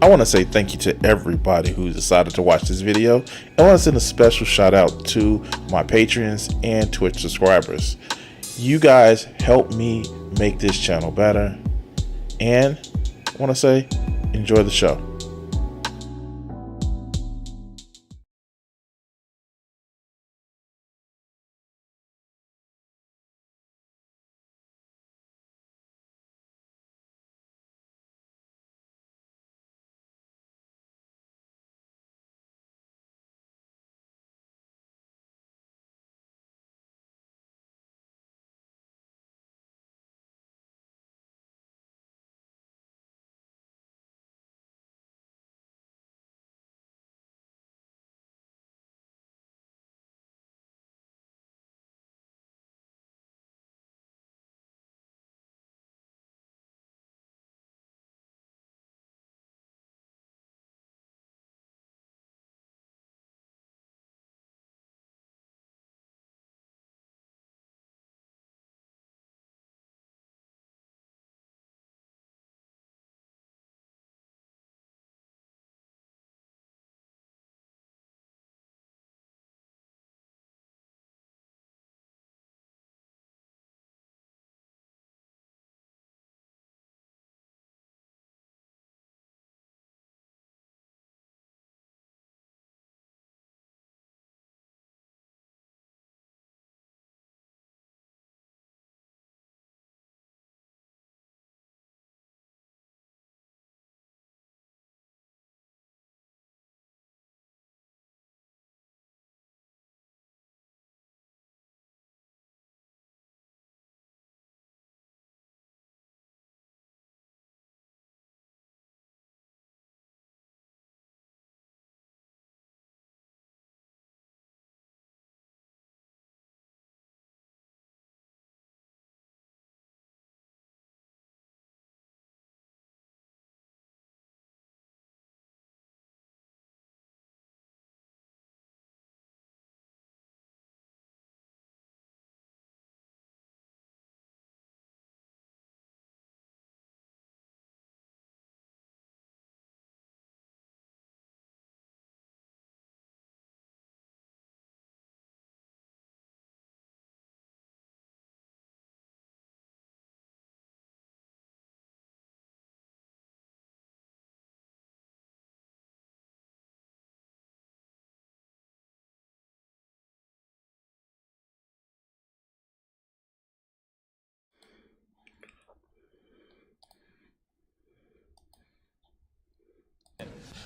want to say thank you to everybody who decided to watch this video. I want to send a special shout out to my patrons and Twitch subscribers. You guys help me make this channel better. And I want to say, enjoy the show.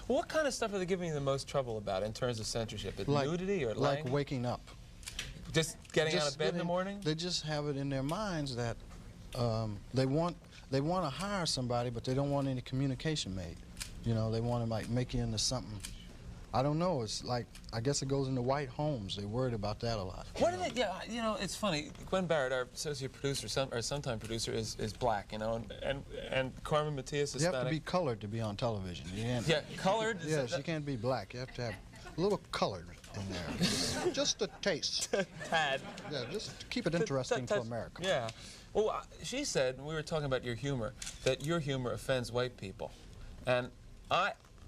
What kind of stuff are they giving you the most trouble about in terms of censorship? Nudity or like lying? waking up. Just getting out of bed in the morning? They just have it in their minds that they want to hire somebody, but they don't want any communication made. You know, they want to like make you into something. I don't know. It's like, I guess it goes into white homes. They're worried about that a lot. What do they? Yeah, you know, it's funny. Gwen Barrett, our associate producer, or sometime producer, is black. You know, and Carmen Matias is You Hispanic. have to be colored to be on television. You can't, Yeah, colored. Yes, you can't be black. You have to have a little colored in there. Just a taste. Tad. Yeah, just to keep it interesting for America. Yeah. Well, she said, we were talking about your humor, that your humor offends white people, and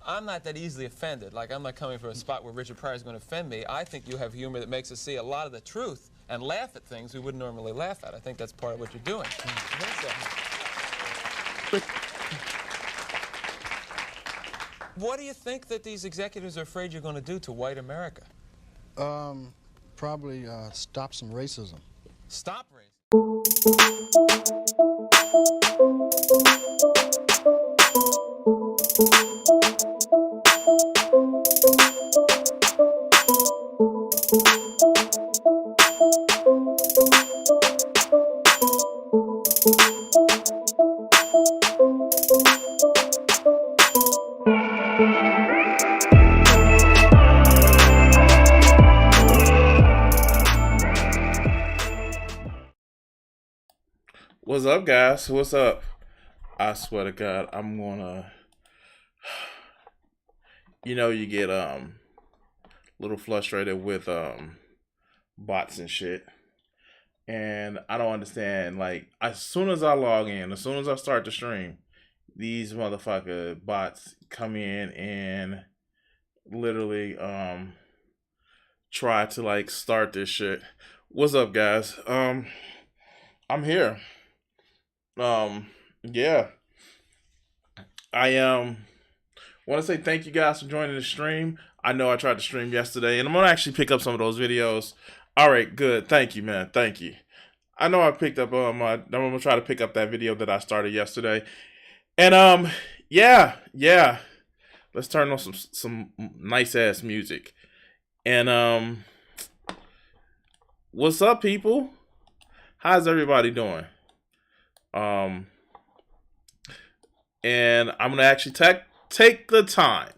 I'm not that easily offended. Like, I'm not coming from a spot where Richard Pryor is going to offend me. I think you have humor that makes us see a lot of the truth and laugh at things we wouldn't normally laugh at. I think that's part of what you're doing. What do you think that these executives are afraid you're going to do to white America? Probably stop some racism. Stop racism. What's up, guys? What's up? I swear to God, I'm gonna. You know, you get a little frustrated with bots and shit, and I don't understand. Like, as soon as I log in, as soon as I start the stream, these motherfucker bots come in and literally try to like start this shit. What's up, guys? I'm here. Yeah. I want to say thank you guys for joining the stream. I know I tried to stream yesterday, and I'm gonna actually pick up some of those videos. All right, good. Thank you, man. Thank you. I know I picked up I'm gonna try to pick up that video that I started yesterday. And yeah. Let's turn on some nice ass music. And what's up, people? How's everybody doing? And I'm gonna actually take the time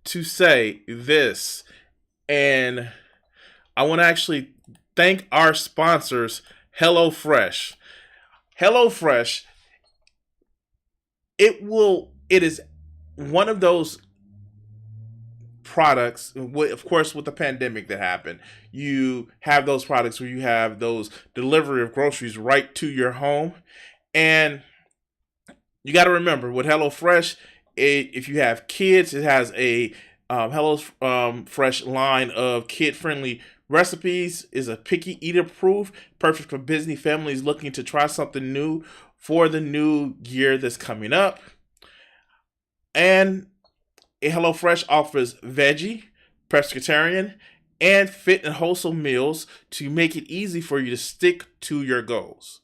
to say this, and I want to actually thank our sponsors, HelloFresh. HelloFresh, it is one of those products, of course, with the pandemic that happened, you have those products where you have those delivery of groceries right to your home. And you got to remember with HelloFresh, if you have kids, it has a HelloFresh line of kid-friendly recipes, is a picky eater proof, perfect for busy families looking to try something new for the new year that's coming up. And HelloFresh offers veggie, pescatarian, and fit and wholesome meals to make it easy for you to stick to your goals.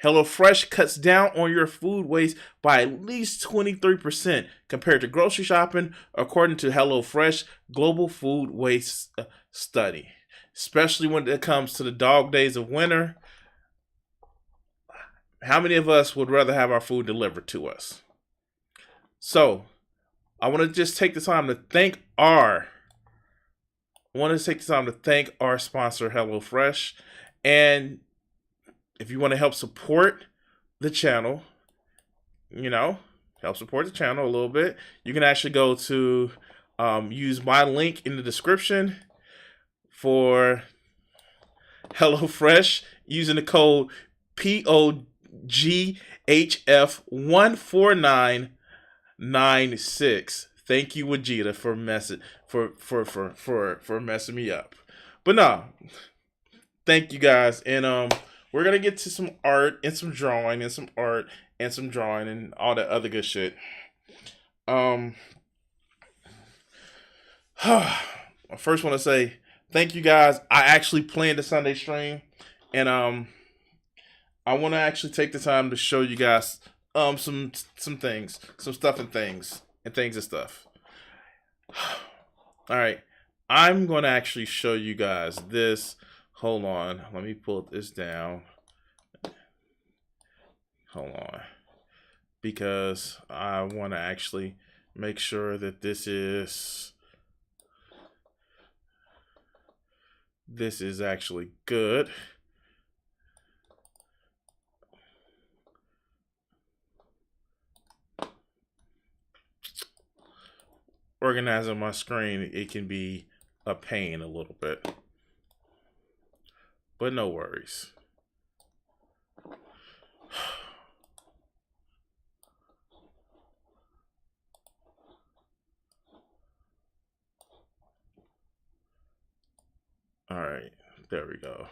HelloFresh cuts down on your food waste by at least 23% compared to grocery shopping, according to HelloFresh Global Food Waste Study. Especially when it comes to the dog days of winter. How many of us would rather have our food delivered to us? So, I want to just take the time to thank our sponsor, HelloFresh. And if you want to help support the channel, help support the channel a little bit, you can actually go to use my link in the description for HelloFresh using the code POGHF14996. Thank you, Vegeta, for messing me up. But no, thank you guys, and we're gonna get to some art and some drawing and some art and some drawing and all that other good shit. I first want to say thank you guys. I actually planned the Sunday stream, and I want to actually take the time to show you guys some things, some stuff and things and stuff. All right, I'm going to actually show you guys this. Hold on, let me pull this down. Hold on, because I want to actually make sure that this is actually good. Organizing my screen, it can be a pain a little bit, but no worries. All right, there we go.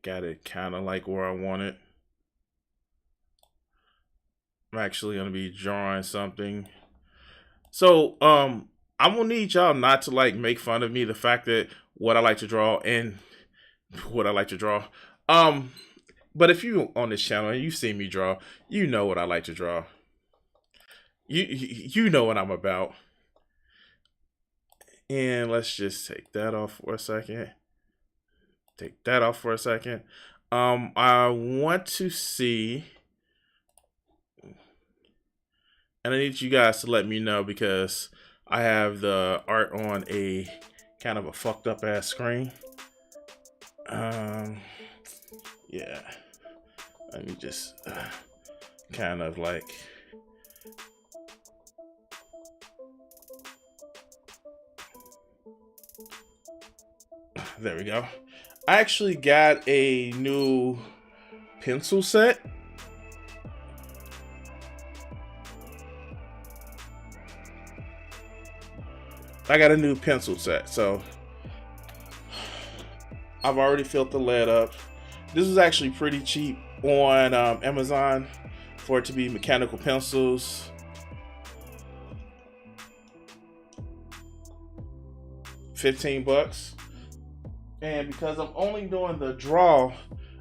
Got it kind of like where I want it. I'm actually going to be drawing something. So, I'm gonna need y'all not to like make fun of me, the fact that what I like to draw and what I like to draw. But if you on this channel and you see me draw, you know what I like to draw. You know what I'm about. And let's just take that off for a second. I want to see, and I need you guys to let me know because I have the art on a kind of a fucked up ass screen. Yeah. Let me just kind of like. There we go. I actually got a new pencil set. I got a new pencil set. So I've already filled the lead up. This was actually pretty cheap on Amazon for it to be mechanical pencils. $15. And because I'm only doing the draw,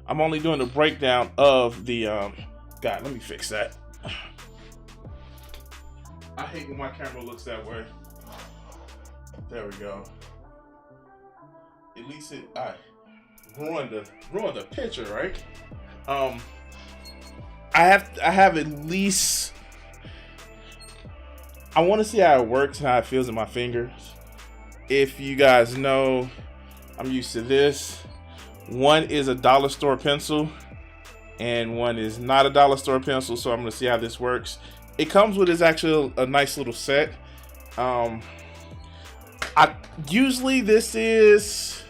I'm only doing the breakdown of the God, let me fix that. I hate when my camera looks that way. There we go. At least I ruined the picture, right? I have at least, I want to see how it works and how it feels in my fingers. If you guys know, I'm used to this. One is a dollar store pencil and one is not a dollar store pencil, so I'm going to see how this works. It comes with, it's actually a nice little set. Usually this is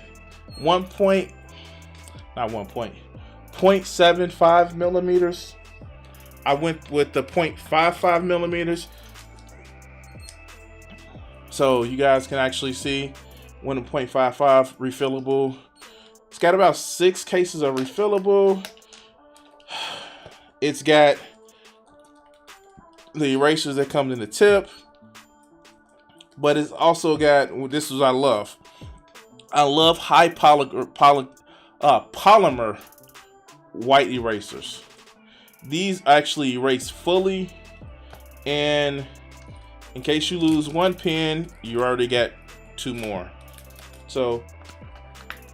0.75 millimeters. I went with the 0.55 millimeters. So you guys can actually see when a 0.55 refillable. It's got about 6 cases of refillable. It's got the erasers that come in the tip, but it's also got, this is what I love. I love high polymer white erasers. These actually erase fully, and in case you lose one pen, you already got 2 more. So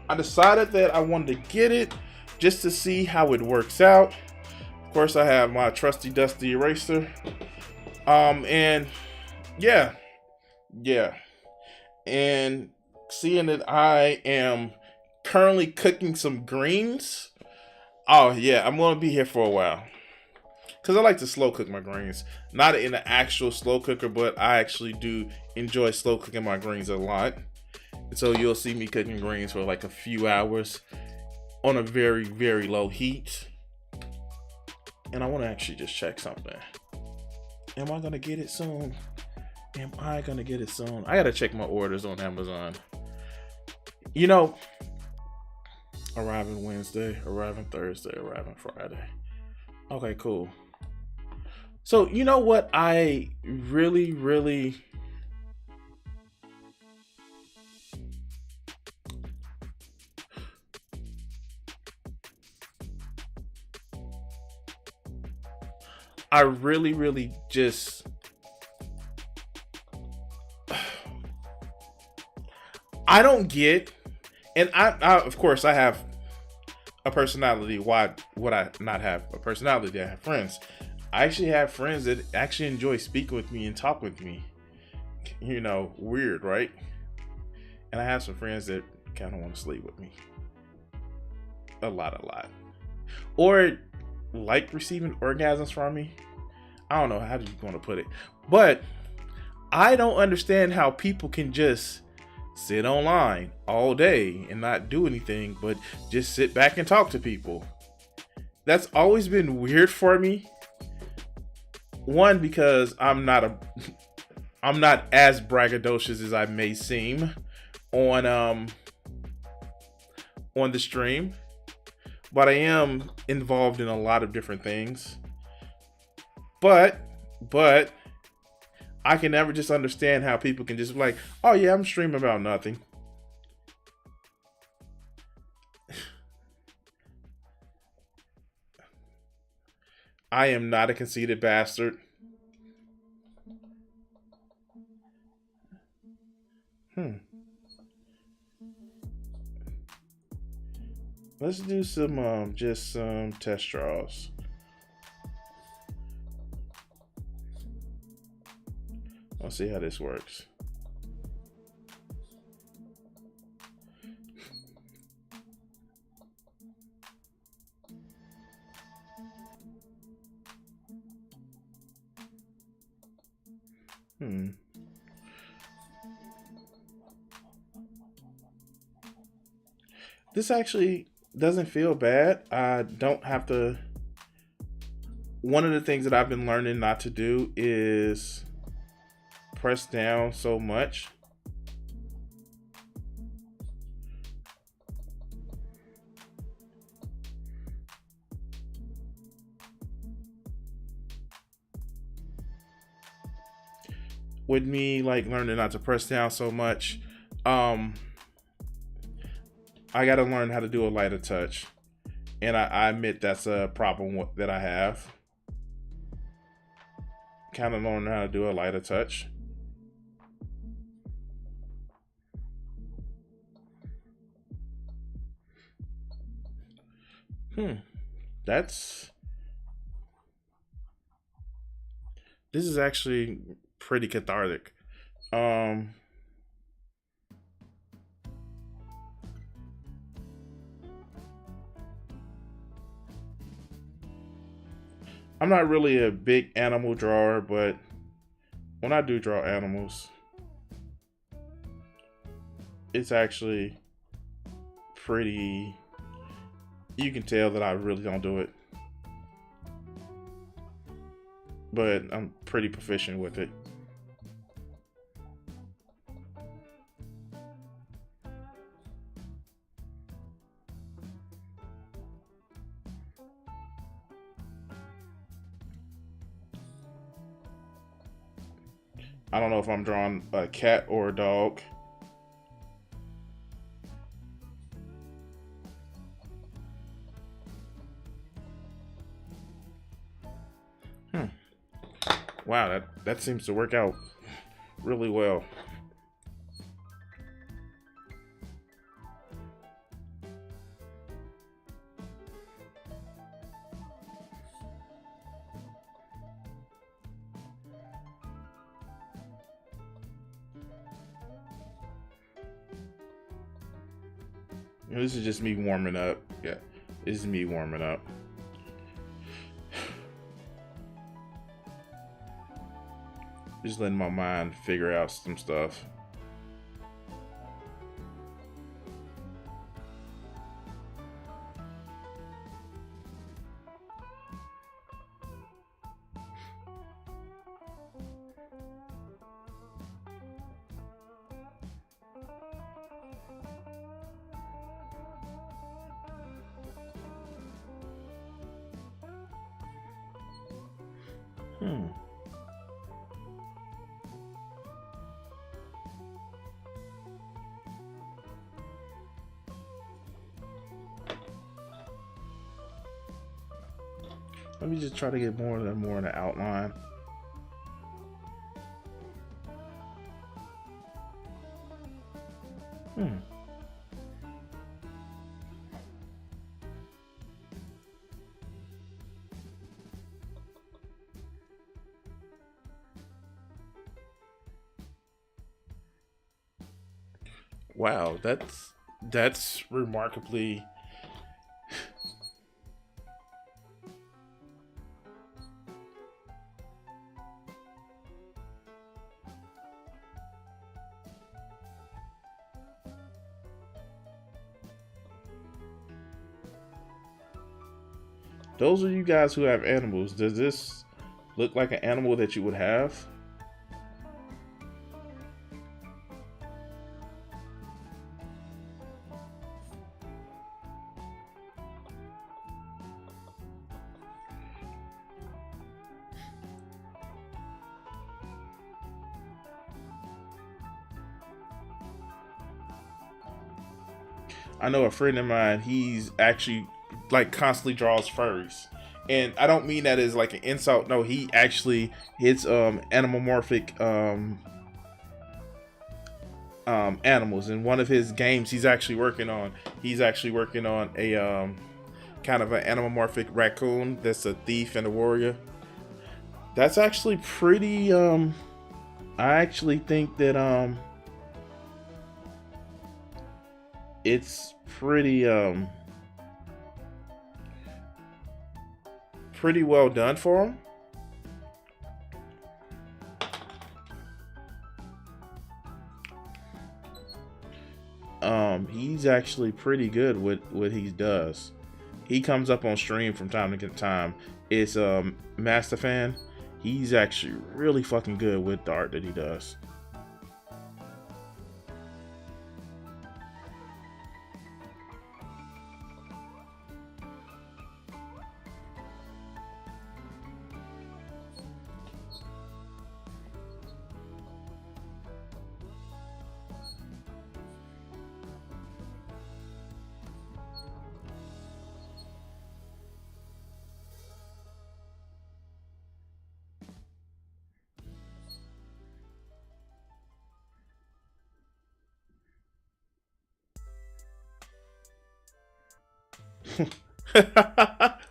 I decided that I wanted to get it just to see how it works out. Of course, I have my trusty dusty eraser. And yeah. And seeing that I am currently cooking some greens. Oh yeah, I'm gonna be here for a while. Because I like to slow cook my greens. Not in an actual slow cooker, but I actually do enjoy slow cooking my greens a lot. And so you'll see me cooking greens for like a few hours on a very, very low heat. And I want to actually just check something. Am I going to get it soon? I got to check my orders on Amazon. You know, arriving Wednesday, arriving Thursday, arriving Friday. Okay, cool. So, you know what I really just, I don't get, and I of course I have a personality. Why would I not have a personality? I have friends. I actually have friends that actually enjoy speaking with me and talk with me. You know, weird, right? And I have some friends that kind of want to sleep with me. A lot. Or like receiving orgasms from me. I don't know how you want to put it. But I don't understand how people can just sit online all day and not do anything but just sit back and talk to people. That's always been weird for me. One, because I'm not as braggadocious as I may seem on the stream, but I am involved in a lot of different things. But I can never just understand how people can just be like, oh yeah, I'm streaming about nothing. I am not a conceited bastard. Let's do some just some test draws. Let's see how this works. This actually doesn't feel bad. I don't have to. One of the things that I've been learning not to do is press down so much. with me like learning not to press down so much, I got to learn how to do a lighter touch, and I admit that's a problem that I have. Kind of learning how to do a lighter touch. This is actually pretty cathartic. I'm not really a big animal drawer, but when I do draw animals, it's actually pretty. You can tell that I really don't do it, but I'm pretty proficient with it. I don't know if I'm drawing a cat or a dog. Wow, that seems to work out really well. This is just me warming up. Yeah, this is me warming up. Just letting my mind figure out some stuff. Let me just try to get more in the outline. Wow, that's remarkably. Those of you guys who have animals, does this look like an animal that you would have? I know a friend of mine, he's actually like constantly draws furries. And I don't mean that as like an insult. No, he actually hits animomorphic animals. In one of his games he's actually working on a kind of an animomorphic raccoon that's a thief and a warrior. That's actually pretty I actually think that it's pretty well done for him. He's actually pretty good with what he does. He comes up on stream from time to time. It's Master Fan. He's actually really fucking good with the art that he does.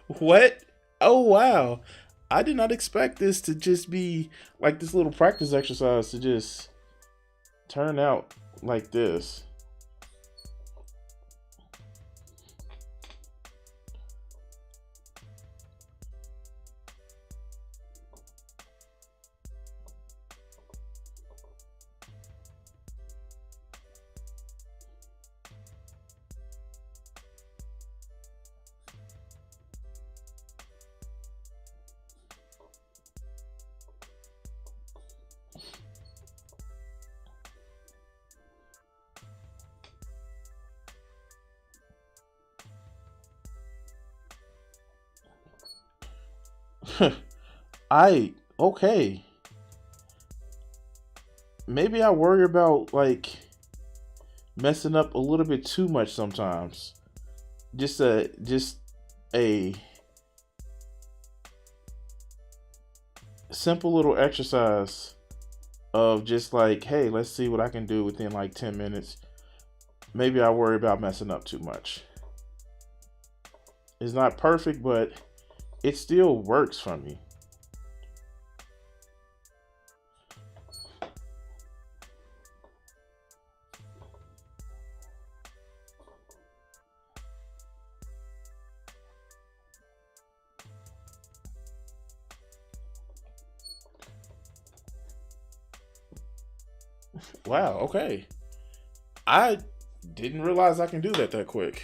What? Oh, wow. I did not expect this to just be like this little practice exercise to just turn out like this. Okay. Maybe I worry about like messing up a little bit too much sometimes. Just a simple little exercise of just like, hey, let's see what I can do within like 10 minutes. Maybe I worry about messing up too much. It's not perfect, but it still works for me. Wow, okay. I didn't realize I can do that quick.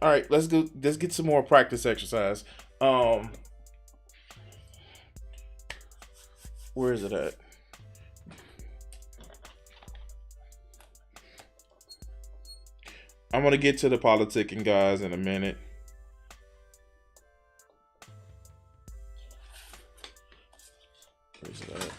All right, let's go. Let's get some more practice exercise. Where is it at? I'm gonna get to the politicking guys in a minute. Where's it at?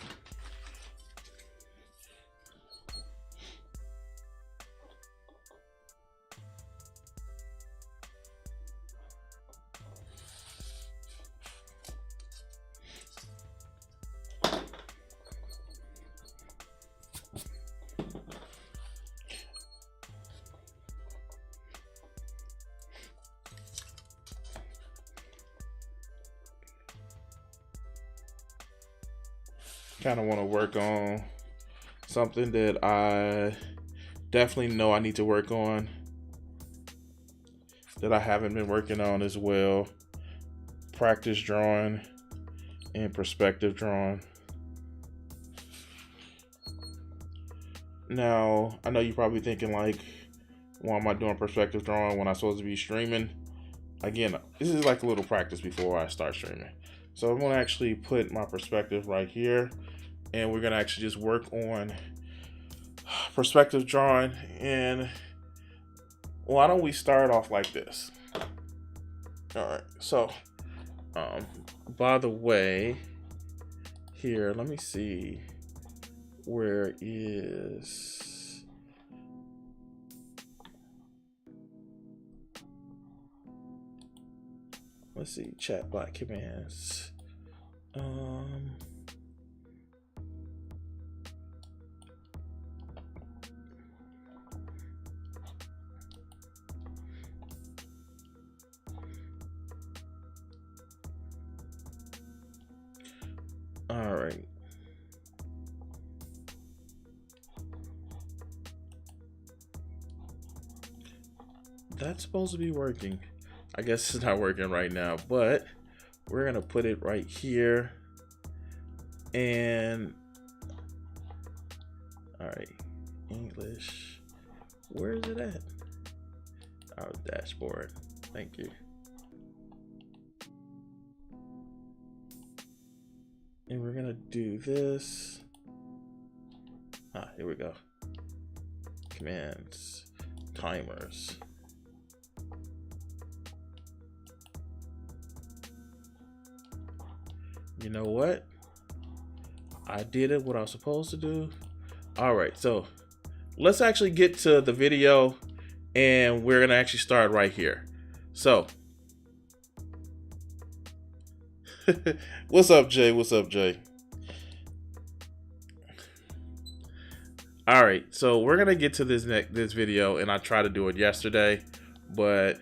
Kind of want to work on something that I definitely know I need to work on, that I haven't been working on as well. Practice drawing and perspective drawing. Now, I know you're probably thinking like, why am I doing perspective drawing when I'm supposed to be streaming? Again, this is like a little practice before I start streaming. So I'm going to actually put my perspective right here, and we're going to actually just work on perspective drawing. And why don't we start off like this? All right, so by the way, here, let me see, where is, let's see, chat bot commands. All right. That's supposed to be working. I guess it's not working right now, but we're gonna put it right here. And all right, English, where is it at? Our dashboard. Thank you. And we're gonna do this. Here we go. Commands, timers. You know what? I did it what I was supposed to do. All right, so let's actually get to the video, and we're gonna actually start right here. So, what's up, Jay? What's up, Jay? All right, so we're gonna get to this video, and I tried to do it yesterday, but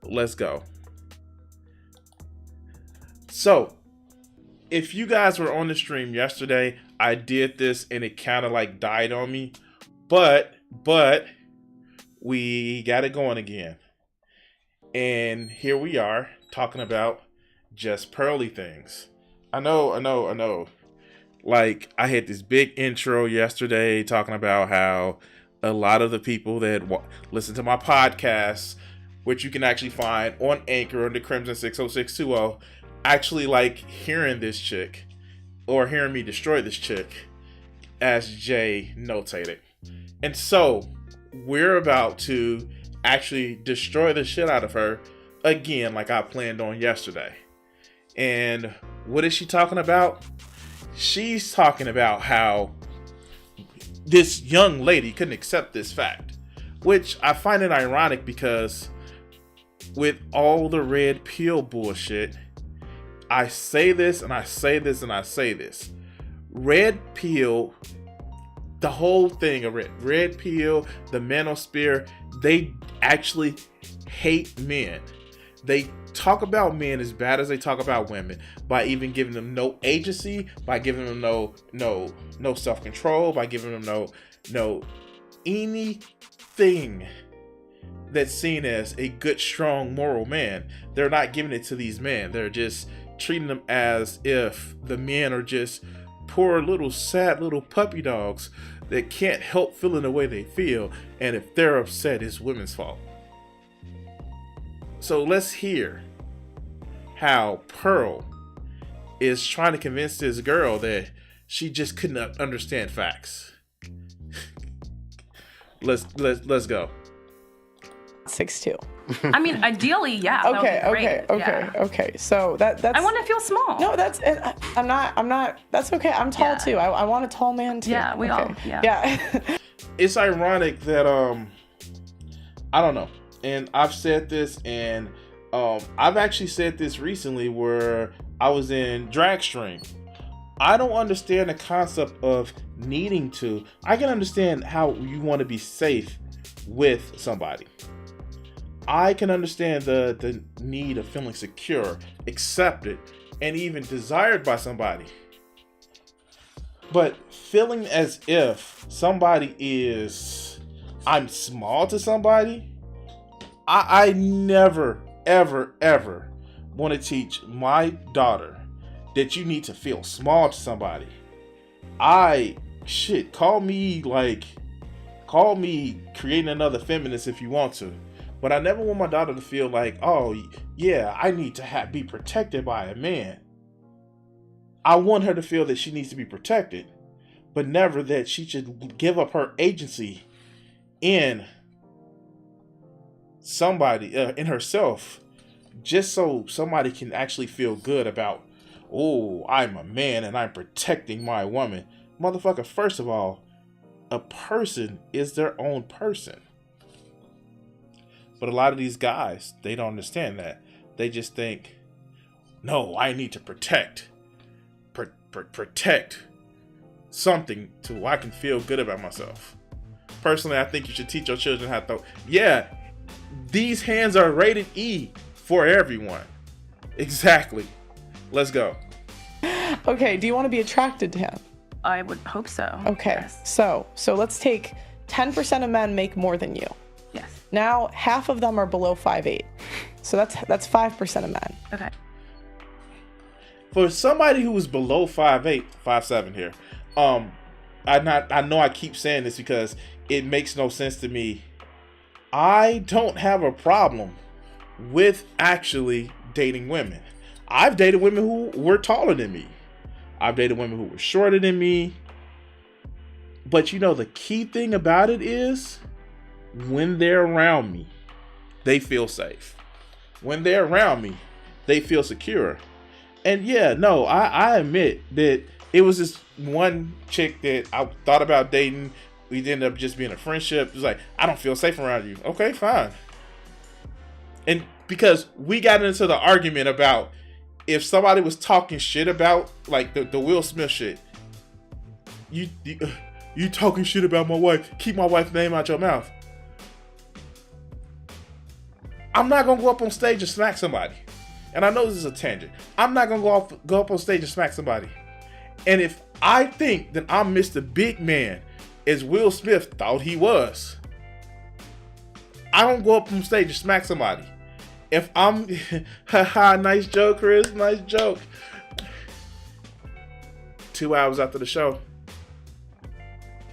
let's go. So, if you guys were on the stream yesterday, I did this and it kind of like died on me, but we got it going again. And here we are talking about just pearly things. I know. Like, I had this big intro yesterday talking about how a lot of the people that listen to my podcasts, which you can actually find on Anchor under Crimson 60620, actually like hearing this chick or hearing me destroy this chick, as Jay notated. And so we're about to actually destroy the shit out of her again, like I planned on yesterday. And what is she talking about? She's talking about how this young lady couldn't accept this fact, which I find it ironic because with all the red pill bullshit, I say this and I say this and I say this. Red pill, the whole thing of red pill, the manosphere, they actually hate men. They talk about men as bad as they talk about women by even giving them no agency, by giving them no self-control, by giving them no anything that's seen as a good, strong, moral man. They're not giving it to these men. They're just treating them as if the men are just poor little sad little puppy dogs that can't help feeling the way they feel, and if they're upset, it's women's fault. So let's hear how Pearl is trying to convince this girl that she just couldn't understand facts. Let's go. 6'2". I mean, ideally, yeah. that would be great. Okay. So that's. I want to feel small. No, that's. I'm not. That's okay. I'm tall too. I want a tall man too. Yeah, we all. Yeah. Yeah. It's ironic that I don't know, and I've said this, and I've actually said this recently where I was in drag stream. I don't understand the concept of needing to. I can understand how you want to be safe with somebody. I can understand the need of feeling secure, accepted, and even desired by somebody. But feeling as if somebody is, I'm small to somebody, I never, ever want to teach my daughter that you need to feel small to somebody. Call me creating another feminist if you want to. But I never want my daughter to feel like, oh, yeah, I need to be protected by a man. I want her to feel that she needs to be protected, but never that she should give up her agency in somebody, in herself, just so somebody can actually feel good about, oh, I'm a man and I'm protecting my woman. Motherfucker, first of all, a person is their own person. But a lot of these guys, they don't understand that. They just think, no, I need to protect something so I can feel good about myself. Personally, I think you should teach your children how to these hands are rated E for everyone. Exactly. Let's go. Okay, do you want to be attracted to him? I would hope so. Okay, Yes. so let's take 10% of men make more than you. Yes. Now, half of them are below 5'8". So that's 5% of men. Okay. For somebody who is below 5'8", 5'7" here, I know I keep saying this because it makes no sense to me. I don't have a problem with actually dating women. I've dated women who were taller than me. I've dated women who were shorter than me. But you know, the key thing about it is when they're around me, they feel safe. When they're around me, they feel secure. And yeah, no, I admit that it was this one chick that I thought about dating. We ended up just being a friendship. It was like, I don't feel safe around you. Okay, fine. And because we got into the argument about if somebody was talking shit about, like the Will Smith shit, you talking shit about my wife, keep my wife's name out your mouth. I'm not gonna go up on stage and smack somebody. And I know this is a tangent. I'm not gonna go up on stage and smack somebody. And if I think that I'm Mr. Big Man, as Will Smith thought he was, I don't go up on stage and smack somebody. If I'm, haha, nice joke, Chris, nice joke. 2 hours after the show,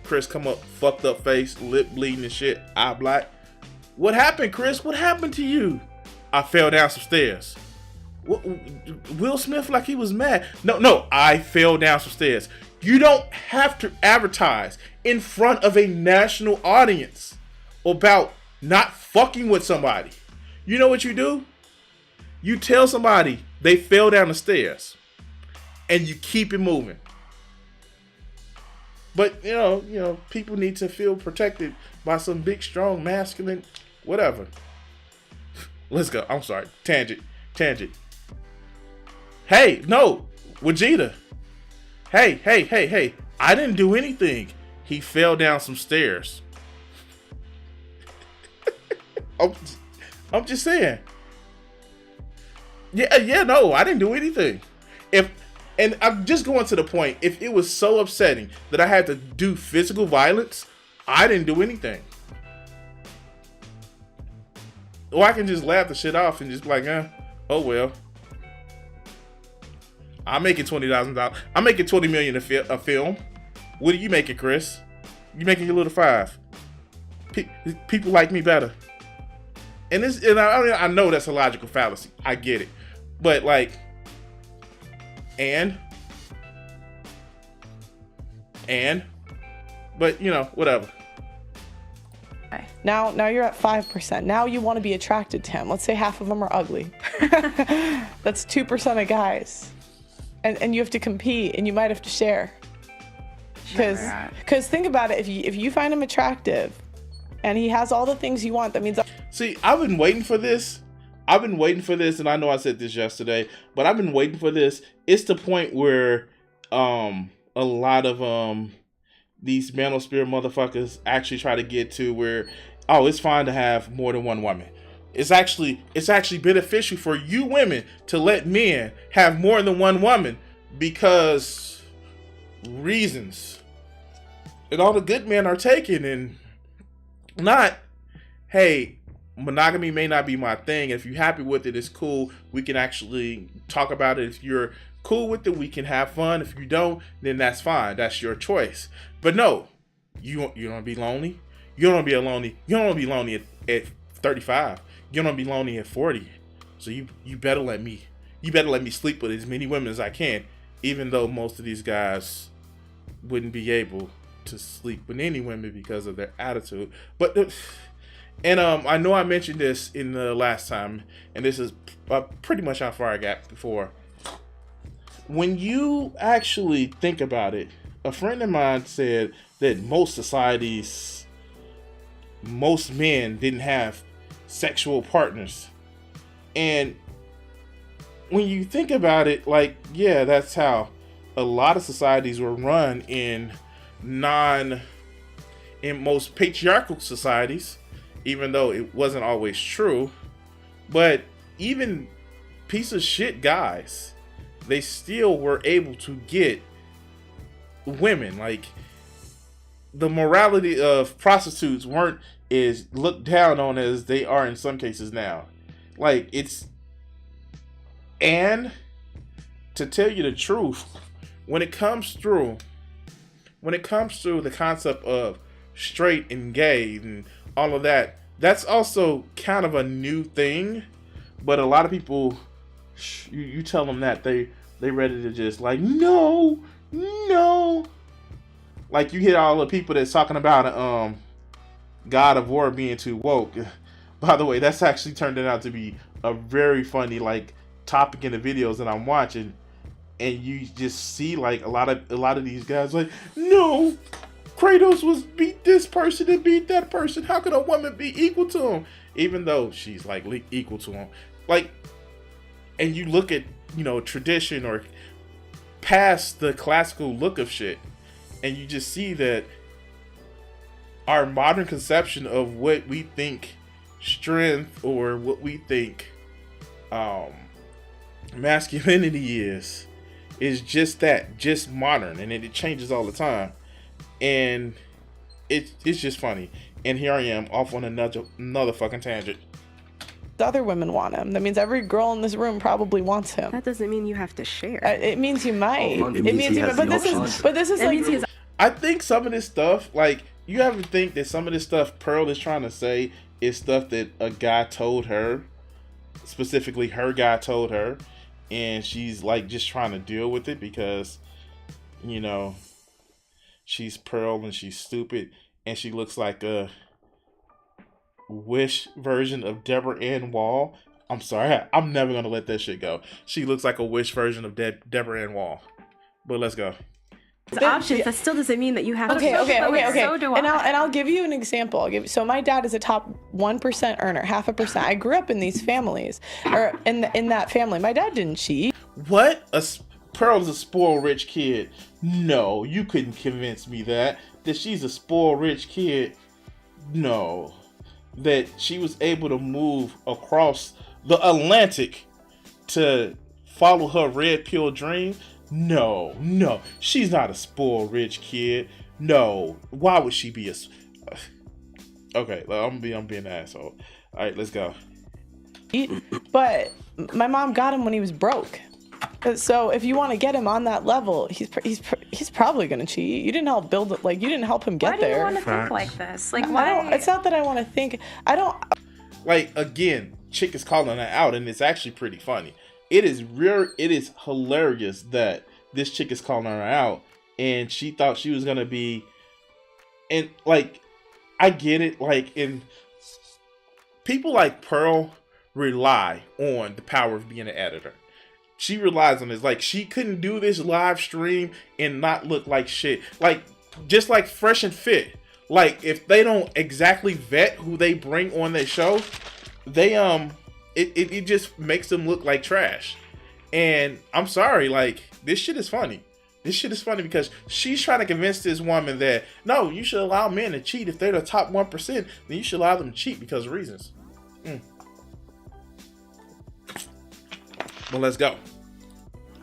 Chris come up, fucked up face, lip bleeding and shit, eye black. What happened, Chris? What happened to you? I fell down some stairs. Will Smith like he was mad. No, I fell down some stairs. You don't have to advertise in front of a national audience about not fucking with somebody. You know what you do? You tell somebody they fell down the stairs and you keep it moving. But, you know, people need to feel protected by some big, strong, masculine, whatever. Let's go. I'm sorry. Tangent. Hey, no. Vegeta. Hey. I didn't do anything. He fell down some stairs. I'm just saying. Yeah, no, I didn't do anything. And I'm just going to the point, if it was so upsetting that I had to do physical violence, I didn't do anything. Or I can just laugh the shit off and just be like, oh well. I'm making $20,000. I'm making $20 million a film. What are you making, Chris? You making your little $5. People like me better. And I know that's a logical fallacy. I get it. But like, but whatever. Now you're at 5%. Now you want to be attracted to him. Let's say half of them are ugly. That's 2% of guys. And you have to compete, and you might have to share. Because think about it, if you find him attractive and he has all the things you want, that means... See, I've been waiting for this. And I know I said this yesterday, but I've been waiting for this. It's the point where a lot of these manosphere motherfuckers actually try to get to where, oh, it's fine to have more than one woman. It's actually beneficial for you women to let men have more than one woman because reasons. And all the good men are taken, and not, hey, monogamy may not be my thing. If you're happy with it, it's cool. We can actually talk about it. If you're cool with it, we can have fun. If you don't, then that's fine. That's your choice. But no, you don't want to be lonely. You don't want to be lonely. You don't want to be lonely at 35. You don't want to be lonely at 40. So you better let me sleep with as many women as I can, even though most of these guys wouldn't be able to sleep with any women because of their attitude. But I know I mentioned this in the last time, and this is pretty much how far I got before. When you actually think about it, a friend of mine said that most societies, most men didn't have sexual partners. And when you think about it, like, yeah, that's how a lot of societies were run in most patriarchal societies, even though it wasn't always true. But even piece of shit guys, they still were able to get women. Like, the morality of prostitutes weren't as looked down on as they are in some cases now. Like, and to tell you the truth, when it comes through the concept of straight and gay and all of that, that's also kind of a new thing. But a lot of people, you tell them that, they ready to just like, no. Like, you hear all the people that's talking about God of War being too woke. By the way, that's actually turned out to be a very funny like topic in the videos that I'm watching, and you just see like a lot of these guys like, no, Kratos was beat this person and beat that person. How could a woman be equal to him, even though she's like equal to him? Like, and you look at tradition or past the classical look of shit, and you just see that our modern conception of what we think strength or what we think masculinity is just that, just modern, and it changes all the time, and it's just funny. And here I am off on another fucking tangent. Other women want him. That means every girl in this room probably wants him. That doesn't mean you have to share. It means you might. It means he has but the this option. is, but this is like. I think some of this stuff, like, you ever think that some of this stuff Pearl is trying to say is stuff that a guy told her, specifically her guy told her, and she's like just trying to deal with it because, you know, she's Pearl and she's stupid and she looks like a Wish version of Deborah Ann Wall. I'm sorry, I'm never gonna let that shit go. She looks like a Wish version of Deborah Ann Wall. But let's go. It's options. That still doesn't mean that you have to. Okay. So do I. And I'll give you an example. So my dad is a top 1% earner, 0.5%. I grew up in these families, or in that family. My dad didn't cheat. What? Pearl's a spoiled rich kid. No, you couldn't convince me that she's a spoiled rich kid. No. That she was able to move across the Atlantic to follow her red pill dream. No, she's not a spoiled rich kid. No, why would she be a? Okay, I'm being an asshole. All right, let's go. But my mom got him when he was broke. So if you want to get him on that level, he's probably gonna cheat. You didn't help build it. Like, you didn't help him get there. Why do you want to think like this? Like, why? It's not that I want to think. I don't. Like, again, chick is calling her out, and it's actually pretty funny. It is hilarious that this chick is calling her out, and she thought she was gonna be, and like, I get it. Like, in people like Pearl rely on the power of being an editor. She relies on this. Like, she couldn't do this live stream and not look like shit. Like, just like Fresh and Fit. Like, if they don't exactly vet who they bring on their show, they it just makes them look like trash. And I'm sorry, like, this shit is funny. This shit is funny because she's trying to convince this woman that, no, you should allow men to cheat. If they're the top 1%, then you should allow them to cheat because of reasons. Well, let's go.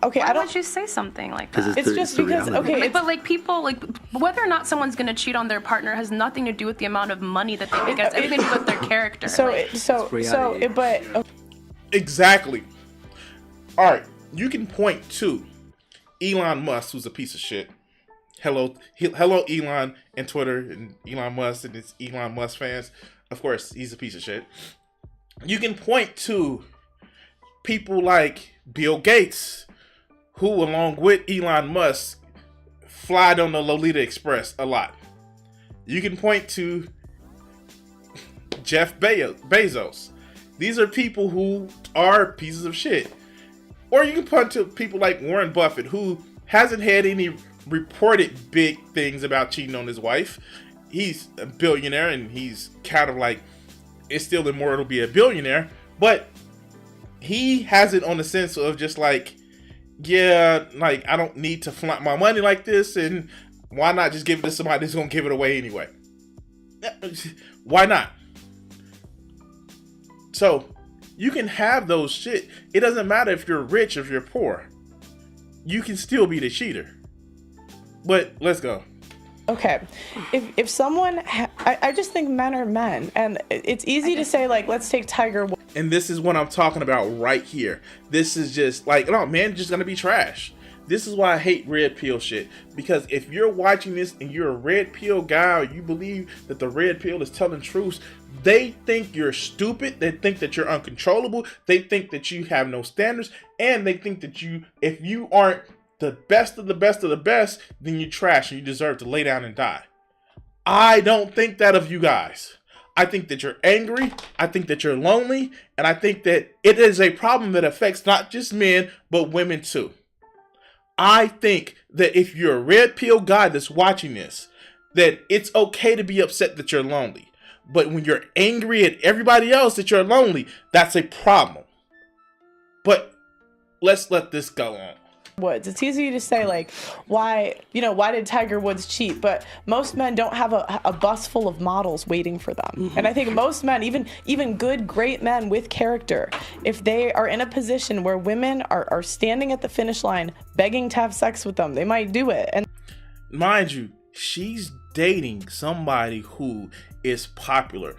Okay, Why would you say something like that? It's just because, okay. But like, people, like, whether or not someone's gonna cheat on their partner has nothing to do with the amount of money that they make. It has everything to do with their character. Exactly. All right, you can point to Elon Musk, who's a piece of shit. Hello, Elon and Twitter and Elon Musk and his Elon Musk fans. Of course, he's a piece of shit. You can point to people like Bill Gates, who, along with Elon Musk, fly on the Lolita Express a lot. You can point to Jeff Bezos. These are people who are pieces of shit. Or you can point to people like Warren Buffett, who hasn't had any reported big things about cheating on his wife. He's a billionaire, and he's kind of like, it's still immoral to be a billionaire, but he has it on the sense of just like, yeah, like, I don't need to flaunt my money like this, and why not just give it to somebody that's gonna give it away anyway? Why not? So you can have those shit. It doesn't matter if you're rich or if you're poor. You can still be the cheater. But let's go. Okay, if someone, I just think men are men, and it's easy to say, like, let's take Tiger Woods. And this is what I'm talking about right here. This is just like, no, man, just gonna be trash. This is why I hate red pill shit. Because if you're watching this and you're a red pill guy, or you believe that the red pill is telling truths, they think you're stupid. They think that you're uncontrollable. They think that you have no standards. And they think that if you aren't the best of the best of the best, then you're trash and you deserve to lay down and die. I don't think that of you guys. I think that you're angry. I think that you're lonely. And I think that it is a problem that affects not just men, but women too. I think that if you're a red pill guy that's watching this, that it's okay to be upset that you're lonely. But when you're angry at everybody else that you're lonely, that's a problem. But let's let this go on. Woods. It's easy to say like, why did Tiger Woods cheat? But most men don't have a bus full of models waiting for them. And I think most men, even good, great men with character, if they are in a position where women are standing at the finish line begging to have sex with them, they might do it. And mind you, she's dating somebody who is popular.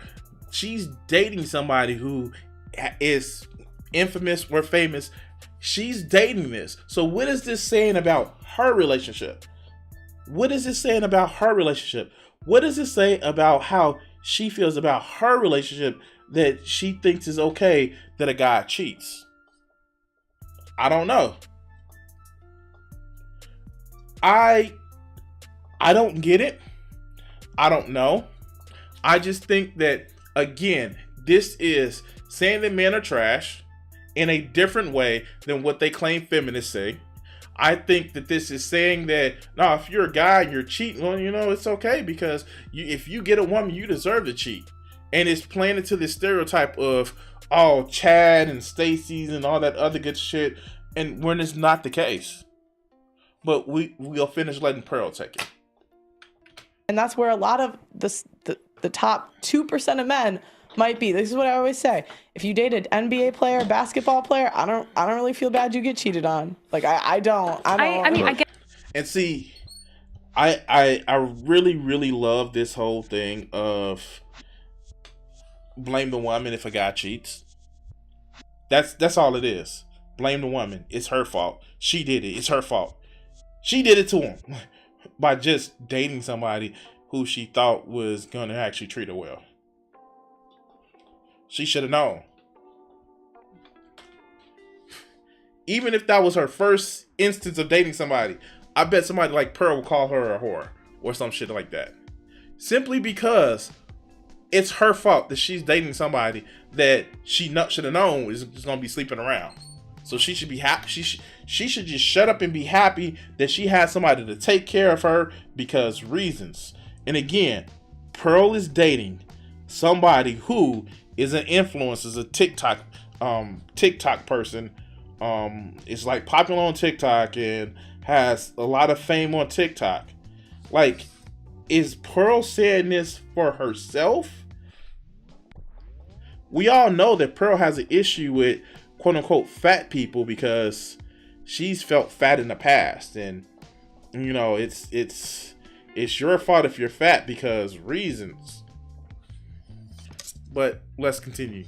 She's dating somebody who is infamous or famous. She's dating this. So what is this saying about her relationship? What is it saying about her relationship? What does it say about how she feels about her relationship that she thinks is okay that a guy cheats? I don't know. I don't get it. I don't know. I just think that, again, this is saying that men are trash in a different way than what they claim feminists say. I think that this is saying that, no, if you're a guy and you're cheating, well, it's okay because if you get a woman, you deserve to cheat. And it's playing into this stereotype of, oh, Chad and Stacey's and all that other good shit, and when it's not the case. But we'll finish letting Pearl take it. And that's where a lot of the top 2% of men might be. This is what I always say. If you date an NBA player, basketball player, I don't really feel bad you get cheated on. Like I don't. I mean, I get. And see, I really, really love this whole thing of blame the woman if a guy cheats. That's all it is. Blame the woman. It's her fault. She did it. It's her fault. She did it to him by just dating somebody who she thought was going to actually treat her well. She should have known. Even if that was her first instance of dating somebody, I bet somebody like Pearl would call her a whore or some shit like that. Simply because it's her fault that she's dating somebody that she should have known is going to be sleeping around. So she should be happy. She should just shut up and be happy that she has somebody to take care of her because reasons. And again, Pearl is dating somebody who is an influencer, is a TikTok person. Is like popular on TikTok and has a lot of fame on TikTok. Like, is Pearl saying this for herself? We all know that Pearl has an issue with quote unquote fat people because she's felt fat in the past, and it's your fault if you're fat because reasons. But let's continue.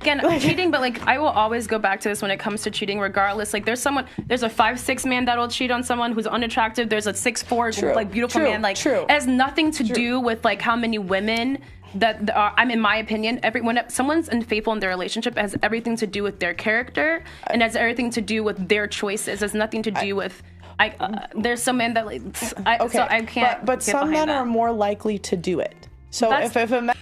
Again, cheating, but like I will always go back to this when it comes to cheating, regardless. Like there's a 5'6" man that will cheat on someone who's unattractive. There's a 6'4" like beautiful man. Like it has nothing to do with like how many women that are. I mean, in my opinion, when someone's unfaithful in their relationship, it has everything to do with their character and has everything to do with their choices. It has nothing to do with. There's some men that like. So I can't. But some men are more likely to do it. So if a man.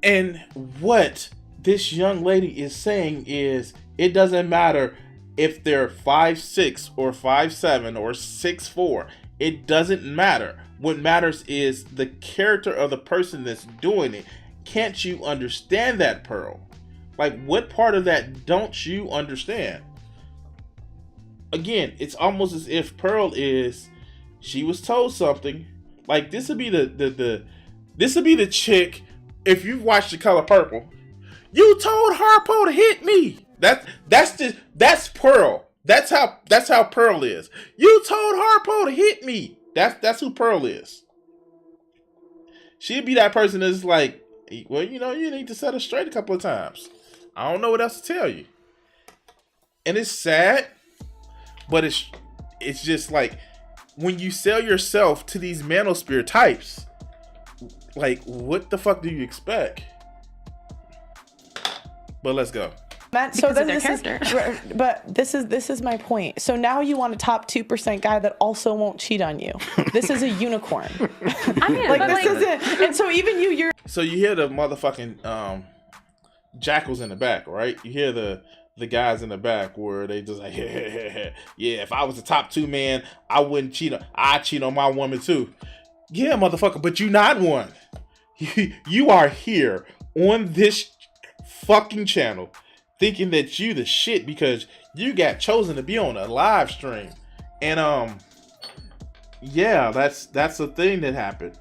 And what this young lady is saying is it doesn't matter if they're 5'6" or 5'7" or 6'4". It doesn't matter. What matters is the character of the person that's doing it. Can't you understand that, Pearl? Like, what part of that don't you understand? Again, it's almost as if Pearl she was told something. Like, this would be the chick. If you've watched The Color Purple, you told Harpo to hit me. That's Pearl. That's how Pearl is. You told Harpo to hit me. That's who Pearl is. She'd be that person that's like, well, you need to set her straight a couple of times. I don't know what else to tell you. And it's sad, but it's just like when you sell yourself to these manosphere types, like, what the fuck do you expect? But let's go. So then this is my point. So now you want a top 2% guy that also won't cheat on you. This is a unicorn. I mean, like this isn't. And so even you're. So you hear the motherfucking jackals in the back, right? You hear the guys in the back where they just like, yeah, if I was the top 2 man, I wouldn't cheat. I'd cheat on my woman too. Yeah, motherfucker, but you not one. You are here on this fucking channel thinking that you the shit because you got chosen to be on a live stream. And yeah, that's a thing that happened.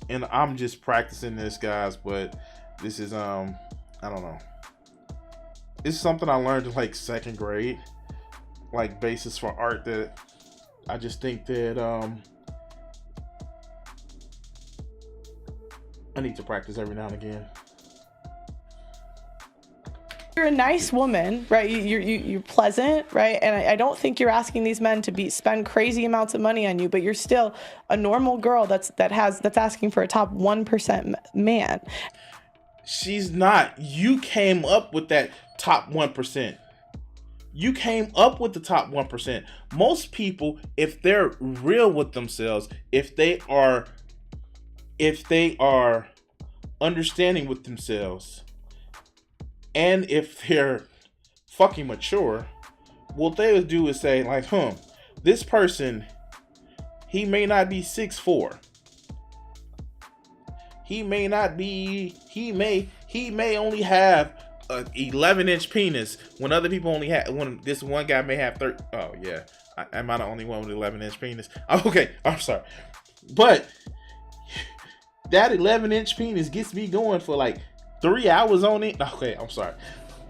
And I'm just practicing this, guys, but this is I don't know. It's something I learned in like second grade, like basis for art, that I just think that I need to practice every now and again. You're a nice woman, right? You're pleasant, right? And I don't think you're asking these men to spend crazy amounts of money on you, but you're still a normal girl that's asking for a top 1% man. She's not. You came up with that top 1%. You came up with the top 1%. Most people, if they're real with themselves, if they are understanding with themselves, and if they're fucking mature, what they would do is say like, this person, he may not be 6'4". He may only have an 11-inch penis when other people only have, when this one guy may have 30. Oh yeah, am I the only one with 11-inch penis? Okay, I'm sorry, but that 11-inch penis gets me going for like 3 hours on it. Okay, I'm sorry,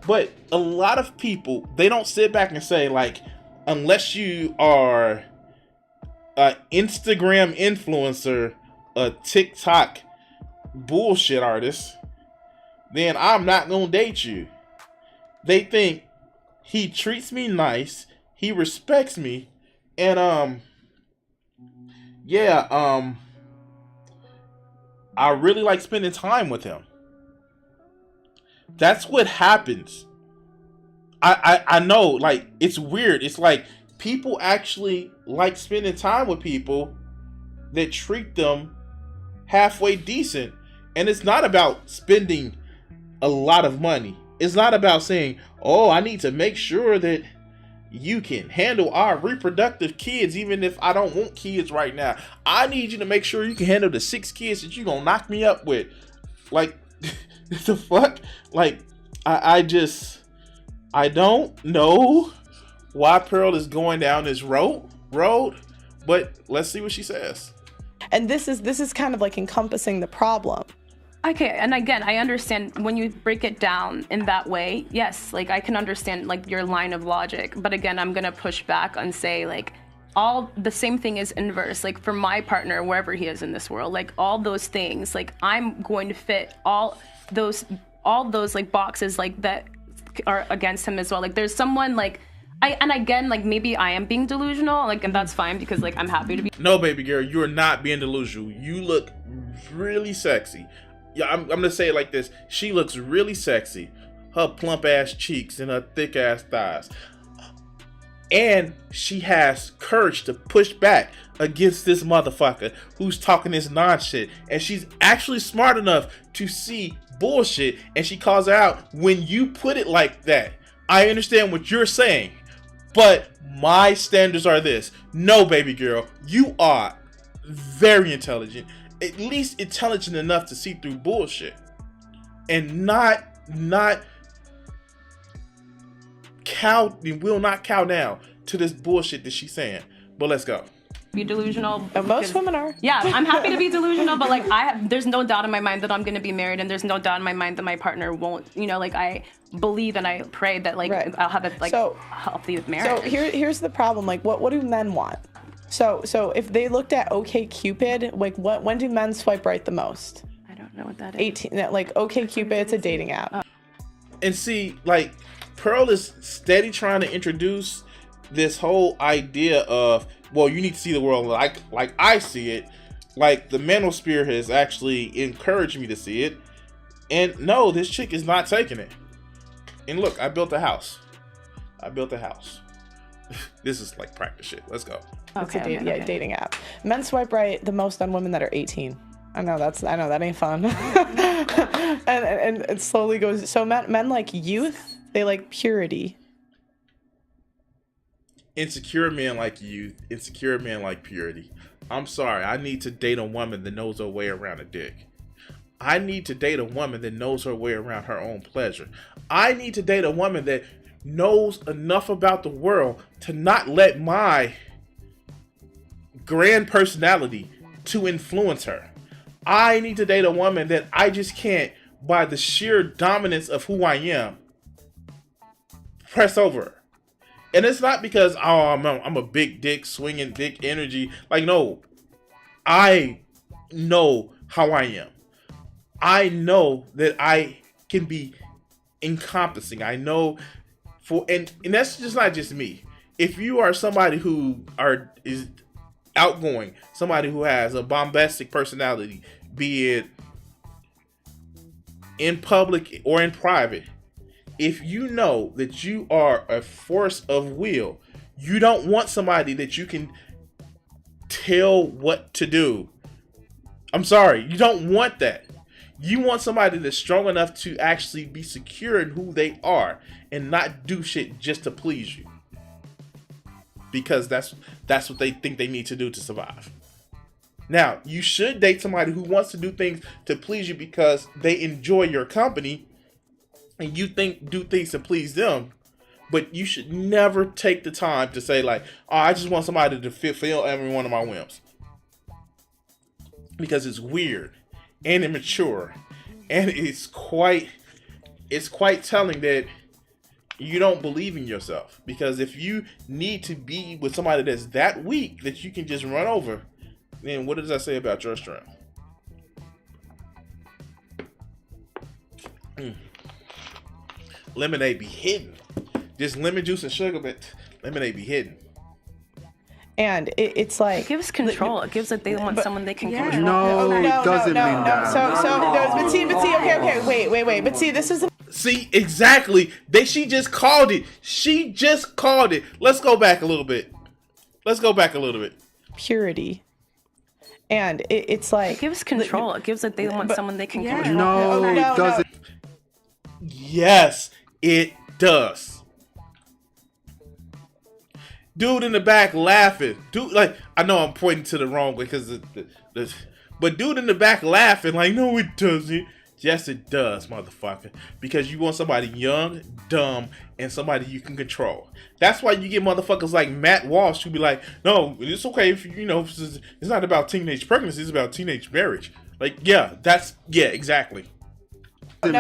but a lot of people, they don't sit back and say like, unless you are an Instagram influencer, a TikTok bullshit artist, then I'm not gonna date you. They think he treats me nice, he respects me, and I really like spending time with him. That's what happens. I know, like, it's weird. It's like people actually like spending time with people that treat them halfway decent. And it's not about spending a lot of money. It's not about saying, oh, I need to make sure that you can handle our reproductive kids, even if I don't want kids right now. I need you to make sure you can handle the 6 kids that you're gonna knock me up with. Like, the fuck? Like, I don't know why Pearl is going down this road, but let's see what she says. And this is kind of like encompassing the problem. Okay, and again, I understand when you break it down in that way, yes, like I can understand like your line of logic, but again, I'm gonna push back and say like all the same thing is inverse. Like for my partner, wherever he is in this world, like all those things, like I'm going to fit all those like boxes like that are against him as well. Like there's someone like and again, like maybe I am being delusional, like, and that's fine because like I'm happy to be. No, baby girl, you're not being delusional. You look really sexy. Yeah, I'm gonna say it like this. She looks really sexy. Her plump ass cheeks and her thick ass thighs. And she has courage to push back against this motherfucker who's talking this nonsense. And she's actually smart enough to see bullshit, and she calls her out when you put it like that. I understand what you're saying, but my standards are this. No, baby girl, you are very intelligent. At least intelligent enough to see through bullshit and not will not cow down to this bullshit that she's saying. But let's go. Be delusional. Most women are. Yeah, I'm happy to be delusional, but like there's no doubt in my mind that I'm gonna be married, and there's no doubt in my mind that my partner won't. You know, like I believe and I pray that like I'll have a healthy marriage. So here's the problem. Like, what do men want? So if they looked at OkCupid, like when do men swipe right the most? I don't know what that is. 18. Like OkCupid, it's a dating app. And see, like Pearl is steady trying to introduce this whole idea of, well, you need to see the world like I see it. Like the manosphere has actually encouraged me to see it. And no, this chick is not taking it. And look, I built a house. This is like practice shit. Let's go. It's a dating app. Men swipe right the most on women that are 18. I know that ain't fun. and it slowly goes. So men like youth. They like purity. Insecure men like youth. Insecure men like purity. I'm sorry. I need to date a woman that knows her way around a dick. I need to date a woman that knows her way around her own pleasure. I need to date a woman that knows enough about the world to not let my grand personality to influence her. I need to date a woman that I just can't, by the sheer dominance of who I am, press over her. And it's not because, I'm a big dick, swinging, big energy. Like, no. I know how I am. I know that I can be encompassing. I know and that's just not just me. If you are somebody who is outgoing, somebody who has a bombastic personality, be it in public or in private, if you know that you are a force of will, you don't want somebody that you can tell what to do. I'm sorry, you don't want that. You want somebody that's strong enough to actually be secure in who they are and not do shit just to please you. Because that's what they think they need to do to survive. Now, you should date somebody who wants to do things to please you because they enjoy your company and you do things to please them. But you should never take the time to say like, oh, I just want somebody to fulfill every one of my whims. Because it's weird and immature. And it's quite telling that you don't believe in yourself. Because if you need to be with somebody that's that weak that you can just run over, then what does that say about your strength? Lemonade be hidden. Just lemon juice and sugar, but lemonade be hidden. And it's like it gives control. It gives that they want someone they can control. No, it doesn't mean that. But see, okay, wait. But see, this is see exactly. She just called it. She just called it. Let's go back a little bit. Purity. And it's like it gives control. It gives that they want someone they can control. No, it doesn't. Yes, it does. Dude in the back laughing. Dude, like, I know I'm pointing to the wrong way because but dude in the back laughing like, no, it doesn't. Yes, it does, motherfucker. Because you want somebody young, dumb, and somebody you can control. That's why you get motherfuckers like Matt Walsh who be like, no, it's okay if it's not about teenage pregnancy, it's about teenage marriage. Like, yeah, exactly. But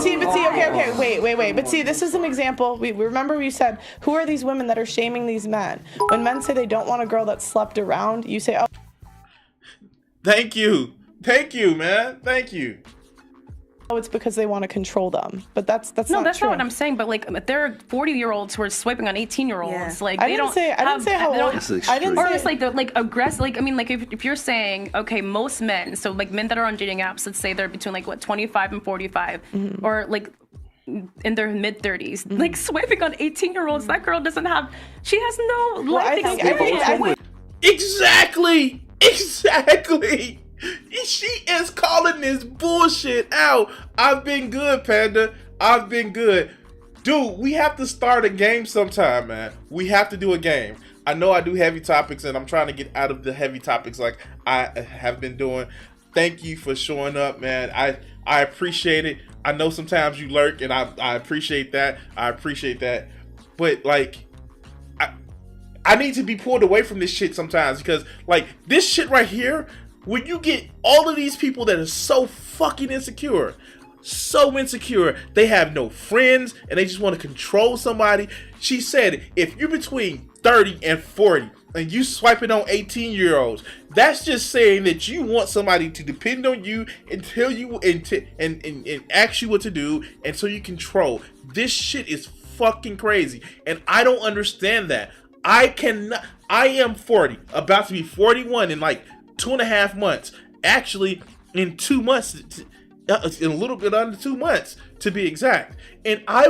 see, okay, wait. But see, this is an example. We remember we said, who are these women that are shaming these men? When men say they don't want a girl that slept around, you say, oh. Thank you, man. Thank you. Oh, it's because they want to control them. But that's no, not that's true. not what I'm saying. But like, there are 40-year-olds who are swiping on 18-year-olds. Yeah. Like, I didn't say how old. I didn't or say. it's like the aggressive. Like, I mean, like if you're saying, okay, most men, so like men that are on dating apps, let's say they're between like 25 and 45, or like in their mid 30s, like swiping on 18-year-olds. That girl doesn't have. She has no life experience. Exactly. She is calling this bullshit out. I've been good, Panda. I've been good. Dude, we have to start a game sometime, man. We have to do a game. I know I do heavy topics, and I'm trying to get out of the heavy topics like I have been doing. Thank you for showing up, man. I appreciate it. I know sometimes you lurk, and I appreciate that. But, like, I need to be pulled away from this shit sometimes because, like, this shit right here, when you get all of these people that are so fucking insecure, they have no friends and they just want to control somebody. She said, if you're between 30 and 40 and you swiping on 18-year-olds, that's just saying that you want somebody to depend on you and tell you and ask you what to do, and so you control. This shit is fucking crazy, and I don't understand that. I am 40, about to be 41 in like 2.5 months. Actually, in 2 months, in a little bit under 2 months to be exact. And I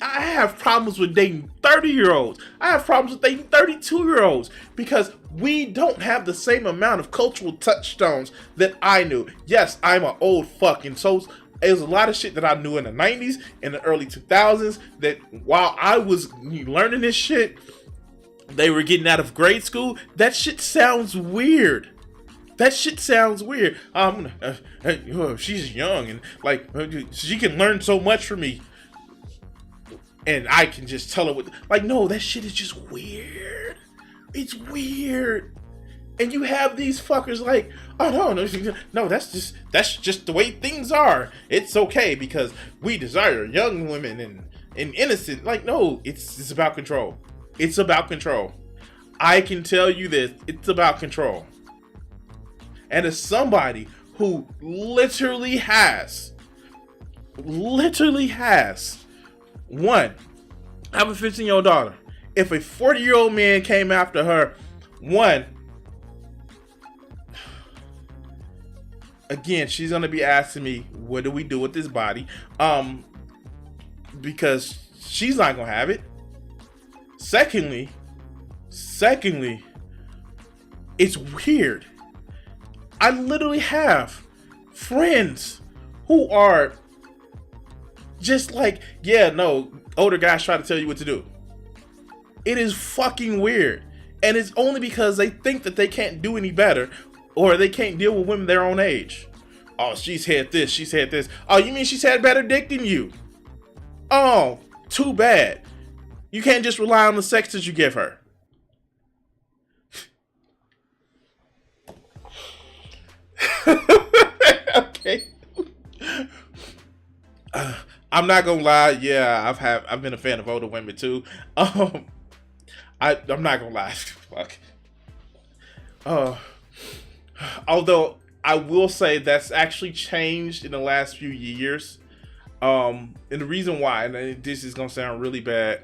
have problems with dating 30-year-olds. I have problems with dating 32-year-olds because we don't have the same amount of cultural touchstones that I knew. Yes, I'm an old fuck, and so there's a lot of shit that I knew in the 90s and the early 2000s that while I was learning this shit, they were getting out of grade school. That shit sounds weird. That shit sounds weird. She's young and like she can learn so much from me, and I can just tell her what. Like, no, that shit is just weird. It's weird. And you have these fuckers like, oh no, that's just the way things are. It's okay because we desire young women and innocent. Like, no, it's about control. It's about control. I can tell you this, it's about control. And as somebody who literally has, one, I have a 15-year-old daughter. If a 40-year-old man came after her, one, again, she's gonna be asking me, what do we do with this body? Because she's not gonna have it. Secondly, it's weird. I literally have friends who are just like, yeah, no, older guys try to tell you what to do. It is fucking weird. And it's only because they think that they can't do any better, or they can't deal with women their own age. Oh, she's had this, she's had this. Oh, you mean she's had better dick than you? Oh, too bad. You can't just rely on the sex that you give her. Okay. I'm not gonna lie. Yeah, I've been a fan of older women too. I'm not gonna lie. Fuck. Although I will say that's actually changed in the last few years. And the reason why, and this is gonna sound really bad,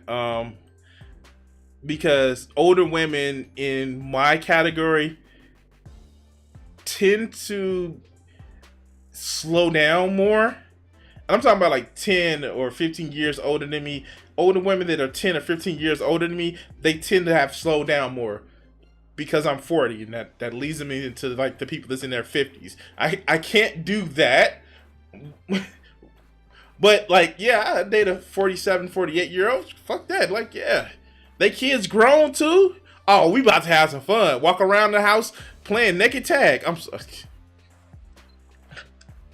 because older women in my category tend to slow down more. I'm talking about like 10 or 15 years older than me. Older women that are 10 or 15 years older than me, they tend to have slowed down more because I'm 40, and that leads me into like the people that's in their 50s. I can't do that. But like, yeah, I date a 47, 48-year-old. Fuck that. Like, yeah. They kids grown too? Oh, we about to have some fun. Walk around the house playing naked tag. I'm sorry.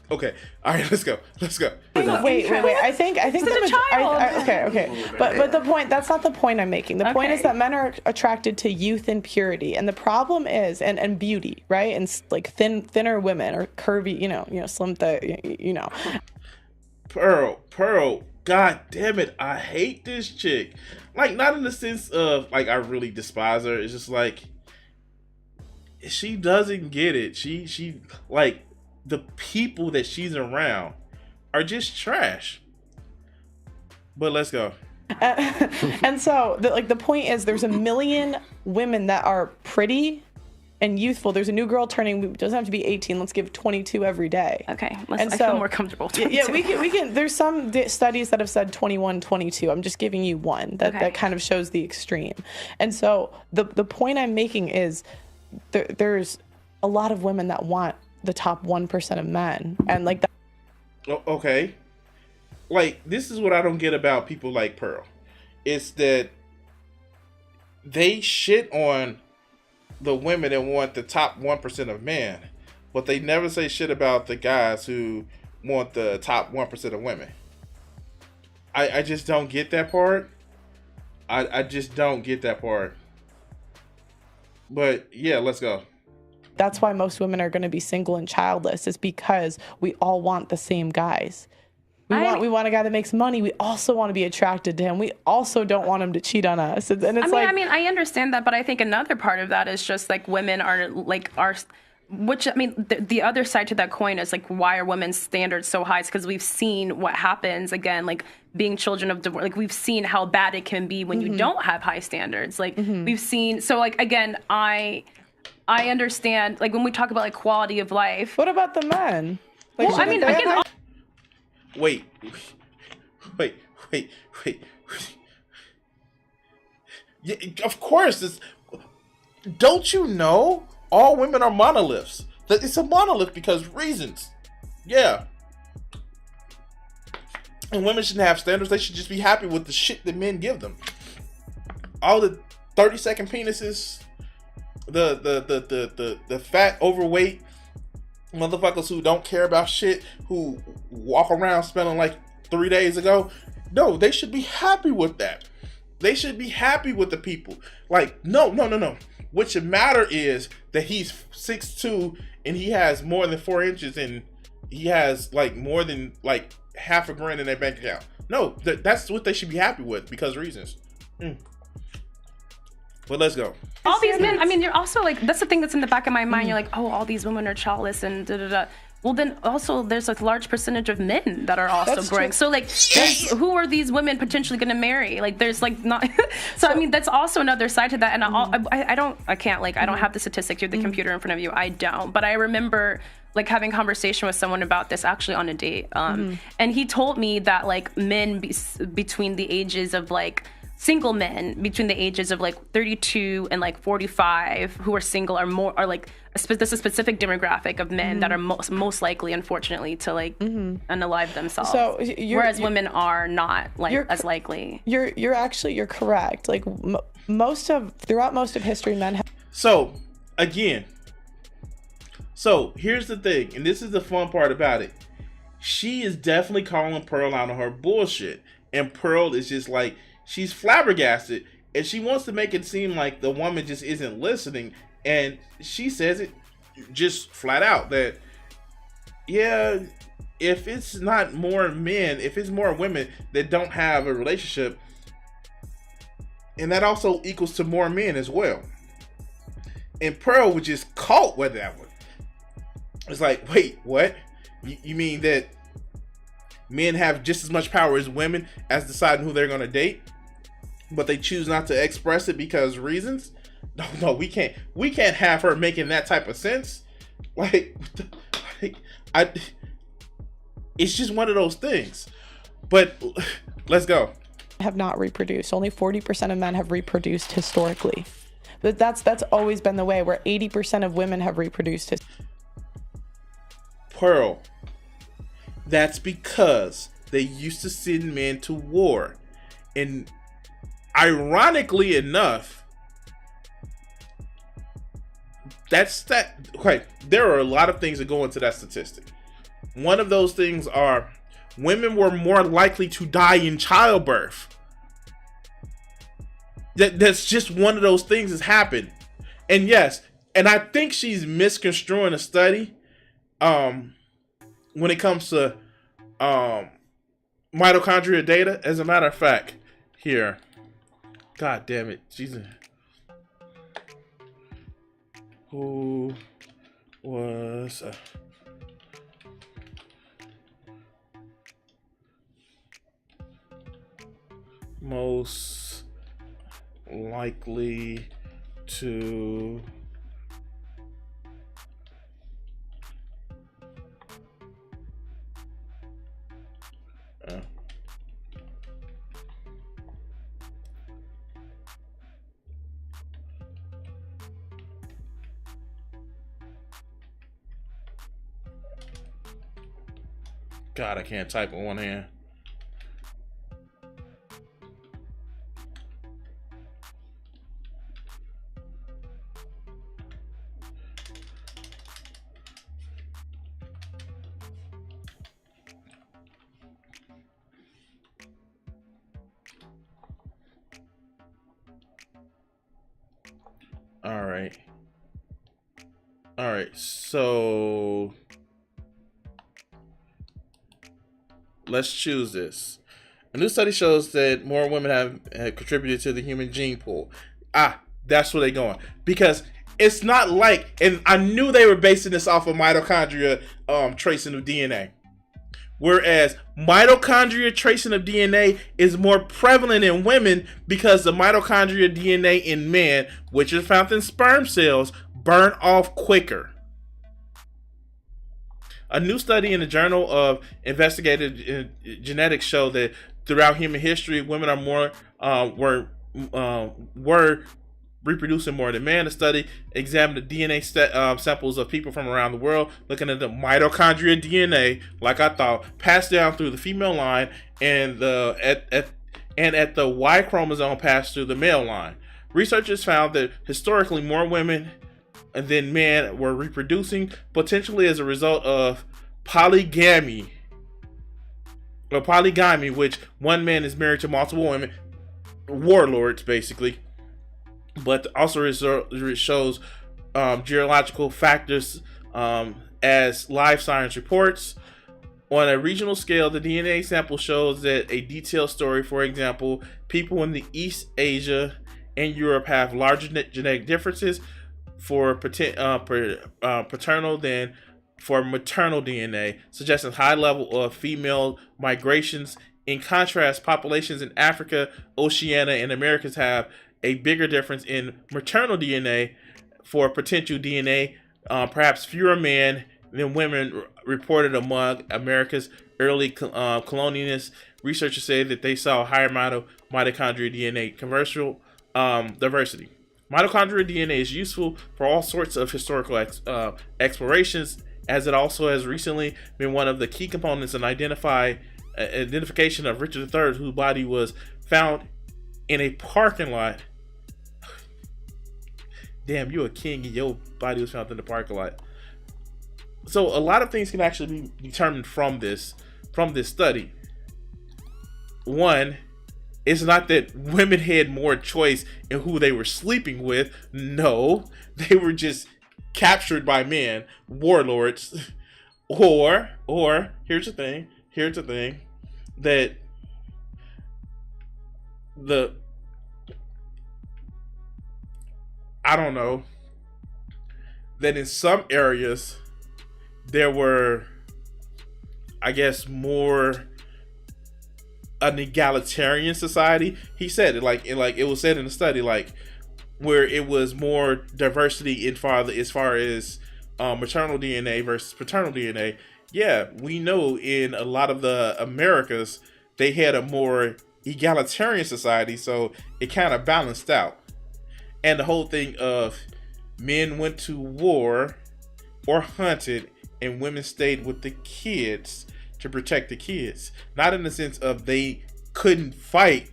Okay. All right, let's go. Wait. I think okay. But the point, that's not the point I'm making. The point is that men are attracted to youth and purity, and the problem is and beauty, right? And like thinner women or curvy, slim, Pearl, god damn it, I hate this chick. Like, not in the sense of like I really despise her. It's just like she doesn't get it. She like, the people that she's around are just trash. But let's go. And so the point is, there's a million women that are pretty and youthful. There's a new girl turning, it doesn't have to be 18, let's give 22 every day. Okay, I feel more comfortable with 22. Yeah, we can, there's some studies that have said 21, 22. I'm just giving you one that kind of shows the extreme. And so the point I'm making is there's a lot of women that want the top 1% of men, and like that. Okay, like, this is what I don't get about people like Pearl. It's that they shit on the women that want the top 1% of men, but they never say shit about the guys who want the top 1% of women. I just don't get that part. I just don't get that part. But yeah, let's go. That's why most women are going to be single and childless, is because we all want the same guys. We want a guy that makes money. We also want to be attracted to him. We also don't want him to cheat on us. And it's I understand that, but I think another part of that is just like women the other side to that coin is like, why are women's standards so high? It's because we've seen what happens, again, like being children of divorce. Like, we've seen how bad it can be when you don't have high standards. Like, we've seen, so like, again, I understand, like, when we talk about like quality of life. What about the men? Like, well, I mean, again, Wait. Yeah, of course. Don't you know all women are monoliths? It's a monolith because reasons. Yeah. And women shouldn't have standards. They should just be happy with the shit that men give them. All the 30-second penises, the fat, overweight motherfuckers who don't care about shit, who walk around smelling like 3 days ago. No, they should be happy with that. They should be happy with the people. Like, no. What should matter is that he's 6'2" and he has more than 4 inches and he has like more than like half a grand in their bank account. No, that's what they should be happy with because reasons. But let's go. All these men, I mean, you're also like, that's the thing that's in the back of my mind. You're like, oh, all these women are childless and da da da. Well, then also there's a large percentage of men that are also growing. True. So like, who are these women potentially going to marry? Like, there's like not. So I mean, that's also another side to that. And I don't have the statistics or the computer in front of you. I don't. But I remember like having conversation with someone about this actually on a date. And he told me that like men between the ages of like single men between the ages of like 32 and like 45 who are single are like there's a specific demographic of men that are most likely, unfortunately, to like unalive themselves. So whereas women are not like as likely. You're correct. Like throughout most of history, men have. So again, here's the thing, and this is the fun part about it. She is definitely calling Pearl out on her bullshit, and Pearl is just like, she's flabbergasted, and she wants to make it seem like the woman just isn't listening. And she says it just flat out that, yeah, if it's not more men, if it's more women that don't have a relationship, and that also equals to more men as well. And Pearl was just caught with that one. It's like, wait, what? You mean that men have just as much power as women as deciding who they're going to date, but they choose not to express it because reasons? No, we can't have her making that type of sense. It's just one of those things. But let's go. Have not reproduced. Only 40% of men have reproduced historically. But that's always been the way, where 80% of women have reproduced. Pearl, that's because they used to send men to war. And ironically enough, there are a lot of things that go into that statistic. One of those things are women were more likely to die in childbirth. That's just one of those things that's happened. And yes, and I think she's misconstruing a study when it comes to mitochondria data. As a matter of fact, here, god damn it, Jesus. Who was most likely to God, I can't type with one hand. All right, so let's choose this. A new study shows that more women have contributed to the human gene pool. That's where they're going. Because it's not like, and I knew they were basing this off of mitochondria tracing of DNA. Whereas mitochondria tracing of DNA is more prevalent in women because the mitochondria DNA in men, which is found in sperm cells, burn off quicker. A new study in the Journal of Investigative Genetics showed that throughout human history, women are were reproducing more than men. The study examined the DNA samples of people from around the world, looking at the mitochondria DNA, like I thought, passed down through the female line, and at the Y chromosome passed through the male line. Researchers found that historically more women and then men were reproducing potentially as a result of polygamy. Or polygamy, which one man is married to multiple women, warlords basically. But also it shows geological factors as life science reports. On a regional scale, the DNA sample shows that a detailed story. For example, people in the East Asia and Europe have larger genetic differences for paternal than for maternal DNA, suggesting high level of female migrations. In contrast, populations in Africa, Oceania, and Americas have a bigger difference in maternal DNA for potential DNA. Perhaps fewer men than women reported among America's early colonialists. Researchers say that they saw a higher amount of mitochondrial DNA commercial diversity. Mitochondrial DNA is useful for all sorts of historical explorations, as it also has recently been one of the key components in identification of Richard III, whose body was found in a parking lot. Damn, you're a king and your body was found in the parking lot. So a lot of things can actually be determined from this study. One, it's not that women had more choice in who they were sleeping with. No, they were just captured by men, warlords. Or here's the thing, that I don't know, that in some areas there were, I guess, more an egalitarian society. He said it like it was said in the study, like where it was more diversity as far as maternal DNA versus paternal DNA. Yeah, we know in a lot of the Americas they had a more egalitarian society, so it kind of balanced out. And the whole thing of men went to war or hunted and women stayed with the kids to protect the kids. Not in the sense of they couldn't fight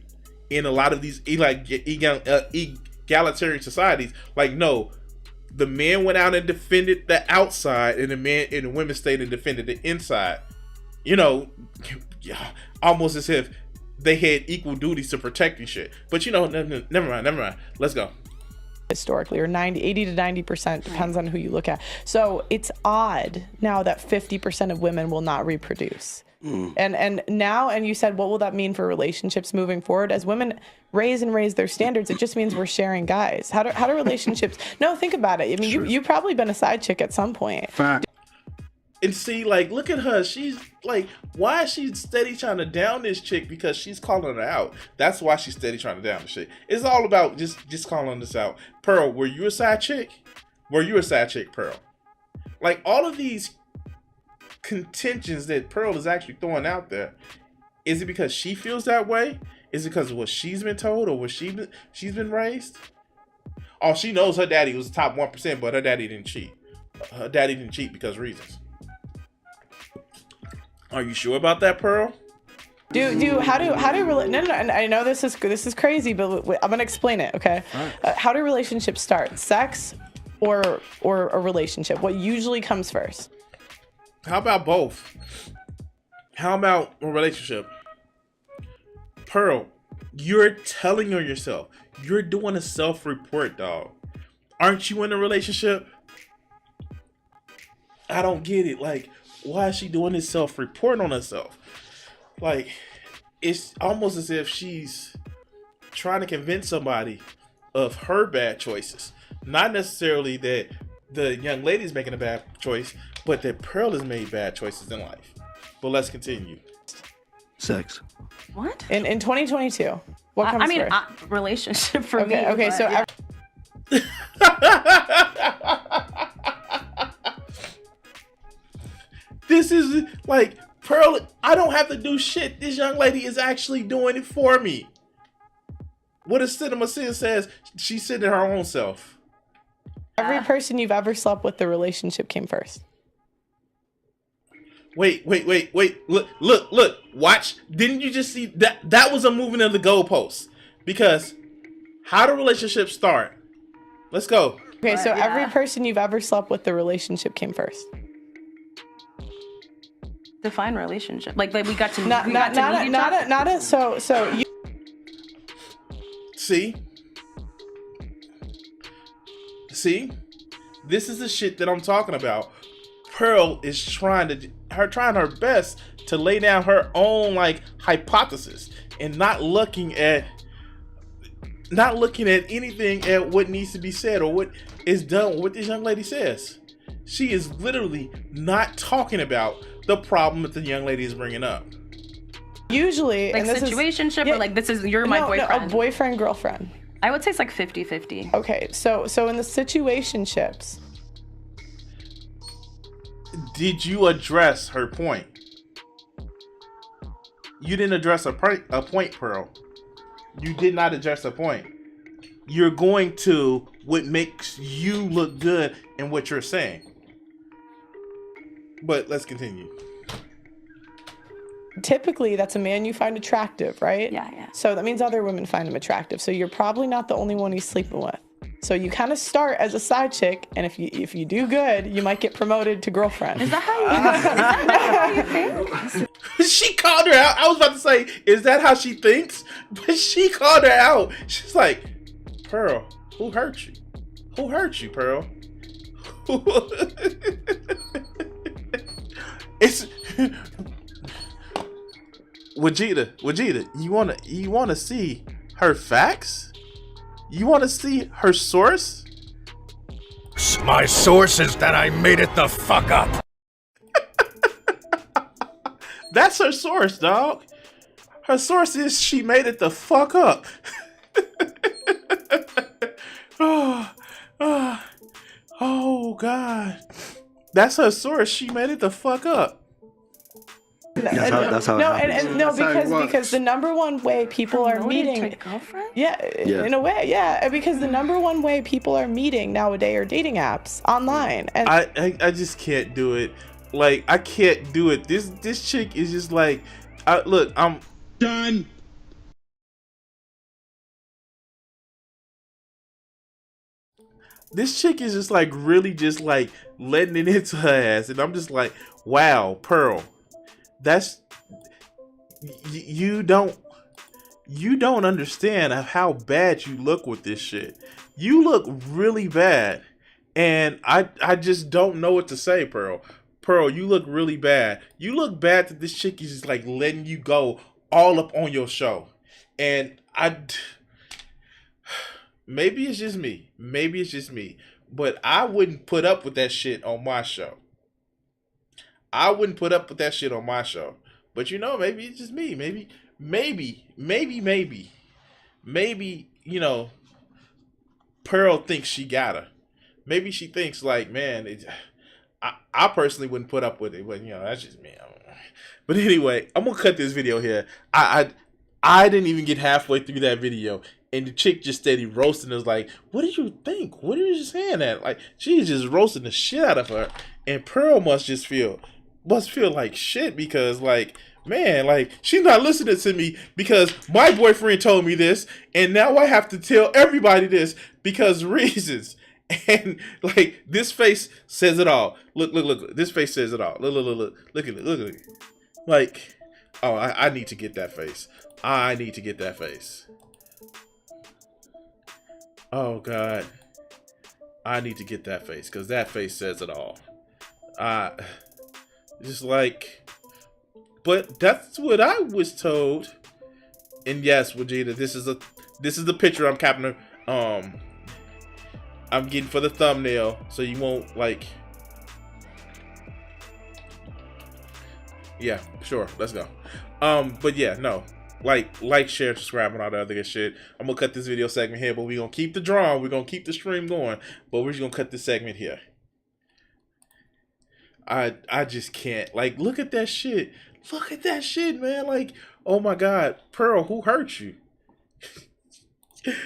in a lot of these egalitarian societies. Like, no, the men went out and defended the outside, and the women stayed and defended the inside. You know, almost as if they had equal duties to protecting shit. But you know, never mind. Let's go. Historically, or 80 to 90%, depends on who you look at. So it's odd now that 50% of women will not reproduce. And you said, what will that mean for relationships moving forward? As women raise their standards, it just means we're sharing guys. How do relationships? No, think about it. I mean, you've probably been a side chick at some point. Fact. And see, like, look at her. She's like, why is she steady trying to down this chick? Because she's calling her out. That's why she's steady trying to down the chick. It's all about just calling this out. Pearl, were you a side chick? Pearl? Like, all of these contentions that Pearl is actually throwing out there, is it because she feels that way? Is it because of what she's been told or what she's been raised? Oh, she knows her daddy was the top 1%, but her daddy didn't cheat. Her daddy didn't cheat because of reasons. Are you sure about that, Pearl? How do and I know this is crazy, but I'm gonna explain it, okay? Right. How do relationships start? Sex or a relationship? What usually comes first? How about both? How about a relationship? Pearl, you're telling on yourself. You're doing a self-report, dog. Aren't you in a relationship? I don't get it. Like, why is she doing this self-report on herself? Like, it's almost as if she's trying to convince somebody of her bad choices. Not necessarily that the young lady's making a bad choice, but that Pearl has made bad choices in life. But let's continue. Sex. What? In 2022, what comes first? Relationship for me. Okay, so... Yeah. This is like, Pearl, I don't have to do shit. This young lady is actually doing it for me. What a Cinema Sin says, she's sitting her own self. Every person you've ever slept with, the relationship came first. Wait. Look. Watch. Didn't you just see that? That was a moving of the goalposts. Because how do relationships start? Let's go. Okay, But, so yeah. every person you've ever slept with, the relationship came first. Define relationship. Like we got to Not we got to meet each other. not a so you. See, this is the shit that I'm talking about. Pearl is trying her best to lay down her own like hypothesis and not looking at anything at what needs to be said or what is done with what this young lady says. She is literally not talking about the problem that the young lady is bringing up. Usually, Like and this situationship is, or like this is you're my boyfriend. No, a boyfriend girlfriend. I would say it's like 50-50. Okay, so in the situationships, did you address her point? You didn't address a point, Pearl. You did not address a point. You're going to what makes you look good in what you're saying. But let's continue. typically that's a man you find attractive, right? Yeah. So that means other women find him attractive. So you're probably not the only one he's sleeping with. So you kind of start as a side chick, and if you do good, you might get promoted to girlfriend. Is that how you think? She called her out. I was about to say, is that how she thinks? But she called her out. She's like, Pearl, who hurt you? Who hurt you, Pearl? It's Vegeta, you wanna see her facts? You wanna see her source? My source is that I made it the fuck up. That's her source, dog. Her source is she made it the fuck up. Oh, God. That's her source. She made it the fuck up. That's how it happens. Because the number one way people are meeting, Yeah. in a way, yeah, because the number one way people are meeting nowadays are dating apps online, and I just can't do it. Like, I can't do it. This chick is just like, look, I'm Done. this chick is just like really just like letting it into her ass, and I'm just like, wow, Pearl, that's you don't understand how bad you look with this shit. You look really bad, and I just don't know what to say, Pearl. Pearl, you look really bad. You look bad that this chick is just like letting you go all up on your show, and maybe it's just me. Maybe it's just me. But I wouldn't put up with that shit on my show. I wouldn't put up with that shit on my show. But you know, maybe it's just me. Maybe, you know, Pearl thinks she got her. Maybe she thinks like, man, I personally wouldn't put up with it. But, you know, that's just me. But anyway, I'm going to cut this video here. I didn't even get halfway through that video, and the chick just steady roasting us like, what did you think? What are you saying that? Like, she's just roasting the shit out of her, and Pearl must feel like shit because, like, man, like, she's not listening to me because my boyfriend told me this, and now I have to tell everybody this because reasons. And, like, this face says it all. Look. This face says it all. Look at it. Like, oh, I need to get that face. I need to get that face. Oh, God. I need to get that face, because that face says it all. Just like... But that's what I was told. And yes, Vegeta, this is the picture I'm capping. I'm getting for the thumbnail, so you won't like. Yeah, sure, let's go. But yeah, no, like, share, subscribe, and all the other good shit. I'm gonna cut this video segment here, but we're gonna keep the drawing. We're gonna keep the stream going, but we're just gonna cut this segment here. I just can't. Like, look at that shit. Look at that shit, man. Like, oh my God, Pearl, who hurt you?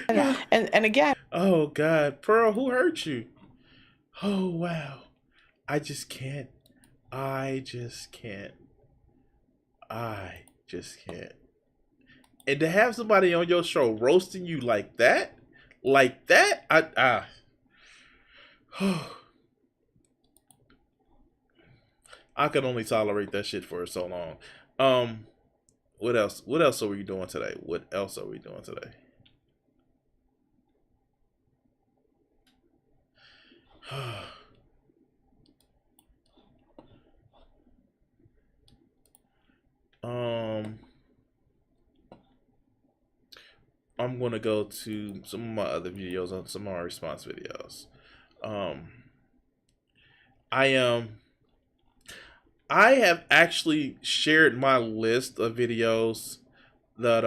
and again. Oh God, Pearl, who hurt you? Oh wow, I just can't. And to have somebody on your show roasting you like that, I could only tolerate that shit for so long. What else? What else are we doing today? What else are we doing today? I'm gonna go to some of my other videos, on some of my response videos. I have actually shared my list of videos that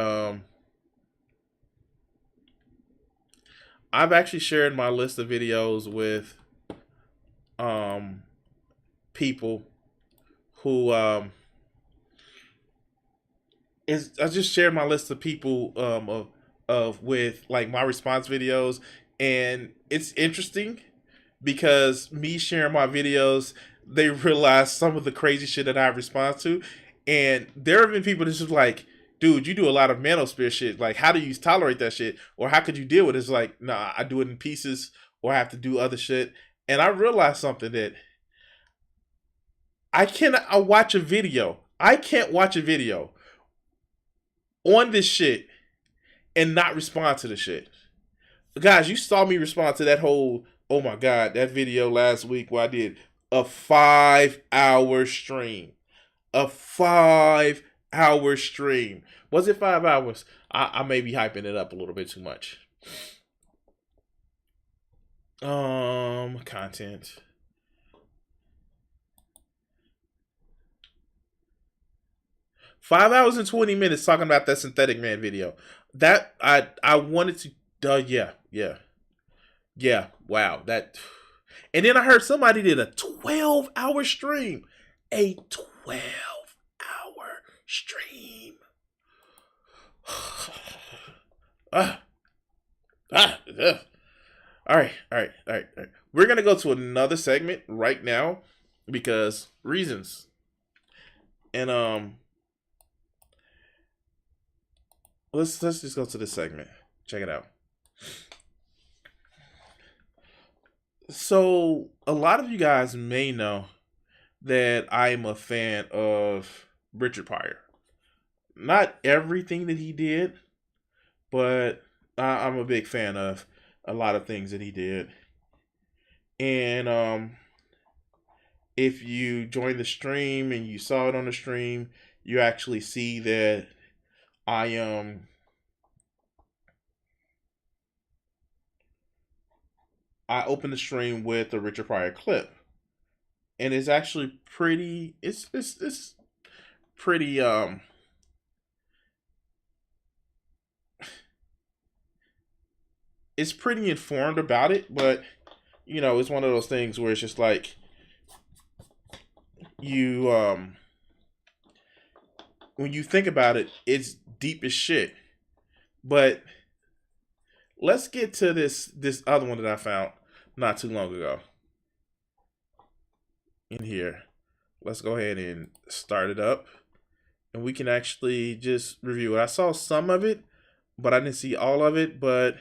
I've actually shared my list of videos with people who I just shared my list of people of with like my response videos, and it's interesting because me sharing my videos, they realize some of the crazy shit that I respond to, and there have been people that's just like, dude, you do a lot of manosphere shit. Like, how do you tolerate that shit? Or how could you deal with it? It's like, nah, I do it in pieces, or I have to do other shit. And I realized something, that I watch a video. I can't watch a video on this shit and not respond to the shit. Guys, you saw me respond to that whole, oh my God, that video last week where I did a 5-hour stream. A 5-hour stream. Was it 5 hours? I may be hyping it up a little bit too much. Content. Five hours and 20 minutes talking about that Synthetic Man video. That I wanted to. Yeah. Wow. That. And then I heard somebody did a 12-hour stream. A 12-hour stream. All right. We're gonna go to another segment right now because reasons. And let's just go to this segment. Check it out. So a lot of you guys may know that I'm a fan of Richard Pryor. Not everything that he did, but I'm a big fan of a lot of things that he did. And if you joined the stream and you saw it on the stream, you actually see that I opened the stream with a Richard Pryor clip, and it's actually pretty. It's pretty It's pretty informed about it, but you know, it's one of those things where it's just like you when you think about it, it's deep as shit. But let's get to this other one that I found not too long ago. In here. Let's go ahead and start it up. And we can actually just review it. I saw some of it, but I didn't see all of it. But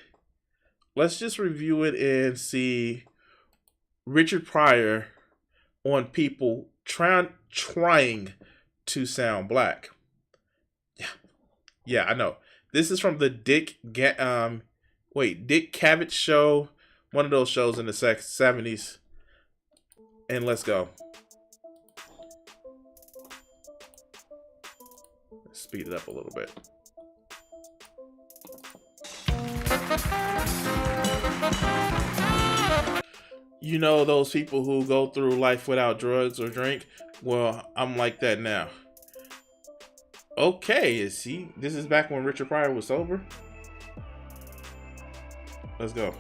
let's just review it and see Richard Pryor on people trying to sound black. Yeah, I know. This is from the Dick Cavett show, one of those shows in the 70s. And let's go. Speed it up a little bit. You know those people who go through life without drugs or drink? Well, I'm like that now. Okay, this is back when Richard Pryor was sober? Let's go.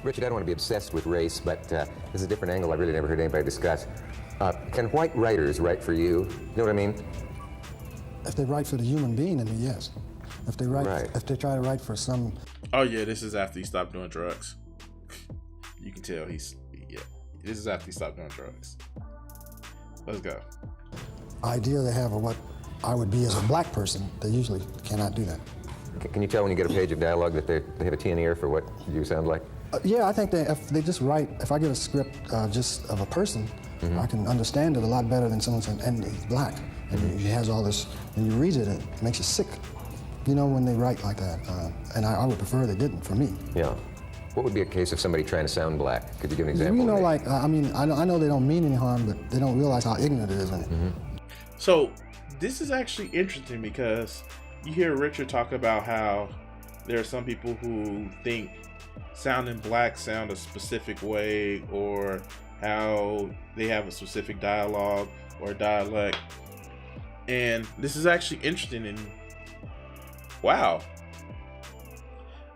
Richard, I don't want to be obsessed with race, but this is a different angle I really never heard anybody discuss. Can white writers write for you? You know what I mean? If they write for the human being, then yes. If they write, right. If they try to write for some. Oh yeah, this is after he stopped doing drugs. You can tell this is after he stopped doing drugs. Let's go. Idea they have of what I would be as a black person. They usually cannot do that. Can you tell when you get a page of dialogue that they have a T in the ear for what you sound like? Yeah, I think if they just write, if I get a script just of a person, I can understand it a lot better than someone saying, and he's black, and he has all this, and you read it, and it makes you sick, you know, when they write like that. And I would prefer they didn't, for me. Yeah. What would be a case of somebody trying to sound black? Could you give an example? You know, like, I mean, I know they don't mean any harm, but they don't realize how ignorant it is. So, this is actually interesting because you hear Richard talk about how there are some people who think sounding black sound a specific way, or how they have a specific dialogue or dialect. And this is actually interesting, and wow.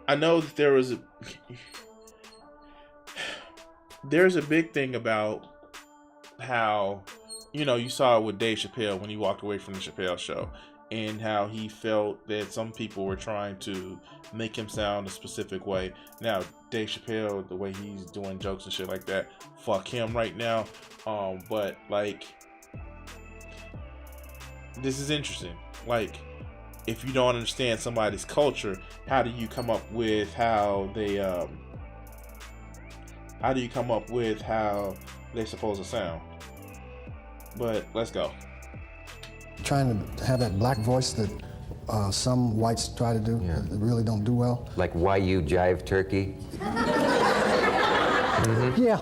I know that there's a big thing about how, you know, you saw it with Dave Chappelle when he walked away from the Chappelle show, and how he felt that some people were trying to make him sound a specific way. Now, Dave Chappelle, the way he's doing jokes and shit like that, fuck him right now. But like, this is interesting. Like, if you don't understand somebody's culture, how do you come up with how they're supposed to sound? But let's go. Trying to have that black voice that some whites try to do, that really don't do well. Like, why you jive turkey? Yeah.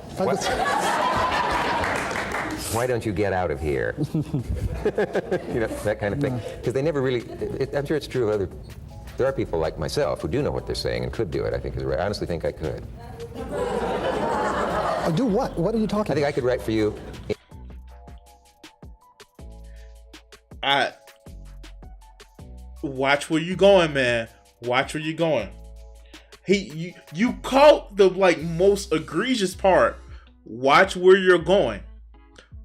Why don't you get out of here? You know, that kind of thing. Because they never really, I'm sure it's true of there are people like myself who do know what they're saying and could do it, I think is right. I honestly think I could. Do what? What are you talking about? I think I could write for you. Watch where you going, man. Watch where you going. You caught the most egregious part. Watch where you're going.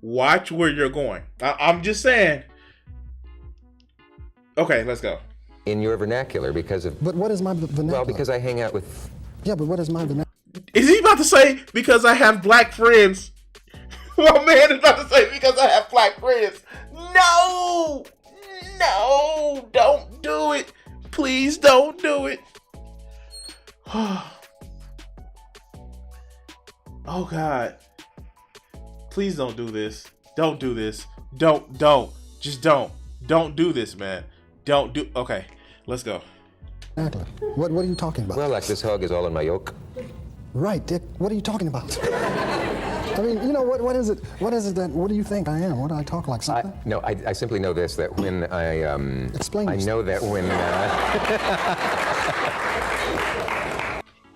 Watch where you're going. I'm just saying. Okay, let's go. In your vernacular, because of. But what is my vernacular? Well, because I hang out with. Yeah, but what is my vernacular? Is he about to say because I have black friends? My man is about to say because I have black friends. No! No! Don't do it. Please don't do it. Oh, God. Please don't do this. Don't do this. Don't. Just don't. Don't do this, man. Don't do. Okay, let's go. Exactly. What are you talking about? Well, like this hug is all in my yolk. Right, Dick. What are you talking about? I mean, you know, what is it? What is it that, what do you think I am? What do I talk like, something? No, I simply know this, that when I, Explain I know that when,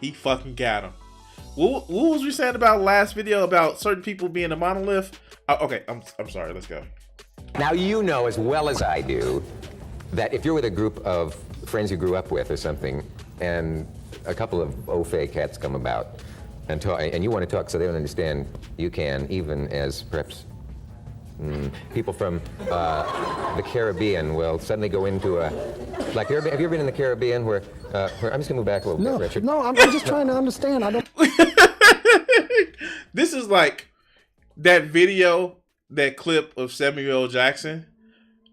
He fucking got him. What was we saying about last video about certain people being a monolith? Okay, I'm sorry, let's go. Now you know as well as I do that if you're with a group of friends you grew up with or something, and a couple of au-fait cats come about, and talk, and you want to talk so they don't understand, you can, even as perhaps people from the Caribbean will suddenly go into a, like, have you ever been in the Caribbean where I'm just gonna move back a little bit, Richard. No, I'm just trying to understand. I don't. This is like that video, that clip of Samuel L. Jackson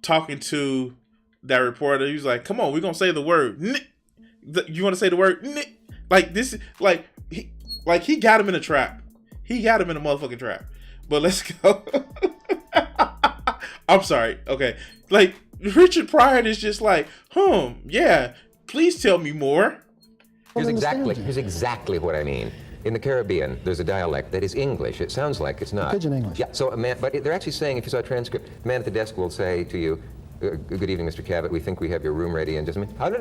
talking to that reporter. He was like, "Come on, we're gonna say the word. You want to say the word? Like this, like he got him in a trap. He got him in a motherfucking trap." But let's go. I'm sorry. Okay, like Richard Pryor is just like, yeah. Please tell me more. Here's exactly what I mean. In the Caribbean, there's a dialect that is English. It sounds like it's not. Pidgin English. Yeah. So a man, but they're actually saying, if you saw a transcript, the man at the desk will say to you, "Good evening, Mr. Cabot. We think we have your room ready in just a minute." And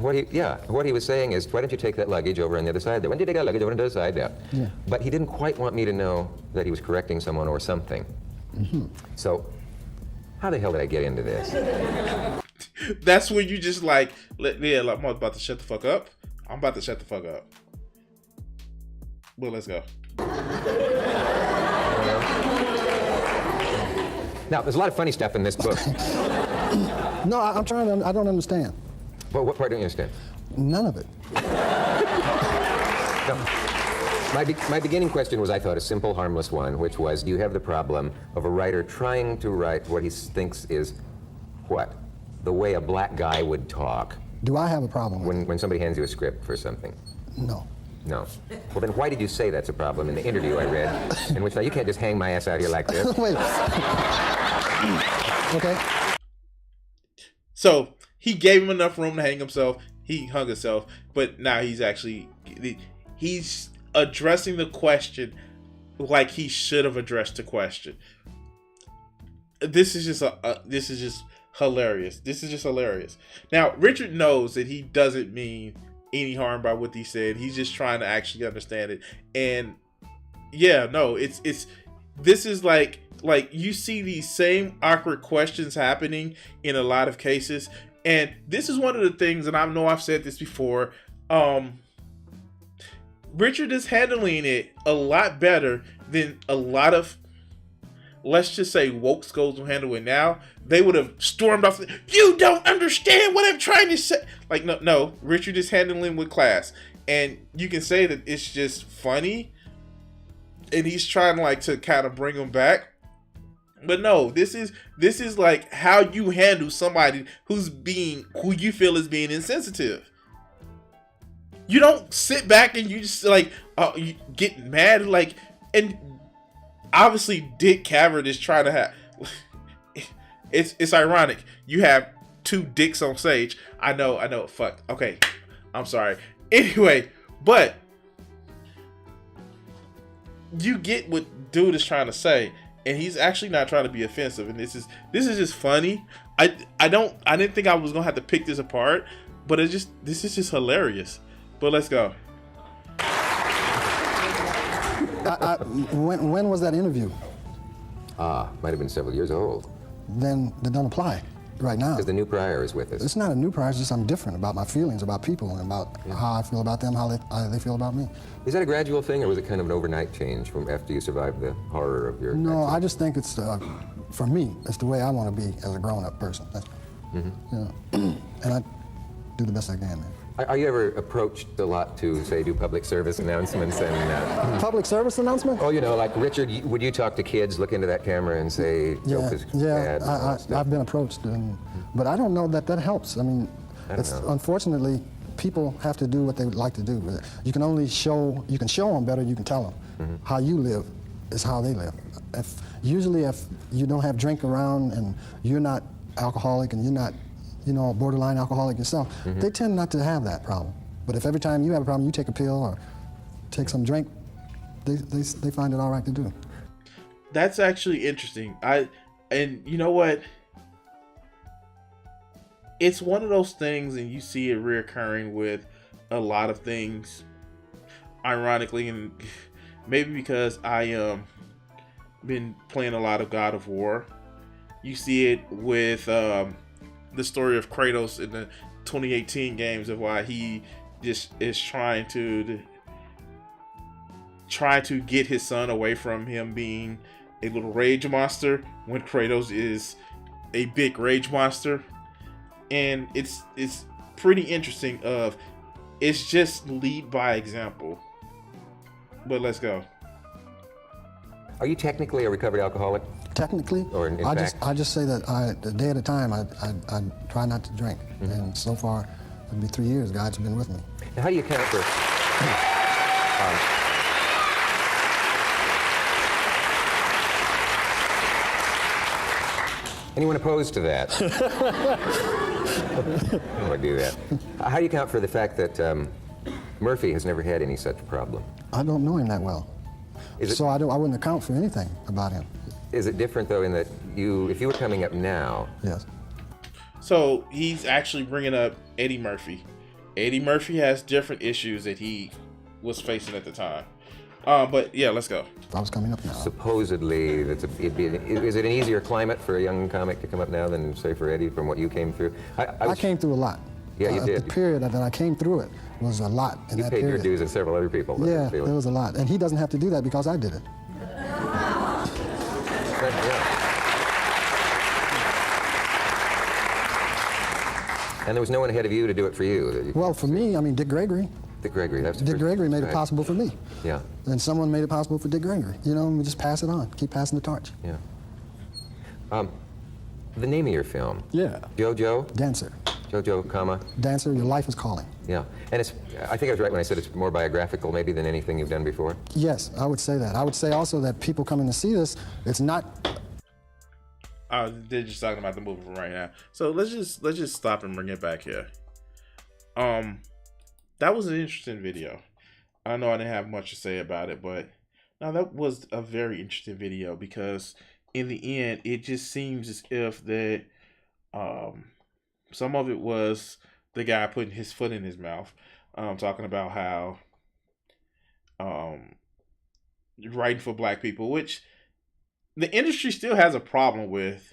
what he was saying is, why don't you take that luggage over on the other side there? When did you take that luggage over on the other side there? Yeah. But he didn't quite want me to know that he was correcting someone or something. Mm-hmm. So, how the hell did I get into this? That's when you just like, I'm about to shut the fuck up. I'm about to shut the fuck up. Well, let's go. Now, there's a lot of funny stuff in this book. No, I'm trying to, I don't understand. Well, what part don't you understand? None of it. No. My beginning question was, I thought, a simple, harmless one, which was, do you have the problem of a writer trying to write what he thinks is, what? The way a black guy would talk. Do I have a problem with when somebody hands you a script for something? No. No. Well, then why did you say that's a problem in the interview I read, in which you can't just hang my ass out here like this? Wait. Okay. So he gave him enough room to hang himself. He hung himself, but now he's addressing the question like he should have addressed the question. This is just hilarious. This is just hilarious. Now Richard knows that he doesn't mean any harm by what he said. He's just trying to actually understand it. And yeah, no, this is like you see these same awkward questions happening in a lot of cases. And this is one of the things, and I know I've said this before, Richard is handling it a lot better than a lot of, let's just say, woke schools will handle it now. They would have stormed off. You don't understand what I'm trying to say. Like, no, Richard is handling with class. And you can say that it's just funny. And he's trying to kind of bring him back. But no, this is like how you handle somebody who you feel is being insensitive. You don't sit back and you just you get mad and obviously Dick Cavett is trying to have. It's ironic. You have two dicks on stage. I know. Fuck. Okay, I'm sorry. Anyway, but you get what dude is trying to say. And he's actually not trying to be offensive, and this is just funny. I didn't think I was gonna have to pick this apart, but this is just hilarious. But let's go. When was that interview? Might have been several years old. Then they don't apply right now. Because the new prior is with us. It's not a new prior, it's just I'm different about my feelings about people and about how I feel about them, how they feel about me. Is that a gradual thing, or was it kind of an overnight change from after you survived the horror of your No, accident? I just think it's, for me, it's the way I want to be as a grown-up person. And I do the best I can, man. Are you ever approached a lot to, say, do public service announcements and... Public service announcement? Oh, like Richard, would you talk to kids, look into that camera and say, joke is bad? I've been approached, but I don't know that helps. I mean, unfortunately, people have to do what they would like to do. You can only show them better, you can tell them. How you live is how they live. Usually if you don't have drink around and you're not alcoholic and you're not borderline alcoholic yourself, they tend not to have that problem. But if every time you have a problem, you take a pill or take some drink, they find it all right to do. That's actually interesting. And you know what? It's one of those things, and you see it reoccurring with a lot of things. Ironically, and maybe because I been playing a lot of God of War, you see it with the story of Kratos in the 2018 games, of why he just is trying to get his son away from him being a little rage monster when Kratos is a big rage monster. And it's pretty interesting. It's just lead by example. But let's go. Are you technically a recovered alcoholic? Technically, or in fact? I just say that a day at a time, I try not to drink. And so far, it'll be 3 years, God's been with me. Now, how do you account for... anyone opposed to that? I don't want to do that. How do you account for the fact that Murphy has never had any such problem? I don't know him that well. So I wouldn't account for anything about him. Is it different, though, in that if you were coming up now... Yes. So he's actually bringing up Eddie Murphy. Eddie Murphy has different issues that he was facing at the time. But yeah, let's go. I was coming up now. Supposedly, is it an easier climate for a young comic to come up now than, say, for Eddie, from what you came through? I came through a lot. Yeah, you did. The period that I came through it was a lot in that period. You paid your dues and several other people. Yeah, there was a lot. And he doesn't have to do that because I did it. And there was no one ahead of you to do it for you. Well, for me, I mean, Dick Gregory. Dick Gregory. That's Dick Gregory made it possible for me. Yeah. And someone made it possible for Dick Gregory. You know, and we just pass it on. Keep passing the torch. Yeah. The name of your film. Yeah. JoJo? Dancer. JoJo, comma? Dancer, your life is calling. Yeah. And it's, I think I was right when I said it's more biographical maybe than anything you've done before? Yes, I would say that. I would say also that people coming to see this, it's not... They're just talking about the movie from right now. So let's just stop and bring it back here. That was an interesting video. I know I didn't have much to say about it, but now that was a very interesting video because in the end, it just seems as if that some of it was the guy putting his foot in his mouth, talking about how writing for black people, which the industry still has a problem with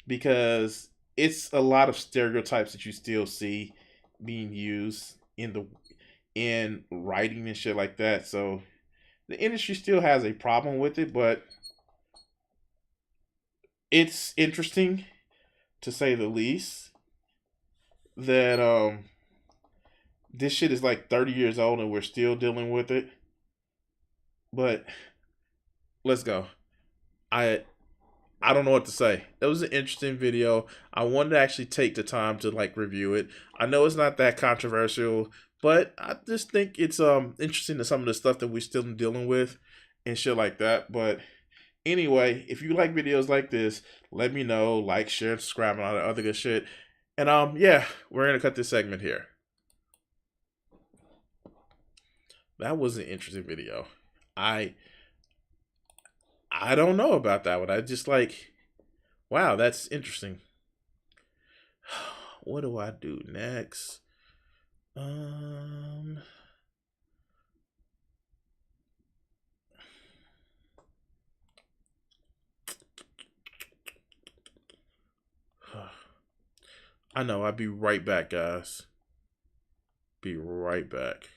because it's a lot of stereotypes that you still see being used in writing and shit like that. So the industry still has a problem with it, but it's interesting to say the least that this shit is like 30 years old and we're still dealing with it. But let's go. I don't know what to say. It was an interesting video. I wanted to actually take the time to like review it. I know it's not that controversial, but I just think it's interesting to some of the stuff that we're still dealing with and shit like that. But anyway, if you like videos like this, let me know. Like, share, subscribe, and all that other good shit. And yeah, we're gonna cut this segment here. That was an interesting video. I don't know about that one. I just like, wow, that's interesting. What do I do next? I know. I'll be right back, guys. Be right back.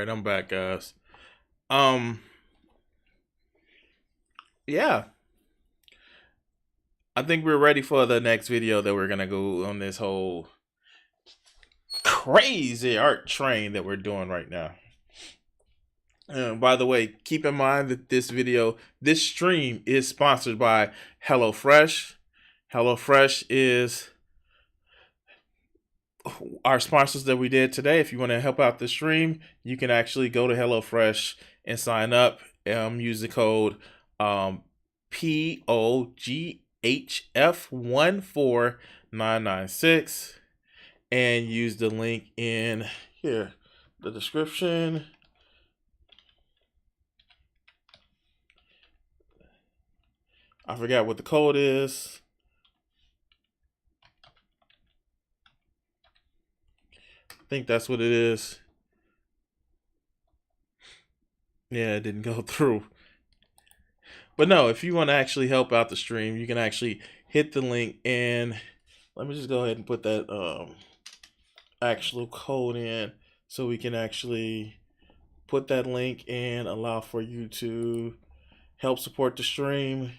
right, I'm back, guys. Yeah. I think we're ready for the next video that we're gonna go on this whole crazy art train that we're doing right now. By the way, keep in mind that this stream is sponsored by HelloFresh. HelloFresh is our sponsors that we did today. If you want to help out the stream, you can actually go to HelloFresh and sign up. Use the code POGHF14996 and use the link in here, the description. I forgot what the code is. I think that's what it is. Yeah, it didn't go through. But no, if you want to actually help out the stream, you can actually hit the link, and let me just go ahead and put that actual code in so we can actually put that link and allow for you to help support the stream.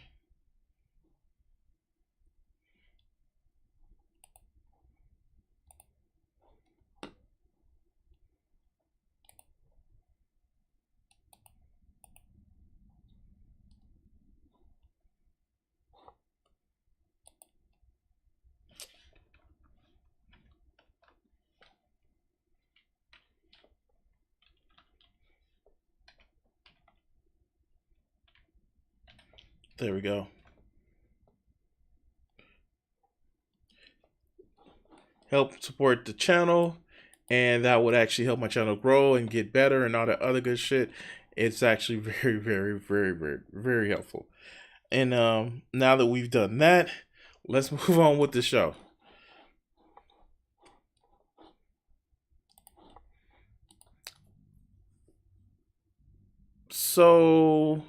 There we go. Help support the channel, and that would actually help my channel grow and get better and all that other good shit. It's actually very, very, very, very, very helpful. And now that we've done that, let's move on with the show. So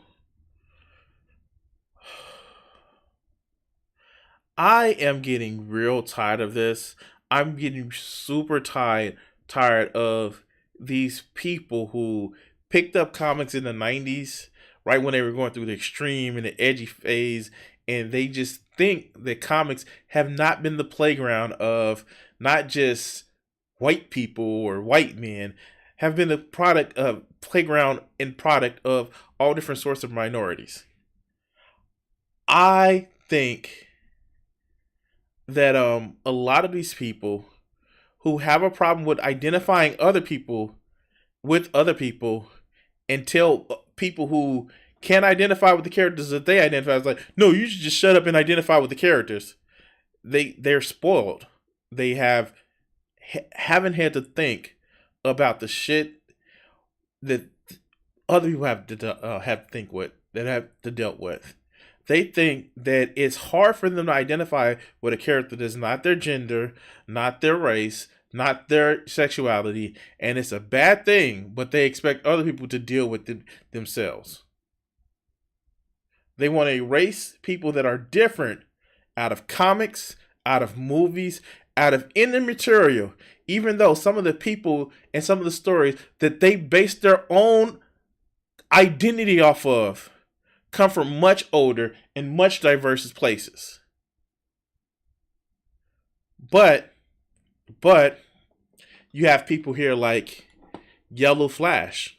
I am getting real tired of this. I'm getting super tired of these people who picked up comics in the 90s, right when they were going through the extreme and the edgy phase, and they just think that comics have not been the playground of not just white people or white men, have been the product of playground and product of all different sorts of minorities. I think that a lot of these people who have a problem with identifying other people with other people and tell people who can't identify with the characters that they identify as, like, no, you should just shut up and identify with the characters. They're spoiled. They haven't had to think about the shit that other people have to dealt with. They think that it's hard for them to identify with a character that's not their gender, not their race, not their sexuality, and it's a bad thing, but they expect other people to deal with it themselves. They want to erase people that are different out of comics, out of movies, out of any material, even though some of the people and some of the stories that they base their own identity off of come from much older and much diverse places. But you have people here like Yellow Flash,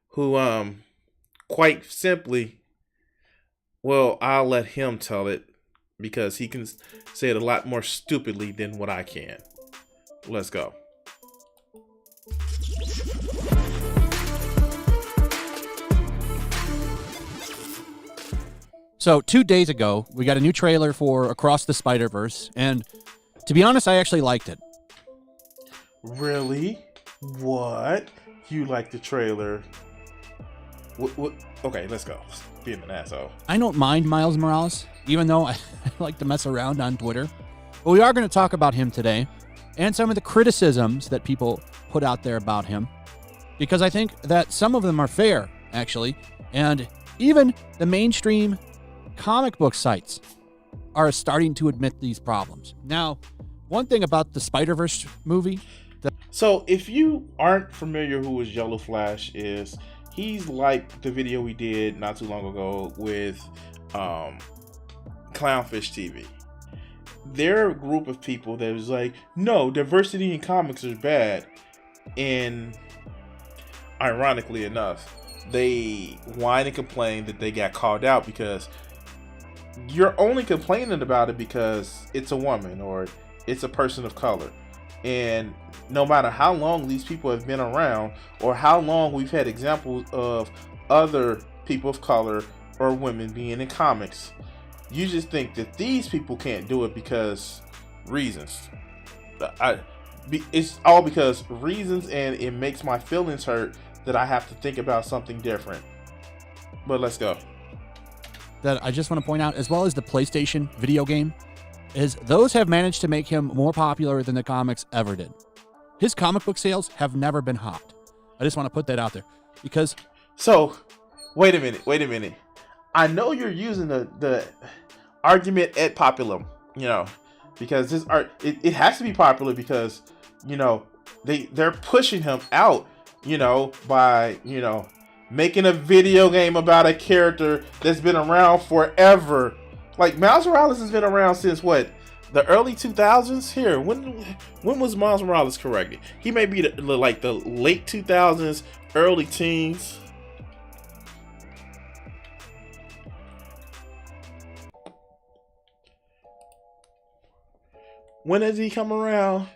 who quite simply, well, I'll let him tell it because he can say it a lot more stupidly than what I can. Let's go. So 2 days ago, we got a new trailer for Across the Spider-Verse, and to be honest, I actually liked it. Really? What? You like the trailer? What? Okay, let's go. Being an asshole. I don't mind Miles Morales, even though I like to mess around on Twitter. But we are going to talk about him today, and some of the criticisms that people put out there about him, because I think that some of them are fair, actually, and even the mainstream comic book sites are starting to admit these problems. Now, one thing about the Spider-Verse movie, So if you aren't familiar who his Yellow Flash is, he's like the video we did not too long ago with Clownfish TV. They're a group of people that was like, no, diversity in comics is bad. And ironically enough, they whine and complain that they got called out because you're only complaining about it because it's a woman or it's a person of color. And no matter how long these people have been around or how long we've had examples of other people of color or women being in comics, you just think that these people can't do it because reasons. It's all because reasons, and it makes my feelings hurt that I have to think about something different. But let's go. That I just want to point out, as well as the PlayStation video game, is those have managed to make him more popular than the comics ever did. His comic book sales have never been hot. I just want to put that out there because. So, wait a minute. I know you're using the argument ad populum, because this art it has to be popular because they're pushing him out, by making a video game about a character that's been around forever. Like Miles Morales has been around since what? The early 2000s? Here, when was Miles Morales corrected? He may be the late 2000s, early teens. When did he come around?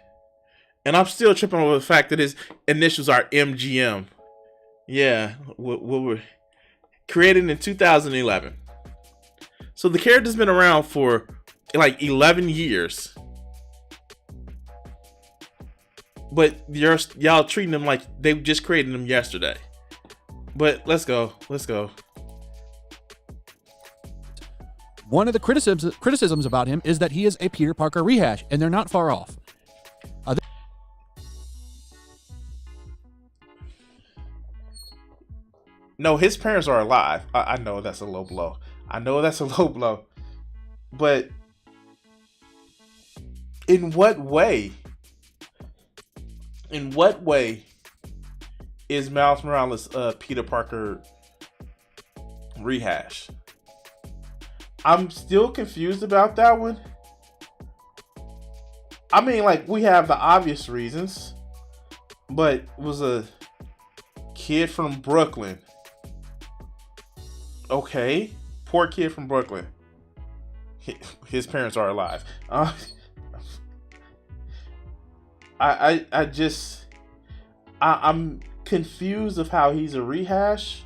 And I'm still tripping over the fact that his initials are MGM. Yeah, what were created in 2011. So the character's been around for like 11 years. But y'all treating them like they just created them yesterday. But let's go. One of the criticisms about him is that he is a Peter Parker rehash, and they're not far off. No, his parents are alive. I know that's a low blow. But in what way? Is Miles Morales Peter Parker rehash? I'm still confused about that one. I mean, we have the obvious reasons, but it was a kid from Brooklyn. Okay, poor kid from Brooklyn. His parents are alive. I'm confused of how he's a rehash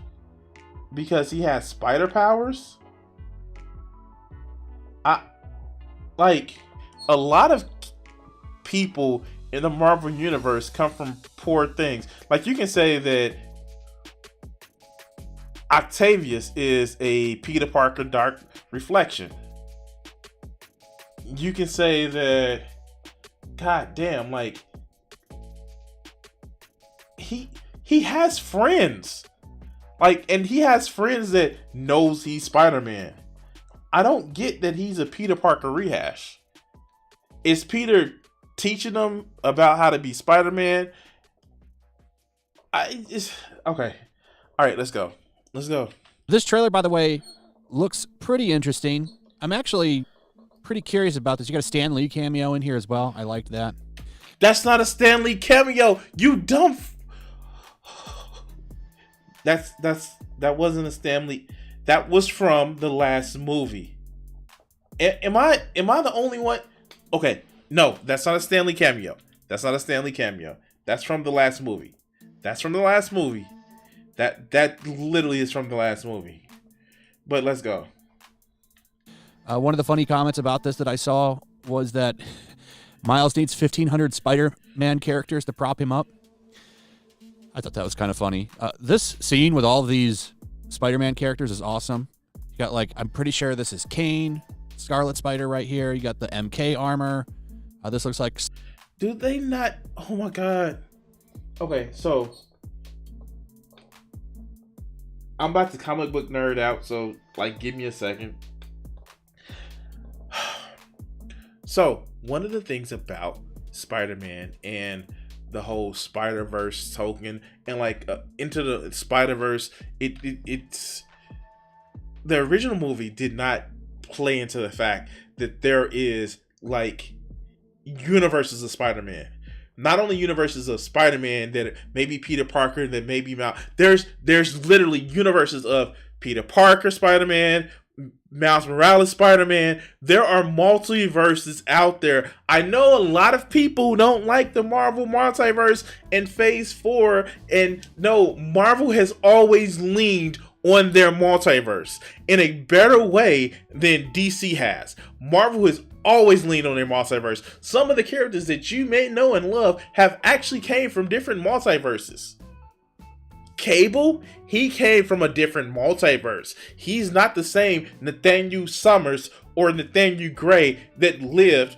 because he has spider powers. A lot of people in the Marvel universe come from poor things. Like, you can say that Octavius is a Peter Parker Dark Reflection. You can say that, god damn, he has friends. And he has friends that knows he's Spider-Man. I don't get that he's a Peter Parker rehash. Is Peter teaching them about how to be Spider-Man? Okay. All right, let's go. This trailer, by the way, looks pretty interesting. I'm actually pretty curious about this. You got a Stan Lee cameo in here as well. I liked that. That's not a Stan Lee cameo. You dumb. That wasn't a Stan Lee. That was from the last movie. Am I the only one? Okay, no, that's not a Stan Lee cameo. That's from the last movie. That literally is from the last movie. But let's go. One of the funny comments about this that I saw was that Miles needs 1,500 Spider-Man characters to prop him up. I thought that was kind of funny. This scene with all of these Spider-Man characters is awesome. You got I'm pretty sure this is Kane, Scarlet Spider right here. You got the MK armor. This looks like. Do they not? Oh my god. Okay, so I'm about to comic book nerd out, so give me a second. So one of the things about Spider-Man and the whole Spider-Verse token and like Into the Spider-Verse. It's the original movie did not play into the fact that there is like universes of Spider-Man. Not only universes of Spider-Man that may be Peter Parker, that may be Miles. There's literally universes of Peter Parker Spider-Man, Miles Morales Spider-Man. There are multiverses out there. I know a lot of people don't like the Marvel multiverse and Phase 4, and no, Marvel has always leaned on their multiverse in a better way than DC has. Marvel has always leaned on their multiverse. Some of the characters that you may know and love have actually came from different multiverses. Cable, he came from a different multiverse. He's not the same Nathaniel Summers or Nathaniel Gray that lived.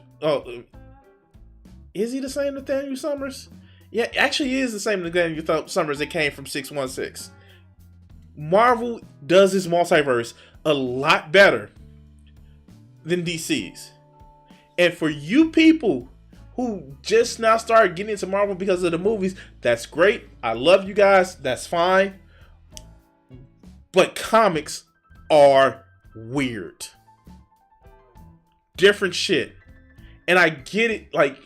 Is he the same Nathaniel Summers? Yeah, actually he is the same Nathaniel Summers that came from 616. Marvel does his multiverse a lot better than DC's. And for you people who just now started getting into Marvel because of the movies, that's great. I love you guys. That's fine. But comics are weird. Different shit. And I get it. Like,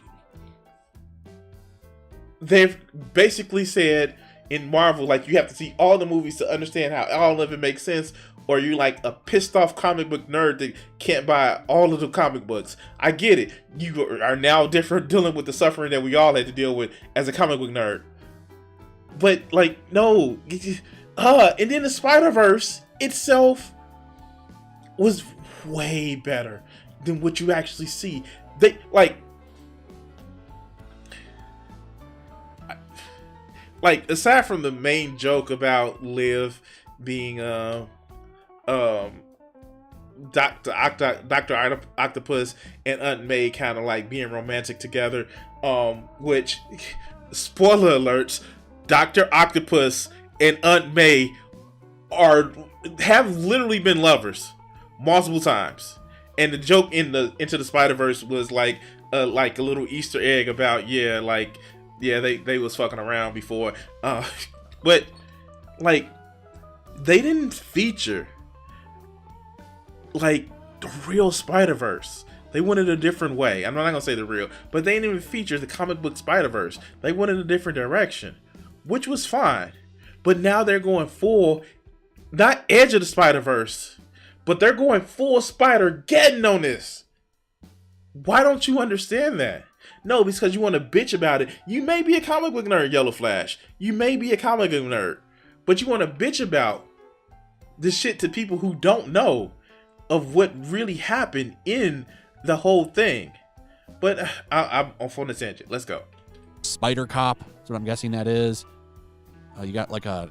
they've basically said in Marvel, like, you have to see all the movies to understand how all of it makes sense, or you like a pissed off comic book nerd that can't buy all of the comic books. I get it. You are now dealing with the suffering that we all had to deal with as a comic book nerd. But like, no. And then the Spider-Verse itself was way better than what you actually see. They like aside from the main joke about Liv being Dr. Octopus and Aunt May kind of like being romantic together, which, spoiler alerts, Dr. Octopus and Aunt May have literally been lovers multiple times. And the joke in the Into the Spider-Verse was like a little Easter egg about they was fucking around before, but like they didn't feature like the real Spider-Verse. They went in a different way. I'm not gonna say the real, but they didn't even feature the comic book Spider-Verse. They went in a different direction, which was fine. But now they're going full, not Edge of the Spider-Verse, but they're going full Spider-Geddon on this. Why don't you understand that? No, because you want to bitch about it. You may be a comic book nerd, Yellow Flash. You may be a comic book nerd, but you want to bitch about this shit to people who don't know of what really happened in the whole thing. But I'm on the tangent. Let's go. Spider Cop. That's what I'm guessing that is. You got like a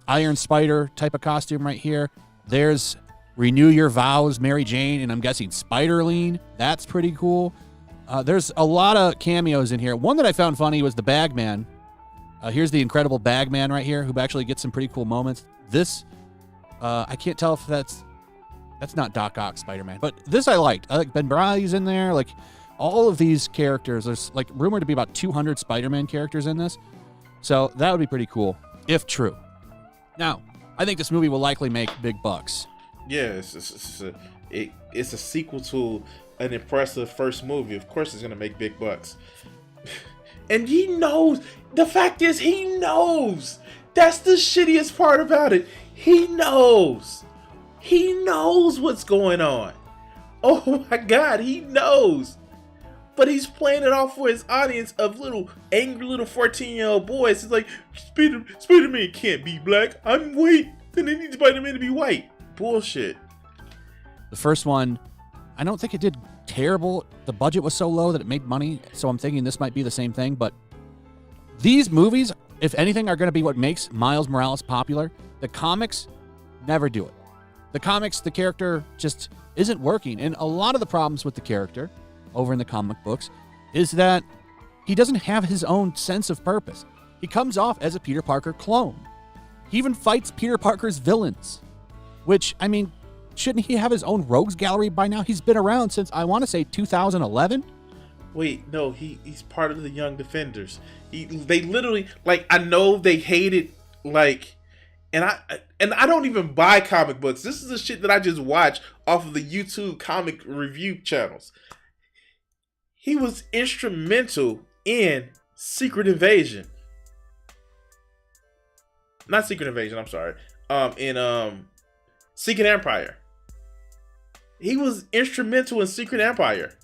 Iron Spider type of costume right here. There's Renew Your Vows, Mary Jane, and I'm guessing Spiderline. That's pretty cool. There's a lot of cameos in here. One that I found funny was the Bagman. Here's the Incredible Bagman right here, who actually gets some pretty cool moments. This, I can't tell if that's not Doc Ock Spider-Man, but this I liked. I like Ben Bradley's in there. Like all of these characters, there's like rumored to be about 200 Spider-Man characters in this. So that would be pretty cool, if true. Now, I think this movie will likely make big bucks. Yeah, it's a sequel to an impressive first movie. Of course it's going to make big bucks. And he knows. The fact is, he knows. That's the shittiest part about it. He knows. He knows what's going on. Oh my God, he knows. But he's playing it off for his audience of angry little 14-year-old boys. It's like, Spider-Man can't be black. I'm white. Then they need Spider-Man to be white. Bullshit. The first one, I don't think it did terrible. The budget was so low that it made money, so I'm thinking this might be the same thing. But these movies, if anything, are going to be what makes Miles Morales popular. The comics never do it. The comics, the character just isn't working. And a lot of the problems with the character over in the comic books is that he doesn't have his own sense of purpose. He comes off as a Peter Parker clone. He even fights Peter Parker's villains, which, I mean, shouldn't he have his own rogues gallery by now? He's been around since, I want to say, 2011. Wait, no, he's part of the Young Defenders. They literally, like, I know they hated, like, and I don't even buy comic books. This is the shit that I just watch off of the YouTube comic review channels. He was instrumental in Secret Invasion. Not Secret Invasion, I'm sorry. In Secret Empire. He was instrumental in Secret Empire.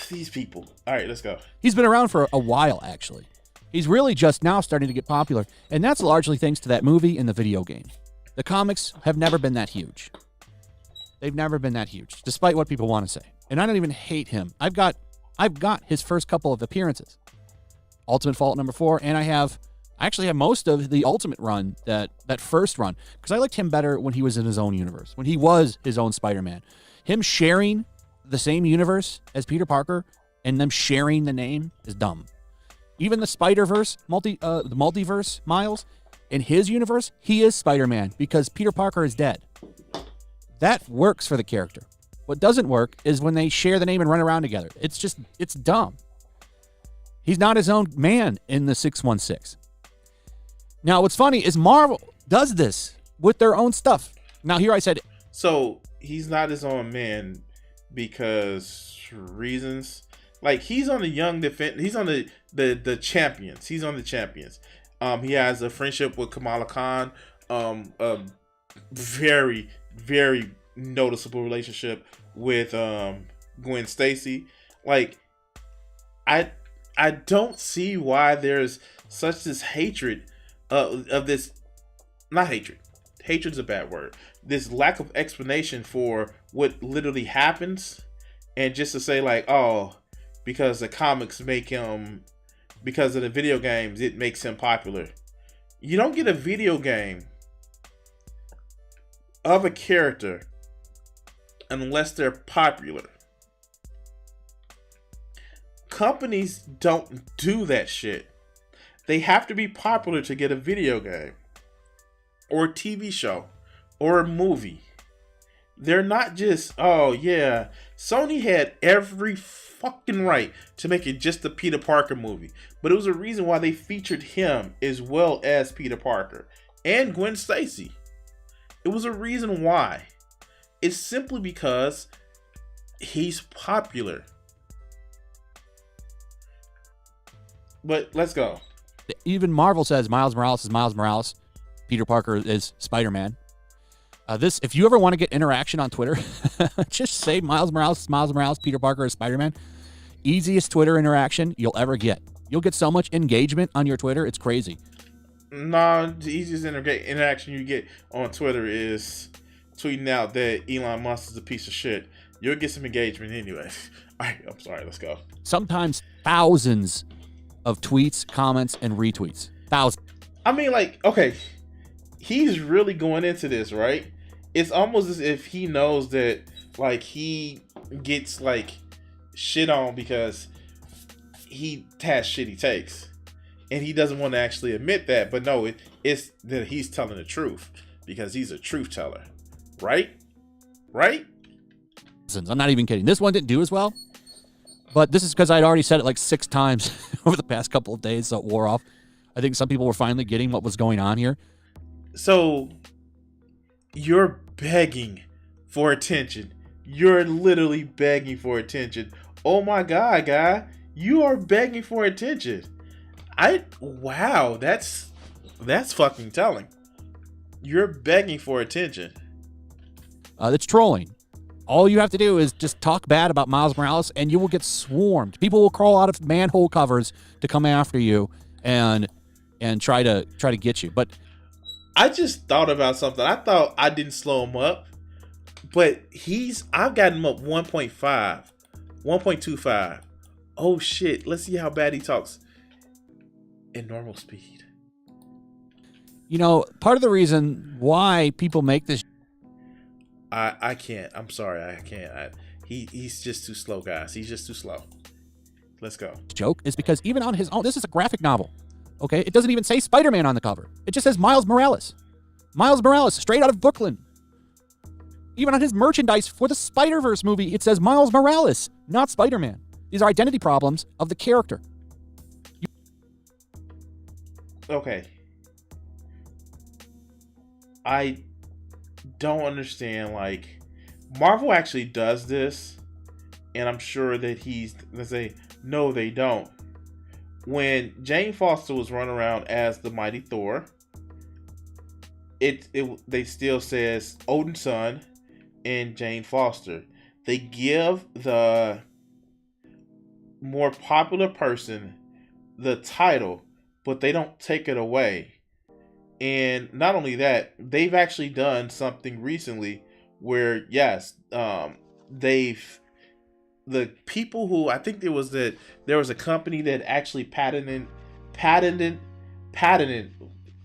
These people. All right, let's go. He's been around for a while, actually. He's really just now starting to get popular, and that's largely thanks to that movie and the video game. The comics have never been that huge. They've never been that huge, despite what people want to say. And I don't even hate him. I've got his first couple of appearances. Ultimate Fault #4, and I actually have most of the Ultimate run, that first run, because I liked him better when he was in his own universe, when he was his own Spider-Man. Him sharing the same universe as Peter Parker and them sharing the name is dumb. Even the Spider-Verse, the multiverse, Miles, in his universe, he is Spider-Man because Peter Parker is dead. That works for the character. What doesn't work is when they share the name and run around together. It's dumb. He's not his own man in the 616. Now, what's funny is Marvel does this with their own stuff. Now, here I said... So, he's not his own man because reasons... Like, he's on the Young Defense... He's on the Champions. He's on the Champions. He has a friendship with Kamala Khan. A very, very noticeable relationship with Gwen Stacy. Like, I don't see why there's such this hatred of this, not hatred. Hatred's a bad word. This lack of explanation for what literally happens, and just to say like, oh, because the comics make him, because of the video games, it makes him popular. You don't get a video game of a character unless they're popular. Companies don't do that shit. They have to be popular to get a video game or a TV show or a movie. They're not just, oh yeah, Sony had every fucking right to make it just a Peter Parker movie. But it was a reason why they featured him as well as Peter Parker and Gwen Stacy. It was a reason why. It's simply because he's popular. But let's go. Even Marvel says Miles Morales is Miles Morales. Peter Parker is Spider-Man. If you ever want to get interaction on Twitter, just say Miles Morales is Miles Morales, Peter Parker is Spider-Man. Easiest Twitter interaction you'll ever get. You'll get so much engagement on your Twitter, it's crazy. No, the easiest interaction you get on Twitter is tweeting out that Elon Musk is a piece of shit. You'll get some engagement anyway. All right, I'm sorry, let's go. Sometimes thousands of tweets, comments, and retweets. Thousands. I mean, like, okay, he's really going into this, right? It's almost as if he knows that, like, he gets, like, shit on because he has shit he takes. And he doesn't want to actually admit that. But no, it's that he's telling the truth because he's a truth teller. Right? Right? I'm not even kidding. This one didn't do as well. But this is because I'd already said it like 6 times over the past couple of days, so it wore off. I think some people were finally getting what was going on here. So, you're begging for attention. You're literally begging for attention. Oh my God, guy. You are begging for attention. Wow, that's fucking telling. You're begging for attention. That's trolling. All you have to do is just talk bad about Miles Morales, and you will get swarmed. People will crawl out of manhole covers to come after you and try to get you. But I just thought about something. I thought I didn't slow him up, but I've got him up 1.5, 1.25. Oh shit! Let's see how bad he talks in normal speed. You know, part of the reason why people make this. I can't. I'm sorry. I can't. He's just too slow, guys. He's just too slow. Let's go. Joke is because even on his own, this is a graphic novel. Okay, it doesn't even say Spider-Man on the cover. It just says Miles Morales. Miles Morales, straight out of Brooklyn. Even on his merchandise for the Spider-Verse movie, it says Miles Morales, not Spider-Man. These are identity problems of the character. Okay. I don't understand, like, Marvel actually does this, and I'm sure that he's gonna say, no, they don't. When Jane Foster was running around as the Mighty Thor, they still says Odin's son and Jane Foster. They give the more popular person the title, but they don't take it away. And not only that, they've actually done something recently where, yes, the people who, I think there was a company that actually patented,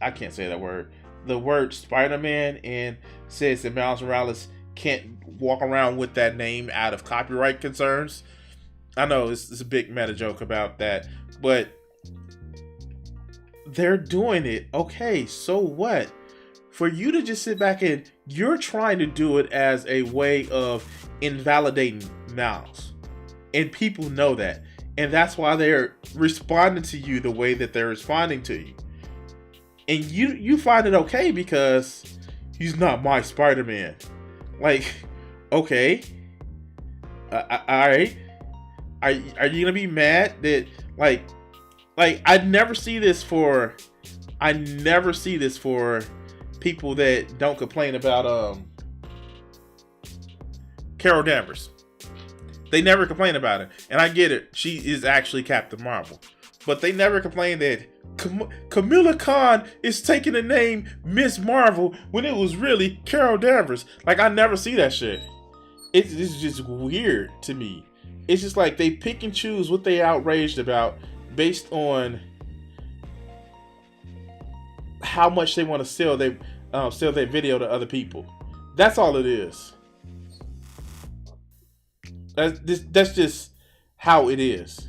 I can't say that word, the word Spider-Man, and says that Miles Morales can't walk around with that name out of copyright concerns. I know it's a big meta joke about that, but they're doing it. Okay, so what? For you to just sit back and you're trying to do it as a way of invalidating Miles. And people know that. And that's why they're responding to you the way that they're responding to you. And you find it okay because he's not my Spider-Man. Like, okay. Alright. Are you gonna be mad that, like I never see this for people that don't complain about Carol Danvers. They never complain about it. And I get it. She is actually Captain Marvel. But they never complain that Kamala Khan is taking the name Miss Marvel when it was really Carol Danvers. Like, I never see that shit. It's just weird to me. It's just like they pick and choose what they outraged about based on how much they want to sell their video to other people. That's all it is. That's just how it is.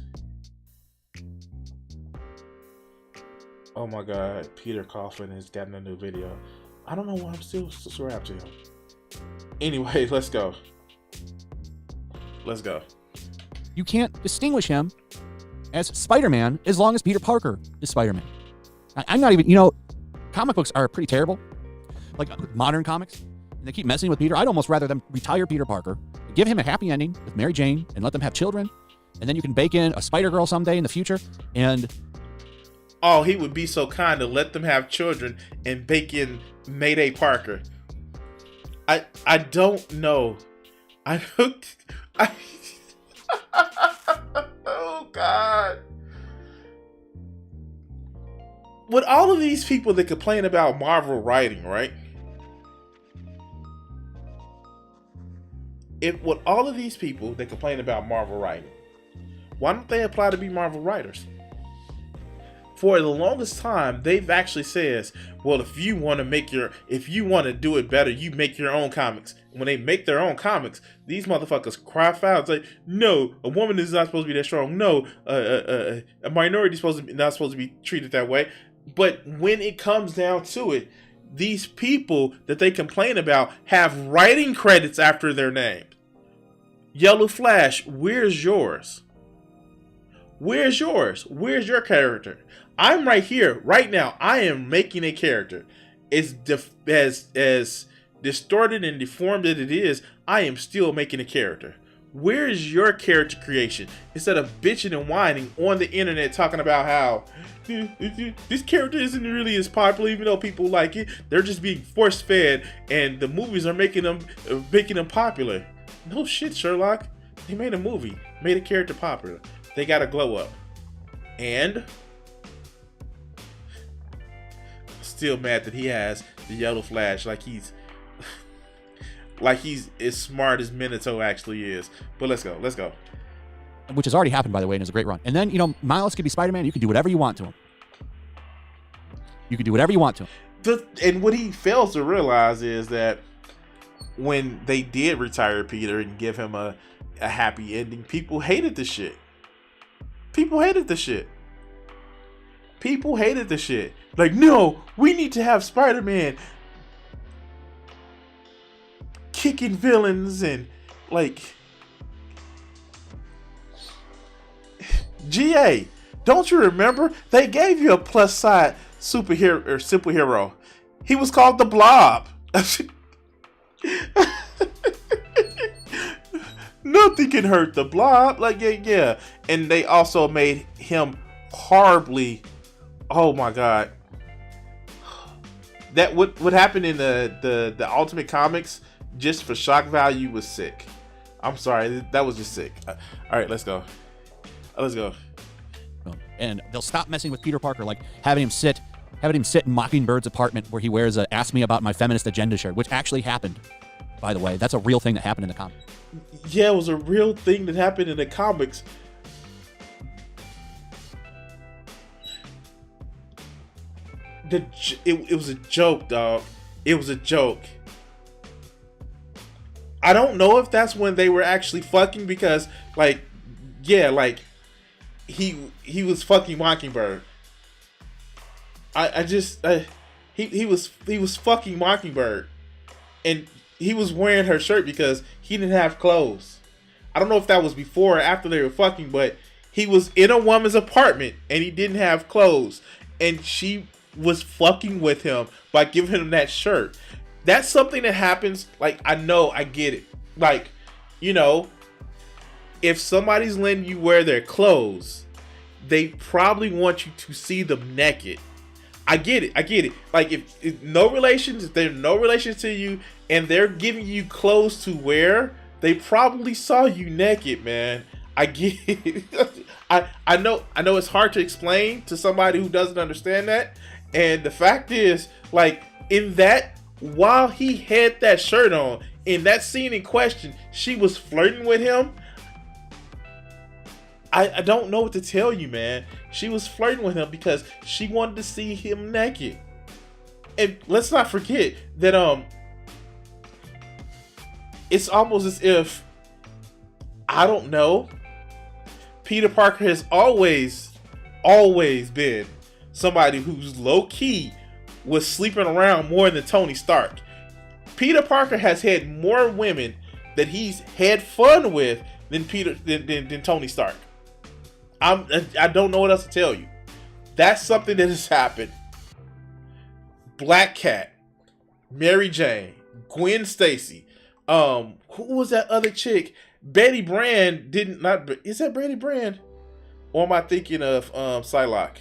Oh my God, Peter Coughlin has gotten a new video. I don't know why I'm still subscribed to him. Anyway, let's go. You can't distinguish him as Spider-Man as long as Peter Parker is Spider-Man. I'm not even, comic books are pretty terrible. Like modern comics. And they keep messing with Peter. I'd almost rather them retire Peter Parker, give him a happy ending with Mary Jane, and let them have children. And then you can bake in a Spider-Girl someday in the future. And oh, he would be so kind to let them have children and bake in Mayday Parker. I don't know. Oh God. With all of these people that complain about Marvel writing, right? With all of these people that complain about Marvel writing, why don't they apply to be Marvel writers? For the longest time, they've actually says, well, if you want to do it better, you make your own comics. When they make their own comics, these motherfuckers cry foul. It's like, no, a woman is not supposed to be that strong. No, a minority is not supposed to be treated that way. But when it comes down to it, these people that they complain about have writing credits after their name. Yellow Flash, where's yours? Where's yours? Where's your character? I'm right here, right now. I am making a character. As distorted and deformed as it is, I am still making a character. Where is your character creation? Instead of bitching and whining on the internet talking about how this character isn't really as popular, even though people like it. They're just being force fed, and the movies are making them popular. No shit, Sherlock. They made a movie, made a character popular. They got to glow up. And still mad that he has the Yellow Flash like he's as smart as Minato actually is. But let's go. Which has already happened, by the way, and is a great run. And then, Miles could be Spider-Man. You can do whatever you want to him. And what he fails to realize is that when they did retire Peter and give him a happy ending, people hated the shit. Like, no, we need to have Spider-Man kicking villains and like GA. Don't you remember? They gave you a plus side superhero. He was called the Blob. Nothing can hurt the Blob. Like, yeah. And they also made him horribly. Oh my god. That what happened in the Ultimate Comics, just for shock value, was sick. I'm sorry, that was just sick. All right, let's go. Let's go. And they'll stop messing with Peter Parker, like having him sit in Mockingbird's apartment where he wears a "Ask Me About My Feminist Agenda" shirt, which actually happened, by the way. That's a real thing that happened in the comic. Yeah, it was a real thing that happened in the comics. It was a joke, dog. It was a joke. I don't know if that's when they were actually fucking, because, like, yeah, like, he was fucking Mockingbird. He was fucking Mockingbird, and he was wearing her shirt because he didn't have clothes. I don't know if that was before or after they were fucking, but he was in a woman's apartment and he didn't have clothes, and she was fucking with him by giving him that shirt. That's something that happens. Like, I get it. Like, you know, if somebody's letting you wear their clothes, they probably want you to see them naked. I get it. Like, if there's no relations to you and they're giving you clothes to wear, they probably saw you naked, man. I get it. I know it's hard to explain to somebody who doesn't understand that. And the fact is, like, in that, while he had that shirt on, in that scene in question, she was flirting with him. I don't know what to tell you, man. She was flirting with him because she wanted to see him naked. And let's not forget that it's almost as if, I don't know, Peter Parker has always been somebody who's low-key was sleeping around more than Tony Stark. Peter Parker has had more women that he's had fun with than Tony Stark. I don't know what else to tell you. That's something that has happened. Black Cat, Mary Jane, Gwen Stacy, who was that other chick? Betty Brand is that Betty Brand? Or am I thinking of Psylocke?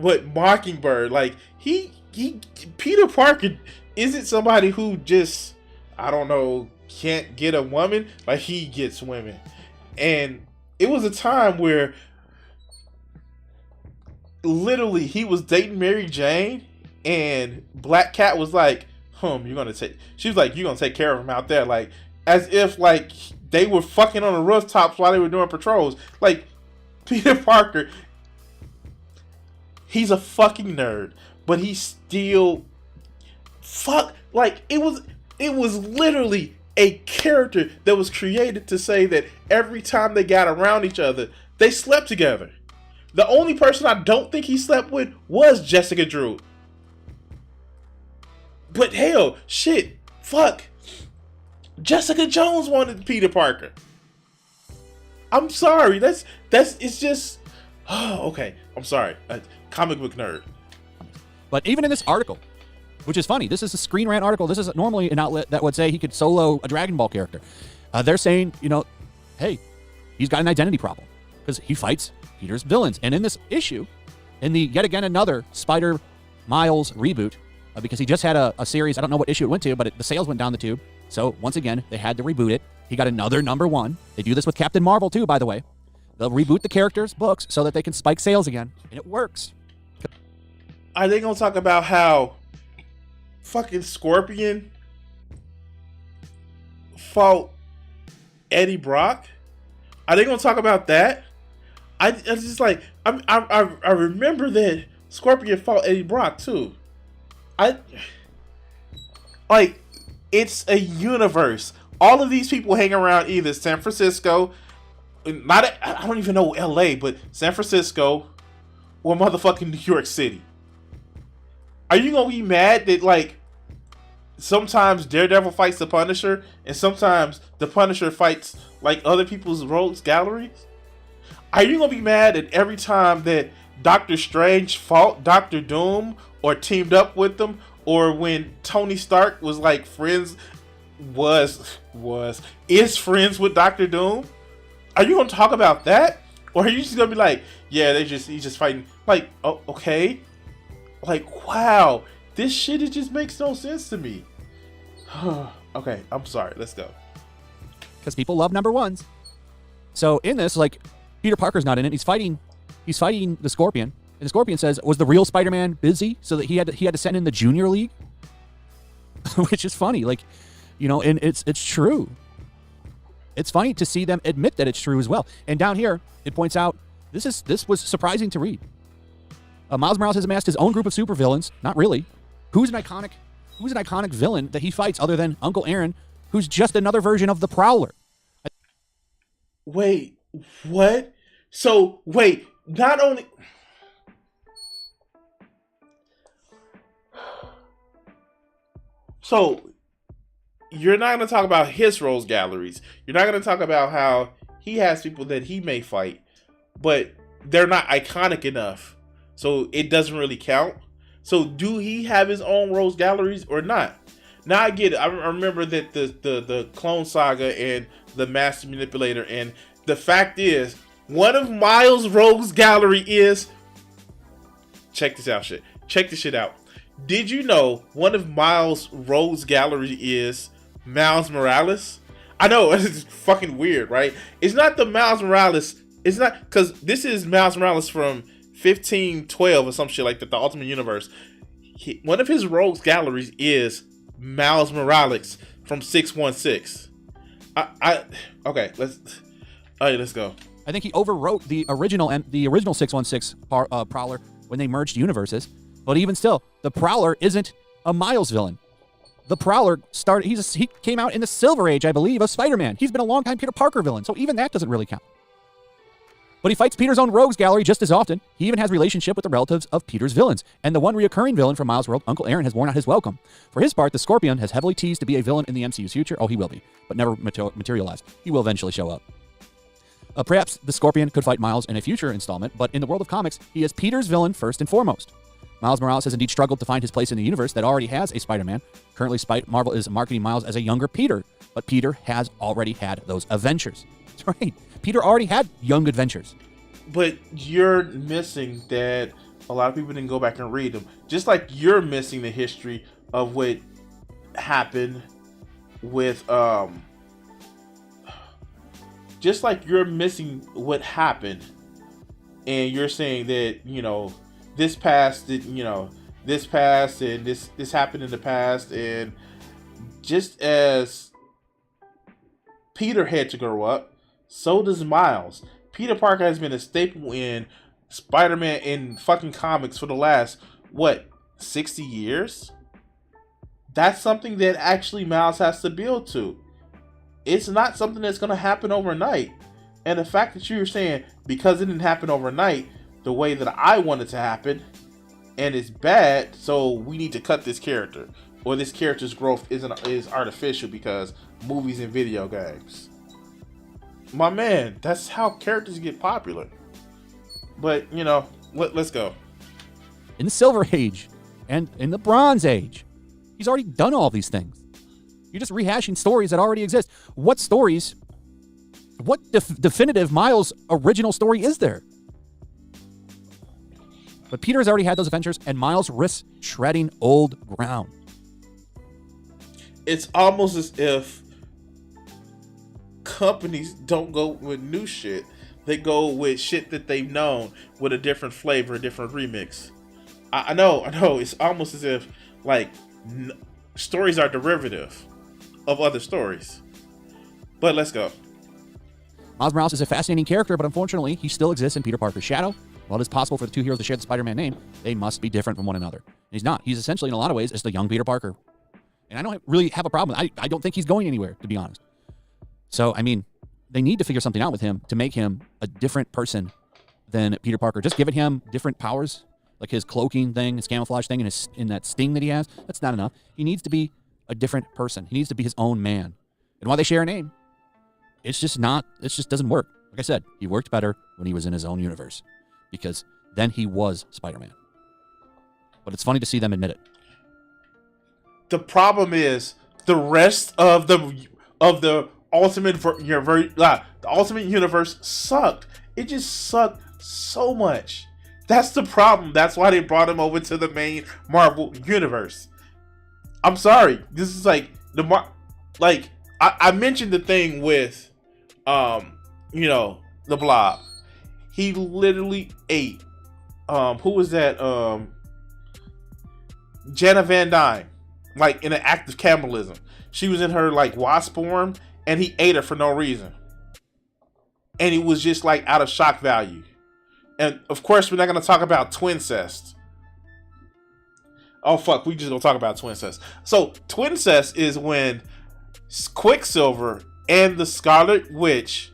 But Mockingbird, like, Peter Parker isn't somebody who just, I don't know, can't get a woman. Like, he gets women. And it was a time where literally he was dating Mary Jane, and Black Cat was like, she was like, you're gonna take care of him out there, like, as if like they were fucking on the rooftops while they were doing patrols. Like, Peter Parker, he's a fucking nerd, but he still like, it was literally a character that was created to say that every time they got around each other, they slept together. The only person I don't think he slept with was Jessica Drew. But hell, shit, fuck, Jessica Jones wanted Peter Parker. I'm sorry, it's just, oh, okay, I'm sorry, comic book nerd. But even in this article, which is funny, this is a Screen Rant article. This is normally an outlet that would say he could solo a Dragon Ball character. They're saying, hey, he's got an identity problem because he fights Peter's villains. And in this issue, in the yet again another Spider Miles reboot, because he just had a series, I don't know what issue it went to, but the sales went down the tube. So once again, they had to reboot it. He got another #1. They do this with Captain Marvel too, by the way. They'll reboot the characters' books so that they can spike sales again. And it works. Are they going to talk about how fucking Scorpion fought Eddie Brock? Are they going to talk about that? I just like, I remember that Scorpion fought Eddie Brock too. It's a universe. All of these people hang around either San Francisco, I don't even know LA, but San Francisco or motherfucking New York City. Are you gonna be mad that, like, sometimes Daredevil fights the Punisher, and sometimes the Punisher fights like other people's rogues galleries? Are you gonna be mad at every time that Doctor Strange fought Doctor Doom or teamed up with them, or when Tony Stark was like friends is friends with Doctor Doom? Are you gonna talk about that, or are you just gonna be like, yeah, he's just fighting? Like, oh, okay, like, wow, this shit, it just makes no sense to me. Okay, I'm sorry. Let's go. Because people love number ones. So in this, like, Peter Parker's not in it. He's fighting the Scorpion, and the Scorpion says, "Was the real Spider-Man busy so that he had to send in the Junior League?" Which is funny, like, you know, and it's true. It's funny to see them admit that it's true as well. And down here, it points out this was surprising to read. Miles Morales has amassed his own group of supervillains. Not really. Who's an iconic villain that he fights other than Uncle Aaron, who's just another version of the Prowler? Wait, what? So, wait, not only... So, you're not going to talk about his rogues galleries. You're not going to talk about how he has people that he may fight, but they're not iconic enough, so it doesn't really count. So, do he have his own rogues galleries or not? Now I get it. I remember that the Clone Saga and the Master Manipulator, and the fact is, one of Miles' rogues gallery is... Check this out, shit. Check this shit out. Did you know one of Miles' rogues gallery is Miles Morales? I know, it's fucking weird, right? It's not the Miles Morales. It's not, because this is Miles Morales from 1512 or some shit like that, the Ultimate Universe. One of his rogues galleries is Miles Morales from 616. Okay, let's go. I think he overwrote the original 616 Prowler when they merged universes. But even still, the Prowler isn't a Miles villain. The Prowler he came out in the Silver Age, I believe, of Spider-Man. He's been a long time Peter Parker villain, so even that doesn't really count. But he fights Peter's own rogues gallery just as often. He even has relationship with the relatives of Peter's villains. And the one reoccurring villain from Miles' world, Uncle Aaron, has worn out his welcome. For his part, the Scorpion has heavily teased to be a villain in the MCU's future. Oh, he will be, but never materialized. He will eventually show up. Perhaps the Scorpion could fight Miles in a future installment, but in the world of comics, he is Peter's villain first and foremost. Miles Morales has indeed struggled to find his place in the universe that already has a Spider-Man. Currently, Marvel is marketing Miles as a younger Peter, but Peter has already had those adventures. That's right. Peter already had young adventures. But you're missing that a lot of people didn't go back and read them. Just like you're missing the history of what happened with just like you're missing what happened, and you're saying that, you know, this passed, this passed, and this happened in the past, and just as Peter had to grow up, so does Miles. Peter Parker has been a staple in Spider-Man in fucking comics for the last, 60 years? That's something that actually Miles has to build to. It's not something that's going to happen overnight. And the fact that you're saying, because it didn't happen overnight the way that I want it to happen, and it's bad, so we need to cut this character, or this character's growth is artificial because movies and video games. My man, that's how characters get popular. But, you know, let's go. In the Silver Age and in the Bronze Age, he's already done all these things. You're just rehashing stories that already exist. What stories, what definitive Miles original story is there? But Peter has already had those adventures, and Miles risks treading old ground. It's almost as if companies don't go with new shit. They go with shit that they've known with a different flavor, a different remix. I know. It's almost as if, like, stories are derivative of other stories. But let's go. Miles Morales is a fascinating character, but unfortunately, he still exists in Peter Parker's shadow. While it is possible for the two heroes to share the Spider-Man name, they must be different from one another. And he's not. He's essentially, in a lot of ways, is the young Peter Parker. And I don't really have a problem. I don't think he's going anywhere, to be honest. So, I mean, they need to figure something out with him to make him a different person than Peter Parker. Just giving him different powers, like his cloaking thing, his camouflage thing, and that sting that he has, that's not enough. He needs to be a different person. He needs to be his own man. And while they share a name, it just doesn't work. Like I said, he worked better when he was in his own universe because then he was Spider-Man. But it's funny to see them admit it. The problem is the rest of the Ultimate Universe sucked. It just sucked so much. That's the problem. That's why they brought him over to the main Marvel Universe. I'm sorry. This is like I mentioned the thing with the Blob. He literally ate who was that? Jenna Van Dyne, like in an act of cannibalism. She was in her like wasp form, and he ate her for no reason. And it was just like out of shock value. And of course, we're not gonna talk about twincest. Oh fuck, we just gonna talk about twincest. So twincest is when Quicksilver and the Scarlet Witch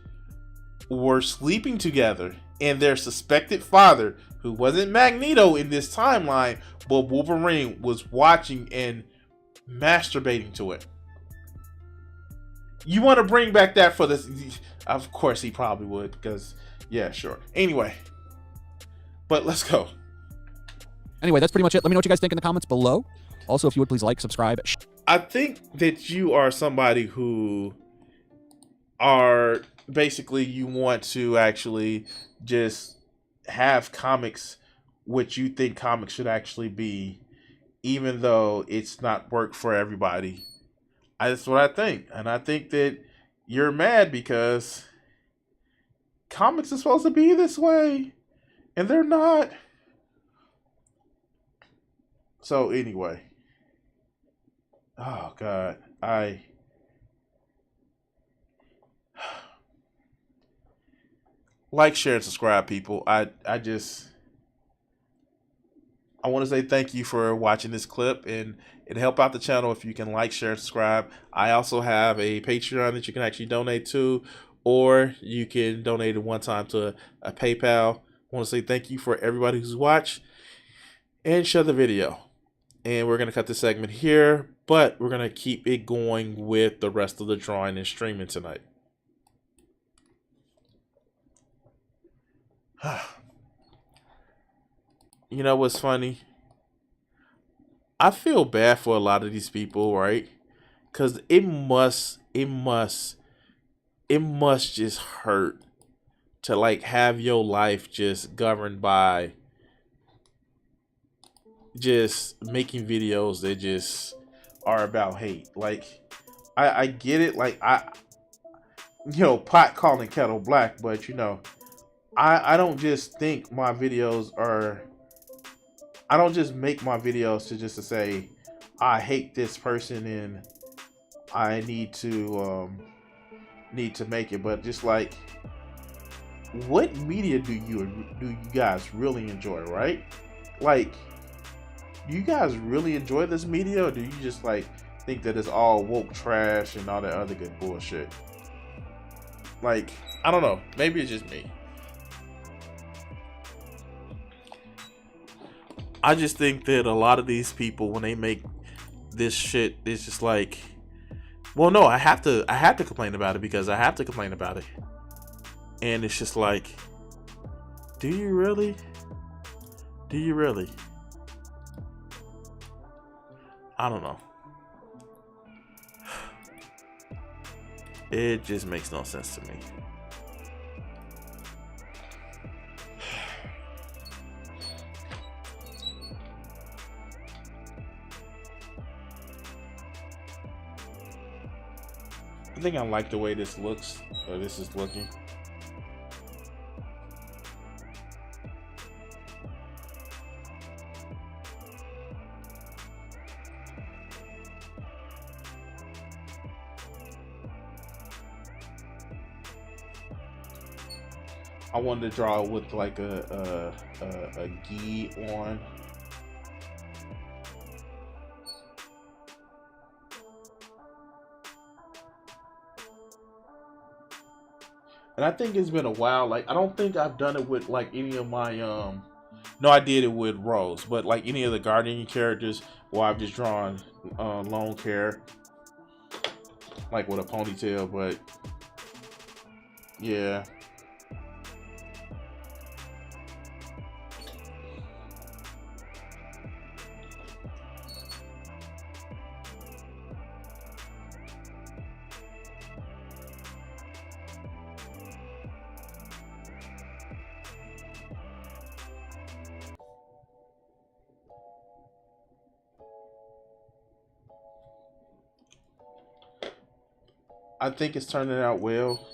were sleeping together, and their suspected father, who wasn't Magneto in this timeline, but Wolverine, was watching and masturbating to it. You want to bring back that for this? Of course he probably would, because yeah, sure. Anyway, but let's go. Anyway, that's pretty much it. Let me know what you guys think in the comments below. Also, if you would please like, subscribe. I think that you are somebody who are basically, you want to actually just have comics what you think comics should actually be, even though it's not work for everybody. That's what I think. And I think that you're mad because comics are supposed to be this way, and they're not. So anyway. Oh God. Like, share, and subscribe, people. I want to say thank you for watching this clip, and it help out the channel if you can like, share, and subscribe. I also have a Patreon that you can actually donate to, or you can donate it one time to a PayPal. I want to say thank you for everybody who's watched, and share the video. And we're going to cut this segment here, but we're going to keep it going with the rest of the drawing and streaming tonight. You know what's funny? I feel bad for a lot of these people, right? Because it must just hurt to like have your life just governed by just making videos that just are about hate. Like, I get it. Like, pot calling kettle black, but I don't just think my videos are, I don't just make my videos to say I hate this person and I need to make it, but just like, what media do you guys really enjoy, right? Like, do you guys really enjoy this media, or do you just like think that it's all woke trash and all that other good bullshit? Like, I don't know, maybe it's just me. I just think that a lot of these people, when they make this shit, it's just like, well, no, I have to complain about it because I have to complain about it. And it's just like, do you really? Do you really? I don't know. It just makes no sense to me. I think I like the way this looks, or this is looking. I wanted to draw with like a gi on. And I think it's been a while. Like, I don't think I've done it with like any of my no, I did it with Rose, but like any of the Guardian characters where I've just drawn long hair, like with a ponytail, but yeah. I think it's turning out well.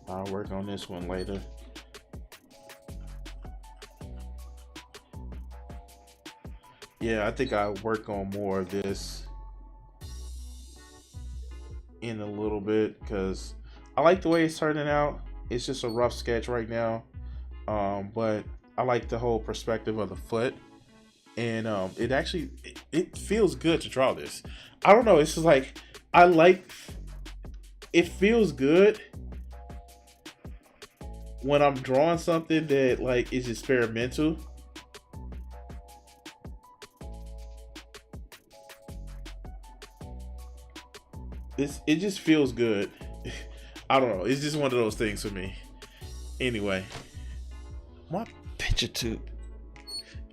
I'll work on this one later. Yeah, I think I'll work on more of this in a little bit because I like the way it's turning out. It's just a rough sketch right now, but I like the whole perspective of the foot, and it actually it feels good to draw this. I don't know, it's just like I like it feels good when I'm drawing something that like is experimental. It just feels good. I don't know. It's just one of those things for me. Anyway, my picture tube.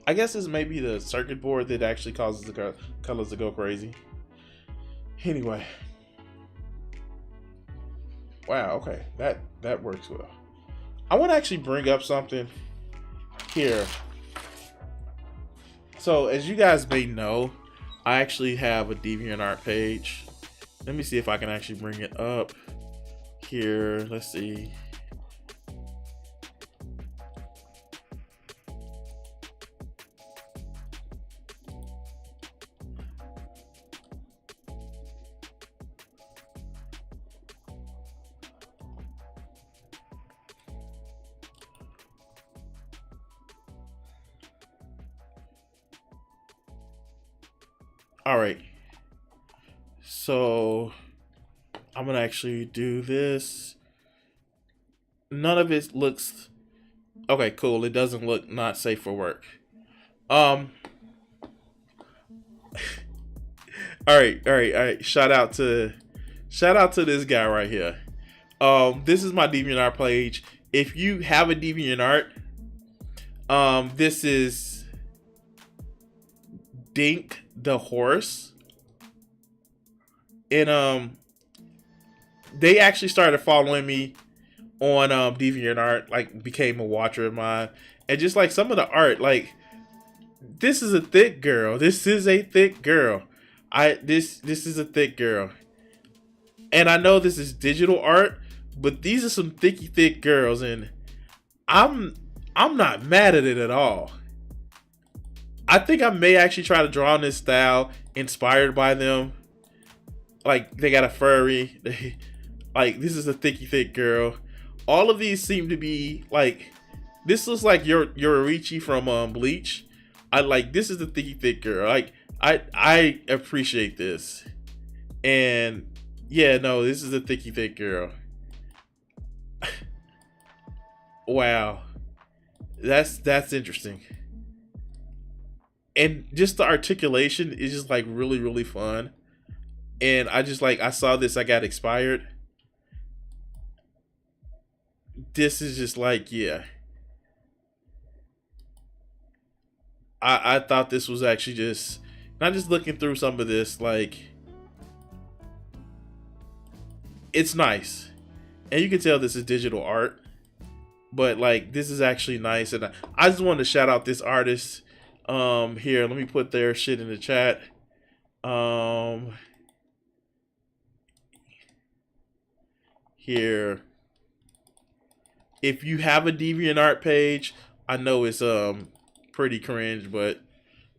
I guess it's maybe the circuit board that actually causes the colors to go crazy. Anyway. Wow, okay. That works well. I want to actually bring up something here. So, as you guys may know, I actually have a DeviantArt page. Let me see if I can actually bring it up here. Let's see. All right. So I'm gonna actually do this. None of it looks okay. Cool. It doesn't look not safe for work. All right. Shout out to this guy right here. This is my DeviantArt page. If you have a DeviantArt, this is Dink the Horse. And they actually started following me on DeviantArt, like became a watcher of mine. And just like some of the art, like this is a thick girl. This is a thick girl. This is a thick girl. And I know this is digital art, but these are some thick girls, and I'm not mad at it at all. I think I may actually try to draw in this style inspired by them. Like they got a furry, like this is a thick girl. All of these seem to be like, this looks like your Yorichi from Bleach. I like, this is the thick girl. Like I appreciate this. And yeah, no, this is a thick girl. Wow. That's interesting. And just the articulation is just like really fun. And I just like, I saw this, I got expired. This is just like, yeah. I thought this was actually just, not just looking through some of this, like, it's nice. And you can tell this is digital art. But like, this is actually nice. And I just wanted to shout out this artist. Here, let me put their shit in the chat. Here, if you have a DeviantArt page, I know it's pretty cringe, but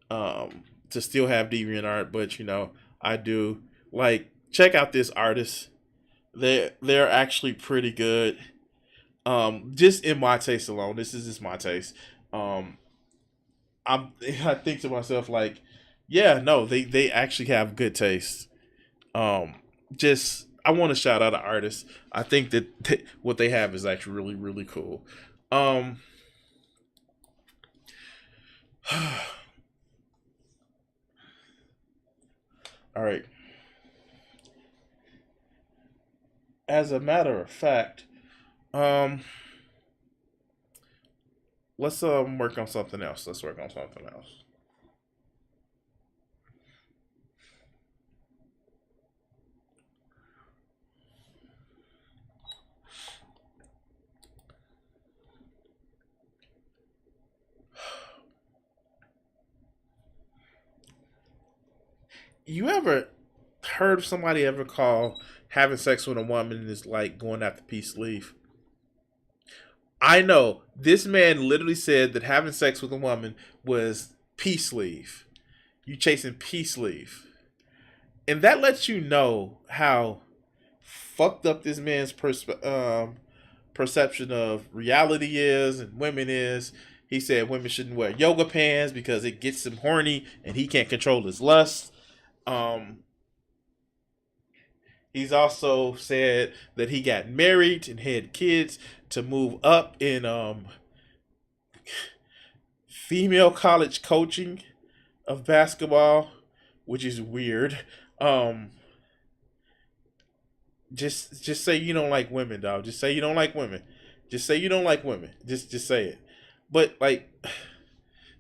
to still have DeviantArt, but you know, I do. Like, check out this artist. They're actually pretty good. Just in my taste alone, this is just my taste. I think to myself, like, Yeah, no, they actually have good taste. Just I want to shout out an artist. I think that what they have is actually really really cool. All right. As a matter of fact, let's work on something else. Let's work on something else. You ever heard somebody ever call having sex with a woman is like going after peace leave? I know this man literally said that having sex with a woman was peace leave. You chasing peace leave. And that lets you know how fucked up this man's perception of reality is and women is. He said women shouldn't wear yoga pants because it gets him horny and he can't control his lust. He's also said that he got married and had kids to move up in female college coaching of basketball, which is weird. Just say you don't like women, dog. Just say you don't like women. Just say you don't like women. Just say it. But like,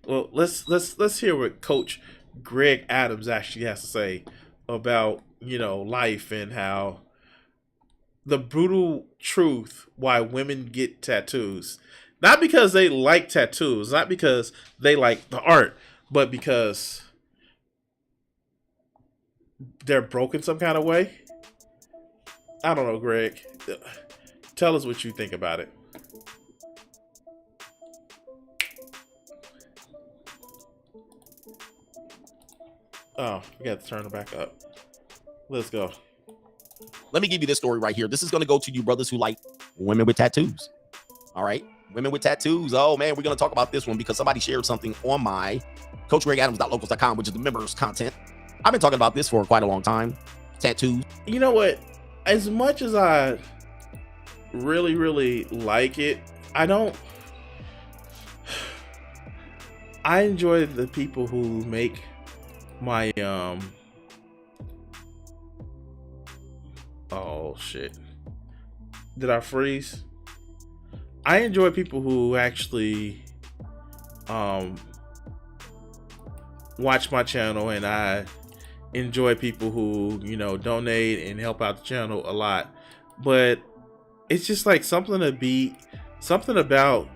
well, let's hear what Coach Greg Adams actually has to say about life and how the brutal truth why women get tattoos. Not because they like tattoos, not because they like the art, but because they're broken some kind of way. I don't know, Greg. Tell us what you think about it. Oh, we got to turn it back up. Let's go. Let me give you this story right here. This is going to go to you brothers who like women with tattoos. All right. Women with tattoos. Oh, man, we're going to talk about this one because somebody shared something on my CoachGregAdams.locals.com, which is the members content. I've been talking about this for quite a long time. Tattoos. You know what? As much as I really, really like it, I enjoy the people who make my oh shit, did I freeze? I enjoy people who actually watch my channel, and I enjoy people who donate and help out the channel a lot. But it's just like something about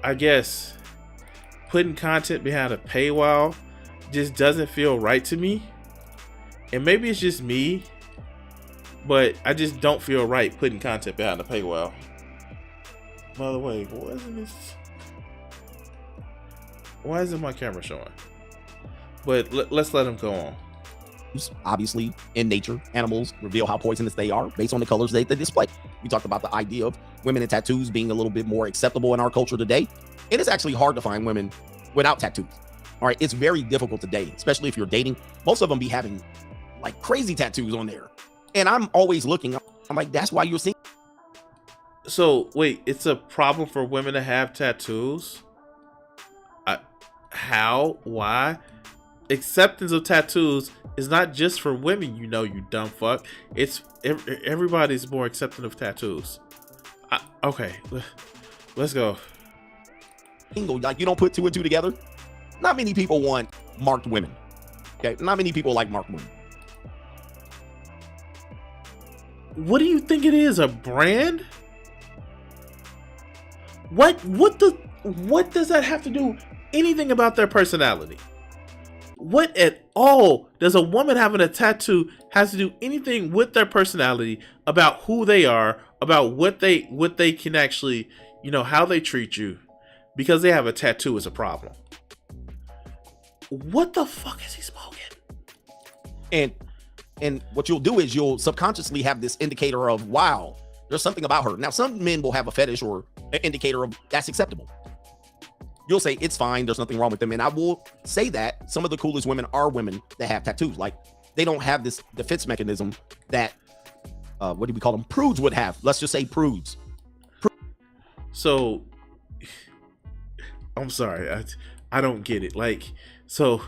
I guess putting content behind a paywall just doesn't feel right to me. And maybe it's just me, but I just don't feel right putting content behind a paywall. By the way, why isn't my camera showing? But let's let him go on. Obviously, in nature, animals reveal how poisonous they are based on the colors they display. We talked about the idea of women in tattoos being a little bit more acceptable in our culture today. It is actually hard to find women without tattoos. All right, it's very difficult today, especially if you're dating. Most of them be having like crazy tattoos on there. And I'm always looking, I'm like, that's why you're seeing. So wait, it's a problem for women to have tattoos? How? Why? Acceptance of tattoos is not just for women, you dumb fuck. It's everybody's more accepting of tattoos. Okay, let's go. Like, you don't put two and two together. Not many people want marked women. Okay, not many people like marked women. What do you think it is? A brand? What does that have to do anything about their personality? What at all does a woman having a tattoo has to do anything with their personality, about who they are, about what they can actually, how they treat you? Because they have a tattoo is a problem. What the fuck is he smoking? And what you'll do is you'll subconsciously have this indicator of, wow, there's something about her. Now, some men will have a fetish or an indicator of that's acceptable. you'll say it's fine, there's nothing wrong with them. And I will say that some of the coolest women are women that have tattoos. Like, they don't have this defense mechanism that, what do we call them? Prudes would have. Let's just say prudes. So, I'm sorry, I don't get it. Like, so,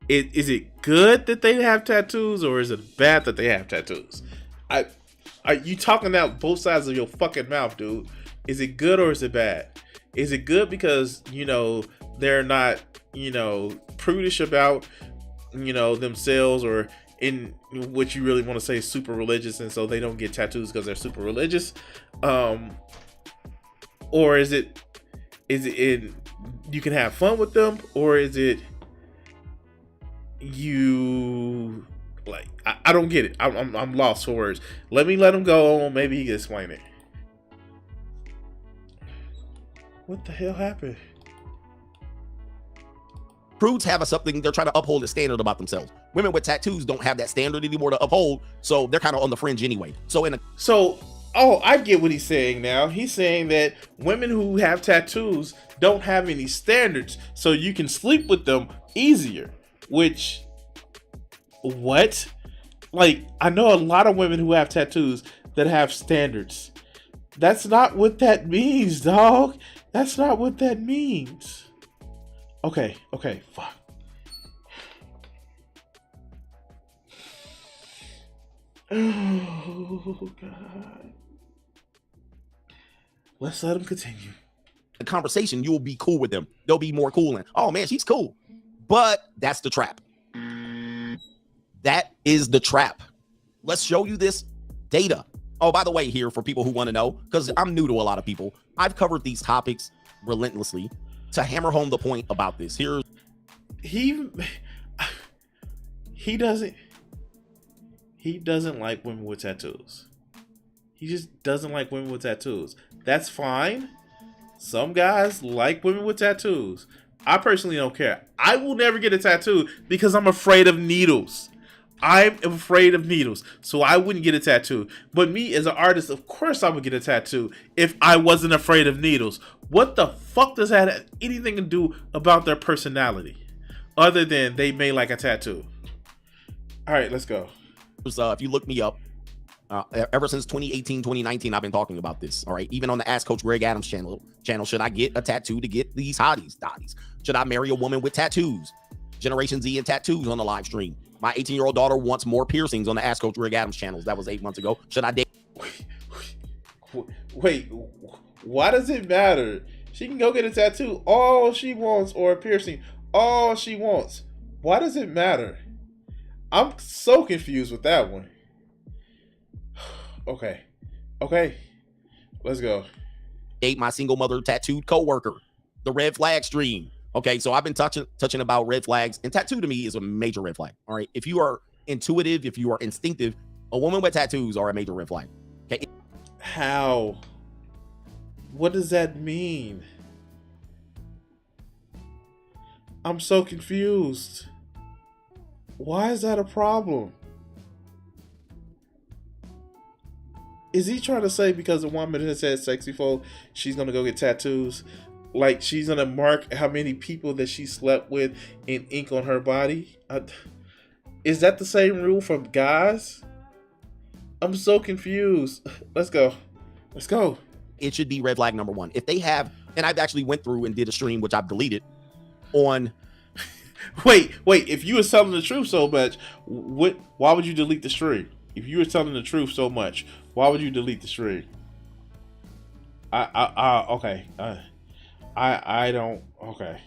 is it good that they have tattoos, or is it bad that they have tattoos? Are you talking out both sides of your fucking mouth, dude? Is it good or is it bad? Is it good because, you know, they're not, you know, prudish about, you know, themselves, or in what you really want to say super religious, and so they don't get tattoos because they're super religious? Or is it you can have fun with them, or is it you like I don't get it. I'm lost for words. Let him go on. Maybe he can explain it. What the hell happened? Prudes have something, they're trying to uphold a standard about themselves. Women with tattoos don't have that standard anymore to uphold, so they're kind of on the fringe anyway. Oh, I get what he's saying now. He's saying that women who have tattoos don't have any standards, so you can sleep with them easier. Which, what? Like, I know a lot of women who have tattoos that have standards. That's not what that means, dog. That's not what that means. Okay, fuck. Oh, God. Let's let him continue. The conversation, you'll be cool with them. They'll be more cool and, oh man, she's cool. But that's the trap. That is the trap. Let's show you this data. Oh, by the way, here for people who want to know, because I'm new to a lot of people, I've covered these topics relentlessly to hammer home the point about this. Here, he doesn't like women with tattoos. He just doesn't like women with tattoos. That's fine. Some guys like women with tattoos. I personally don't care. I will never get a tattoo because I'm afraid of needles. I'm afraid of needles, so I wouldn't get a tattoo. But me as an artist, of course I would get a tattoo if I wasn't afraid of needles. What the fuck does that have anything to do about their personality? Other than they may like a tattoo. Alright, let's go. If you look me up, ever since 2018, 2019, I've been talking about this. All right. Even on the Ask Coach Greg Adams channel, should I get a tattoo to get these hotties? Should I marry a woman with tattoos? Generation Z and tattoos on the live stream. My 18-year-old daughter wants more piercings on the Ask Coach Greg Adams channels. That was 8 months ago. Should I date? Wait, why does it matter? She can go get a tattoo all she wants, or a piercing all she wants. Why does it matter? I'm so confused with that one. Okay. Let's go. Date my single mother tattooed coworker. The red flag stream. Okay, so I've been touching about red flags, and tattoo to me is a major red flag. All right, if you are intuitive, if you are instinctive, a woman with tattoos are a major red flag. Okay. How? What does that mean? I'm so confused. Why is that a problem? Is he trying to say because a woman has had sex before, she's gonna go get tattoos? Like she's gonna mark how many people that she slept with in ink on her body? Is that the same rule for guys? I'm so confused. Let's go. It should be red flag number one. If they have, and I've actually went through and did a stream, which I've deleted, on... Wait, if you were telling the truth so much, why would you delete the stream? If you were telling the truth so much, why would you delete the stream? Okay. I don't. Okay.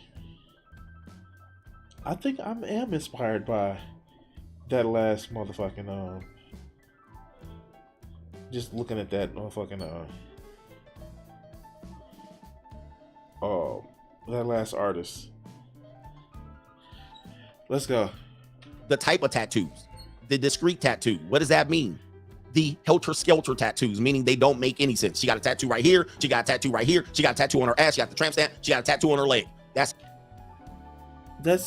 I think I am inspired by that last motherfucking just looking at that motherfucking that last artist. Let's go. The type of tattoos. The discrete tattoo. What does that mean? The helter-skelter tattoos, meaning they don't make any sense. She got a tattoo right here. She got a tattoo right here. She got a tattoo on her ass. She got the tramp stamp. She got a tattoo on her leg. That's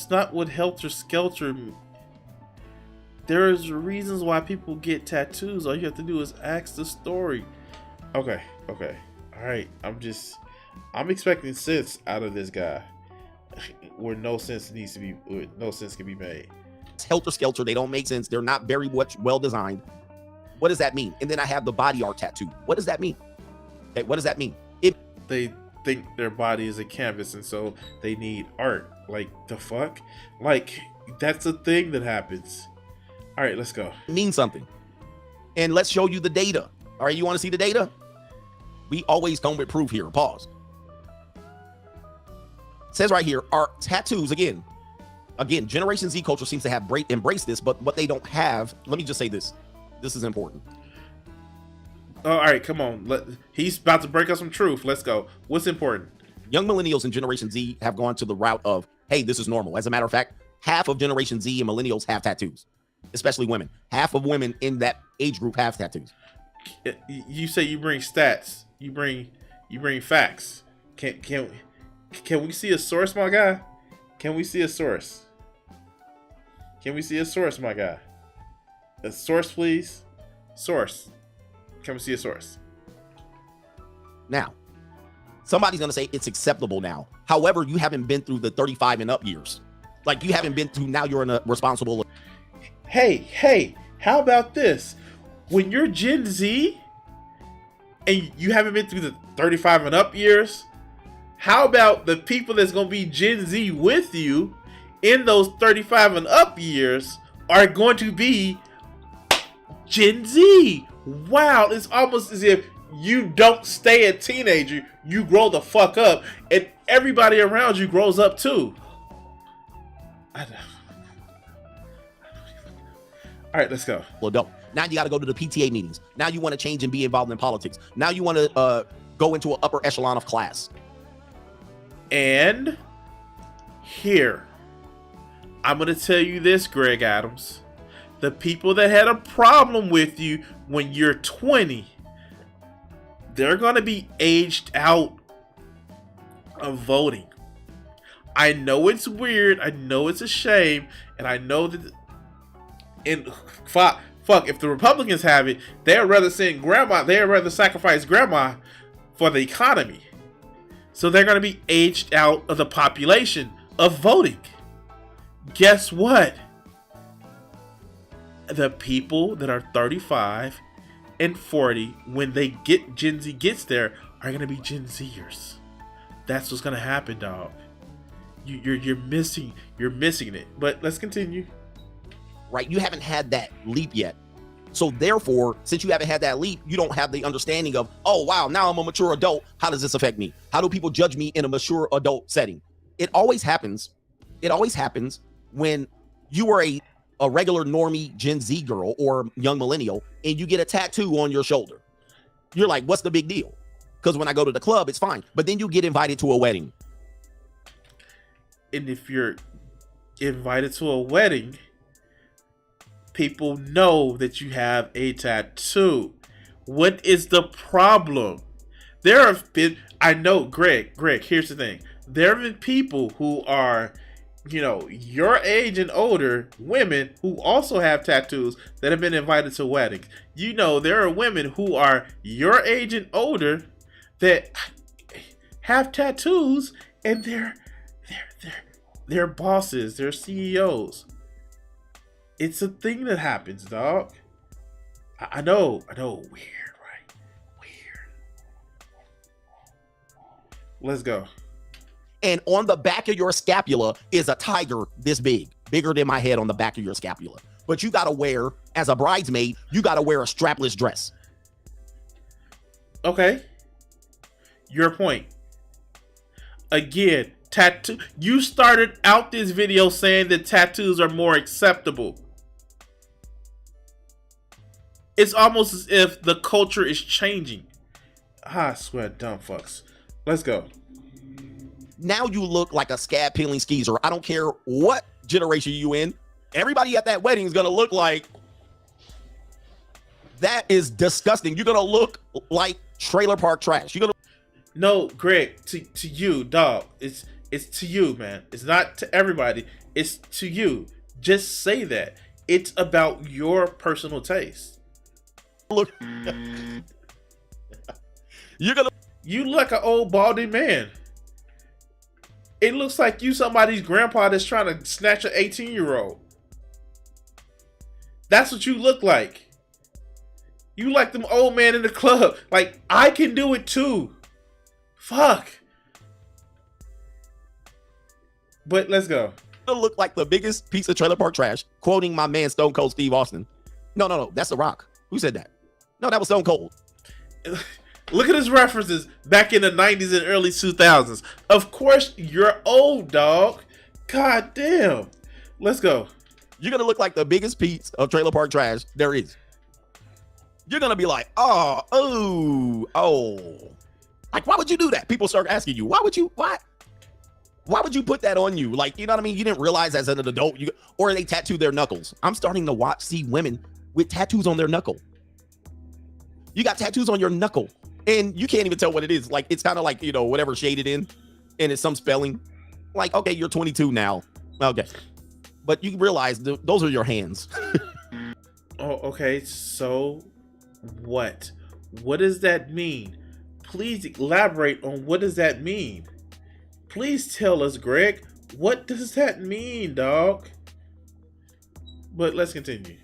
not what helter-skelter. There's reasons why people get tattoos. All you have to do is ask the story. Okay. All right. I'm expecting sense out of this guy. where no sense can be made. It's helter skelter. They don't make sense. They're not very much well designed. What does that mean? And then I have the body art tattoo. What does that mean? Okay, what does that mean? They think their body is a canvas, and so they need art. Like, the fuck? Like, that's a thing that happens. All right, let's go. It means something. And let's show you the data. All right, you want to see the data? We always come with proof here. Pause. It says right here, our tattoos, again, Generation Z culture seems to have embraced this, but what they don't have, let me just say this. This is important. Oh, all right, come on. He's about to break us some truth. Let's go. What's important? Young millennials and Generation Z have gone to the route of, hey, this is normal. As a matter of fact, half of Generation Z and millennials have tattoos, especially women. Half of women in that age group have tattoos. You say you bring stats. You bring facts. Can we see a source, my guy? Can we see a source? Can we see a source, my guy? A source, please. Source. Can we see a source? Now, somebody's going to say it's acceptable now. However, you haven't been through the 35 and up years. Like, you haven't been through, now you're in a responsible. Hey, how about this? When you're Gen Z and you haven't been through the 35 and up years, how about the people that's going to be Gen Z with you in those 35 and up years are going to be Gen Z? Wow, it's almost as if you don't stay a teenager, you grow the fuck up, and everybody around you grows up too. All right, let's go. Well, don't. Now you got to go to the PTA meetings. Now you want to change and be involved in politics. Now you want to go into an upper echelon of class. And here, I'm going to tell you this, Greg Adams. The people that had a problem with you when you're 20, they're going to be aged out of voting. I know it's weird. I know it's a shame. And I know that... And fuck, if the Republicans have it, they'd rather send grandma, they'd rather sacrifice grandma for the economy. So they're going to be aged out of the population of voting. Guess what? The people that are 35 and 40, when Gen Z gets there, are going to be Gen Zers. That's what's going to happen, dog. You're missing it. But let's continue. Right? You haven't had that leap yet. So therefore, since you haven't had that leap, you don't have the understanding of, oh, wow, now I'm a mature adult. How does this affect me? How do people judge me in a mature adult setting? It always happens. It always happens when you are a regular normie Gen Z girl or young millennial and you get a tattoo on your shoulder. You're like, what's the big deal? Because when I go to the club, it's fine. But then you get invited to a wedding. And if you're invited to a wedding, people know that you have a tattoo. What is the problem? There have been, I know, Greg, here's the thing. There have been people who are, your age and older, women who also have tattoos that have been invited to weddings. There are women who are your age and older that have tattoos, and they're bosses, they're CEOs. It's a thing that happens, dog. I know, weird, right? Weird. Let's go. And on the back of your scapula is a tiger this big, bigger than my head on the back of your scapula. But you gotta wear, as a bridesmaid, you gotta wear a strapless dress. Okay. Your point. Again, tattoo. You started out this video saying that tattoos are more acceptable. It's almost as if the culture is changing. I swear, dumb fucks. Let's go. Now you look like a scab peeling skeezer. I don't care what generation you in. Everybody at that wedding is gonna look like. That is disgusting. You're gonna look like trailer park trash. You're gonna. No, Greg, to you, dog. It's to you, man. It's not to everybody. It's to you. Just say that. It's about your personal taste. Look. You look like an old balding man. It looks like you somebody's grandpa that's trying to snatch an 18-year-old. That's what you look like. You like them old man in the club. Like, I can do it too. Fuck. But let's go. It'll look like the biggest piece of trailer park trash, quoting my man Stone Cold Steve Austin. No, that's The Rock. Who said that? No, that was Stone Cold. Look at his references back in the 90s and early 2000s. Of course, you're old, dog. God damn. Let's go. You're going to look like the biggest piece of trailer park trash there is. You're going to be like, oh. Like, why would you do that? People start asking you, why would you put that on you? Like, you know what I mean? You didn't realize as an adult, or they tattoo their knuckles. I'm starting to see women with tattoos on their knuckle. You got tattoos on your knuckle and you can't even tell what it is. Like, it's kind of like, whatever shade it in, and it's some spelling. Like, okay, you're 22 now. Okay. But you realize those are your hands. Oh, okay. So what? What does that mean? Please elaborate on what does that mean? Please tell us, Greg. What does that mean, dog? But let's continue.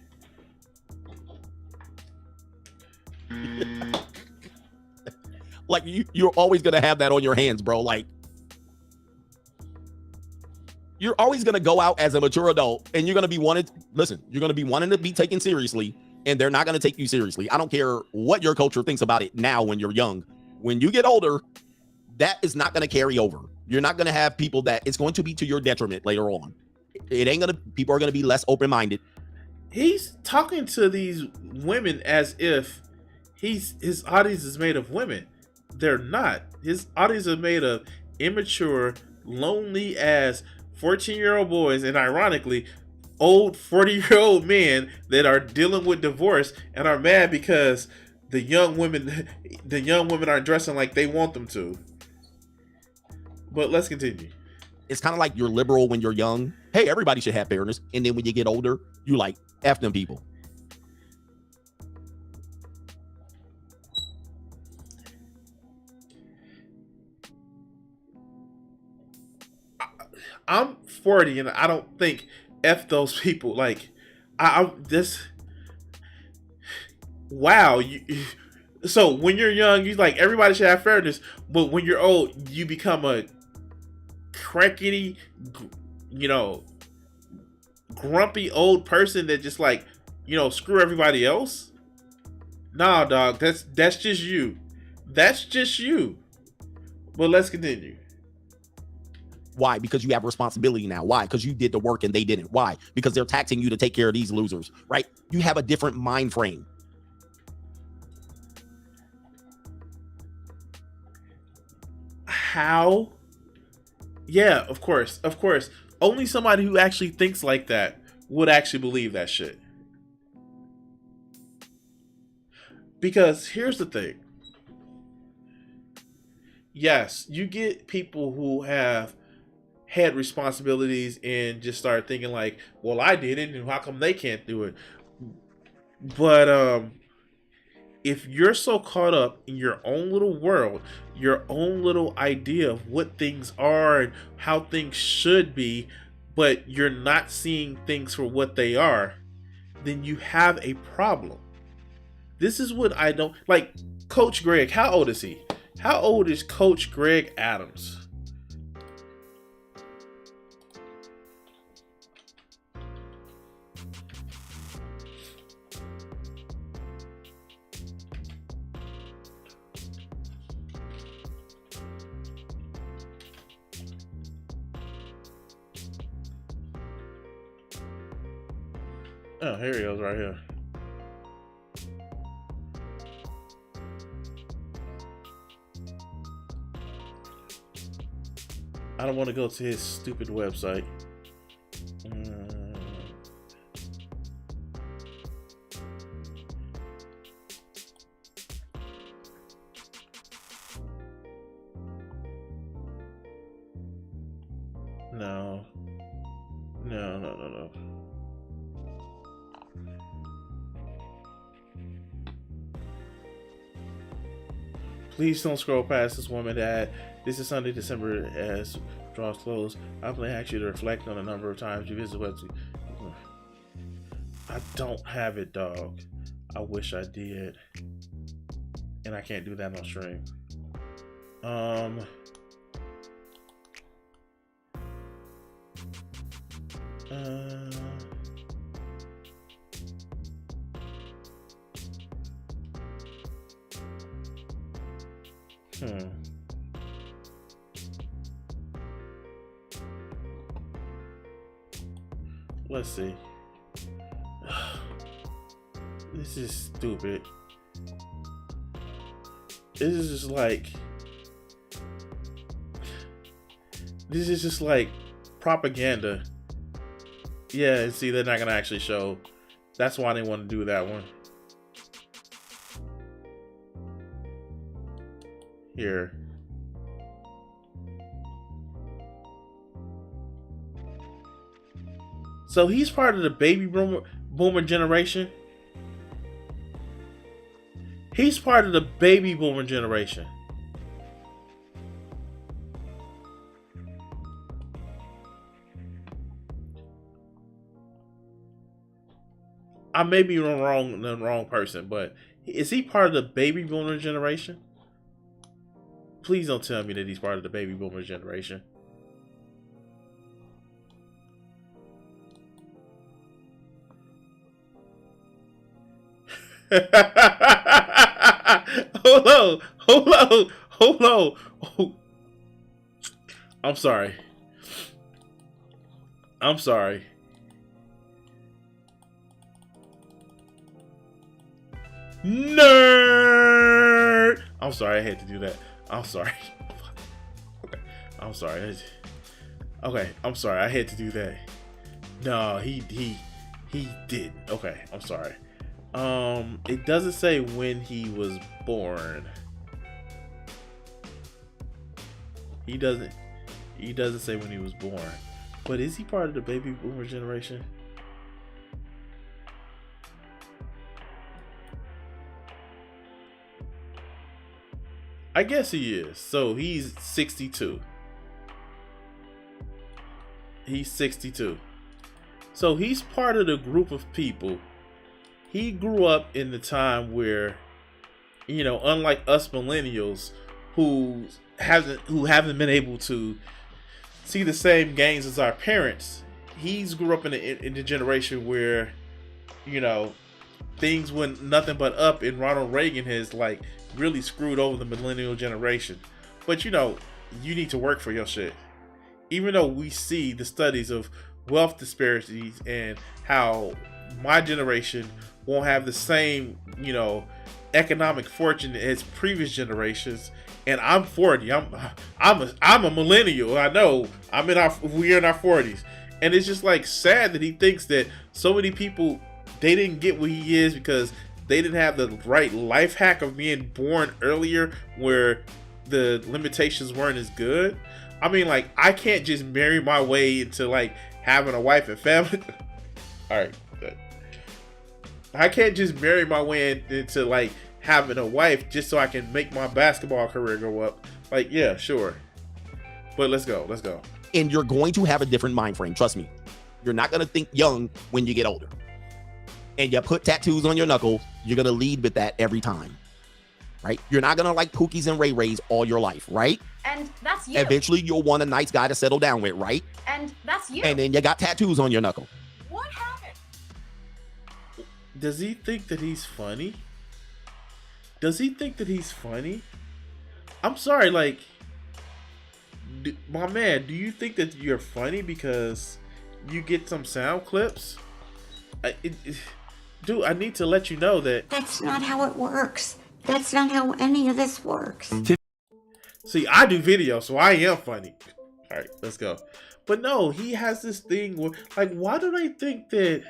Like, you're always going to have that on your hands, bro. Like, you're always going to go out as a mature adult and you're going to be wanting to be taken seriously, and they're not going to take you seriously. I don't care what your culture thinks about it now when you're young. When you get older, that is not going to carry over. You're not going to have people that it's going to be to your detriment later on. People are going to be less open-minded. He's talking to these women as if his audience is made of women. They're not. His audience is made of immature, lonely ass 14-year-old boys, and ironically, old 40-year-old men that are dealing with divorce and are mad because the young women aren't dressing like they want them to. But let's continue. It's kind of like you're liberal when you're young. Hey, everybody should have fairness. And then when you get older, you like, F them people. I'm 40 and I don't think F those people. Like, wow. So when you're young, you like everybody should have fairness, but when you're old, you become a crackety, grumpy old person that just like, screw everybody else. Nah, dog, that's just you. That's just you. But let's continue. Why? Because you have responsibility now. Why? Because you did the work and they didn't. Why? Because they're taxing you to take care of these losers, right? You have a different mind frame. How? Yeah, of course. Only somebody who actually thinks like that would actually believe that shit. Because here's the thing. Yes, you get people who have had responsibilities and just start thinking like, well, I did it and how come they can't do it? But if you're so caught up in your own little world, your own little idea of what things are and how things should be, but you're not seeing things for what they are, then you have a problem. This is what I don't like. Coach Greg, how old is he? How old is Coach Greg Adams? Oh, here he goes right here. I don't want to go to his stupid website. No. Please don't scroll past this woman that this is Sunday, December as draws close, I may ask you to reflect on the number of times you visit the website. I don't have it, dog. I wish I did. And I can't do that on stream. Let's see. This is stupid. This is just like propaganda. Yeah, and see, they're not gonna actually show. That's why they want to do that one. Here. So he's part of the baby boomer generation. He's part of the baby boomer generation. I may be the wrong person, but is he part of the baby boomer generation? Please don't tell me that he's part of the baby boomer generation. Hold on. Oh. I'm sorry. Nerd. I'm sorry, I had to do that. I'm sorry. Okay. I'm sorry. Okay, I'm sorry. I had to do that. No, he didn't. Okay, I'm sorry. It doesn't say when he was born. He doesn't say when he was born. But is he part of the baby boomer generation? I guess he is. So he's 62. He's 62. So he's part of the group of people. He grew up in the time where, you know, unlike us millennials who haven't been able to see the same gains as our parents, he's grew up in the generation where, you know, things went nothing but up, and Ronald Reagan has like really screwed over the millennial generation. But you know, you need to work for your shit. Even though we see the studies of wealth disparities and how my generation won't have the same, you know, economic fortune as previous generations, and I'm 40. I'm a millennial. I know. We're in our 40s, and it's just like sad that he thinks that so many people, they didn't get what he is because they didn't have the right life hack of being born earlier where the limitations weren't as good. I mean, like, I can't just marry my way into like having a wife and family. All right. I can't just marry my way into like having a wife just so I can make my basketball career go up. Like, yeah, sure. But let's go. And you're going to have a different mind frame. Trust me. You're not going to think young when you get older. And you put tattoos on your knuckles, you're going to lead with that every time. Right? You're not going to like Pookies and Ray Rays all your life, right? And that's you. Eventually, you'll want a nice guy to settle down with, right? And that's you. And then you got tattoos on your knuckle. What happened? Does he think that he's funny? I'm sorry, like, my man, do you think that you're funny because you get some sound clips? Dude, I need to let you know that that's not how it works. That's not how any of this works. See, I do video, so I am funny. All right, let's go. But no, he has this thing where, like, why do they think that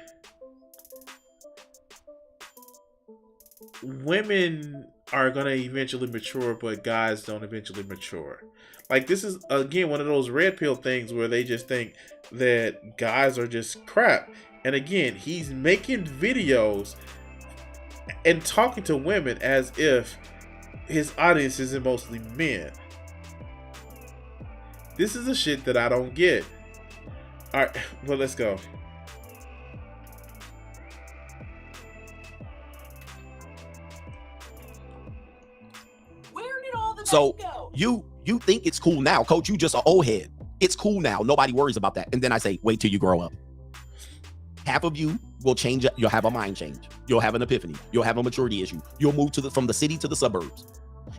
women are gonna eventually mature, but guys don't eventually mature? Like, this is, again, one of those red pill things where they just think that guys are just crap. And again, he's making videos and talking to women as if his audience isn't mostly men. This is the shit that I don't get. All right, well, let's go. Where did all the So go? you think it's cool now, coach? You just an old head. It's cool now. Nobody worries about that. And then I say, wait till you grow up. Half of you will change. You'll have a mind change. You'll have an epiphany. You'll have a maturity issue. You'll move from the city to the suburbs.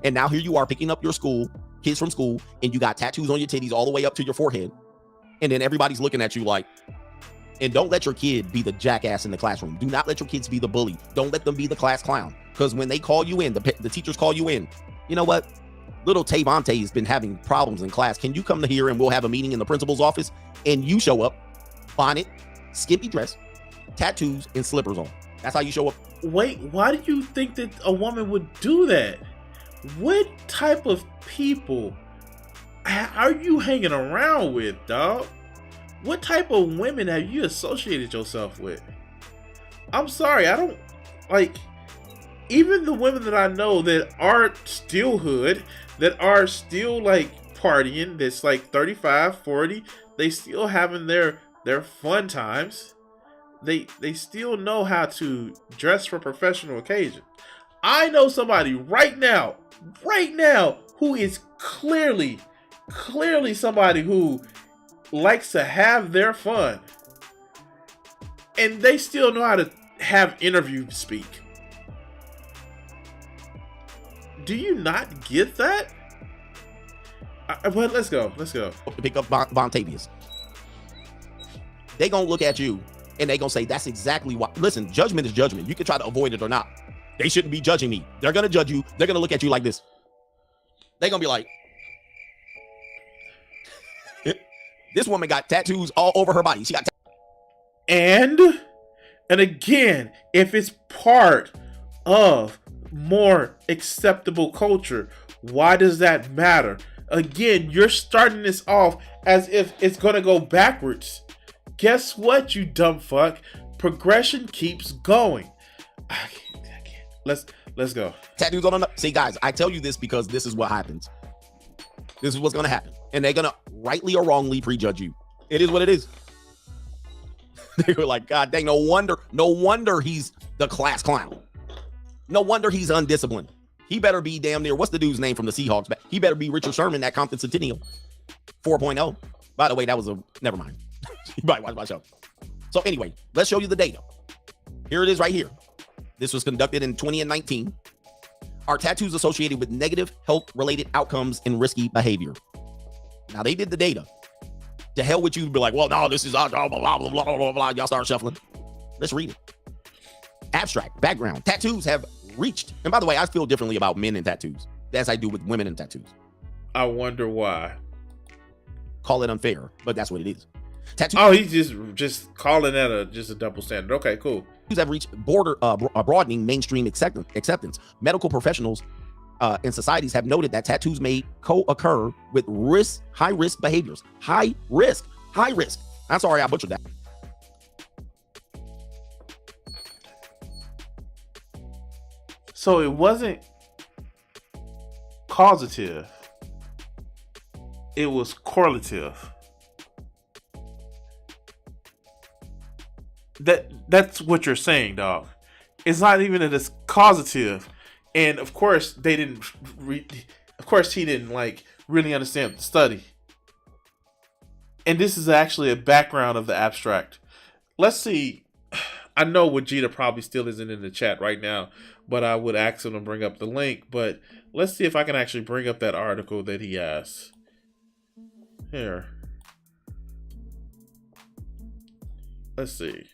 And now here you are picking up your kids from school, and you got tattoos on your titties all the way up to your forehead. And then everybody's looking at you like, and don't let your kid be the jackass in the classroom. Do not let your kids be the bully. Don't let them be the class clown. Because when they call you in, the teachers call you in, you know what? Little Tavante has been having problems in class. Can you come to here and we'll have a meeting in the principal's office? And you show up, bonnet, skimpy dress, tattoos, and slippers on. That's how you show up. Wait, why do you think that a woman would do that? What type of people are you hanging around with, dog? What type of women have you associated yourself with? I'm sorry, I don't like. Even the women that I know that are still hood, that are still like partying, that's like 35, 40, they still having their fun times. They still know how to dress for professional occasions. I know somebody right now, who is clearly somebody who likes to have their fun. And they still know how to have interview speak. Do you not get that? But let's go. Pick up Vontavious. They gonna look at you and they gonna say, that's exactly why. Listen, judgment is judgment. You can try to avoid it or not. They shouldn't be judging me. They're gonna judge you. They're gonna look at you like this. They're gonna be like, this woman got tattoos all over her body. She got and again, if it's part of more acceptable culture, why does that matter? Again, you're starting this off as if it's gonna go backwards. Guess what, you dumb fuck? Progression keeps going. I can't. Let's go. Tattoos on. See, guys, I tell you this because this is what happens. This is what's gonna happen, and they're gonna rightly or wrongly prejudge you. It is what it is. They were like, God dang, no wonder he's the class clown. No wonder he's undisciplined. He better be damn near, what's the dude's name from the Seahawks? He better be Richard Sherman at Compton Centennial 4.0. By the way, that was never mind. You might watch my show. So anyway, let's show you the data. Here it is right here. This was conducted in 2019. Are tattoos associated with negative health-related outcomes and risky behavior? Now, they did the data. To hell with you to be like, well, no, this is blah, blah, blah, blah, blah, blah. Y'all start shuffling. Let's read it. Abstract, background. Tattoos have reached, and by the way, I feel differently about men and tattoos as I do with women and tattoos. I wonder why. Call it unfair, but that's what it is. Tattoos. Oh, he's just calling that a double standard. Okay, cool. Tattoos have reached broadening mainstream acceptance. Medical professionals and societies have noted that tattoos may co-occur with high risk behaviors. High risk. I'm sorry, I butchered that. So it wasn't causative. It was correlative. That's what you're saying, dog. It's not even that it's causative. And of course he didn't like really understand the study. And this is actually a background of the abstract. Let's see. I know Vegeta probably still isn't in the chat right now, but I would ask him to bring up the link. But let's see if I can actually bring up that article that he has. Here. Let's see.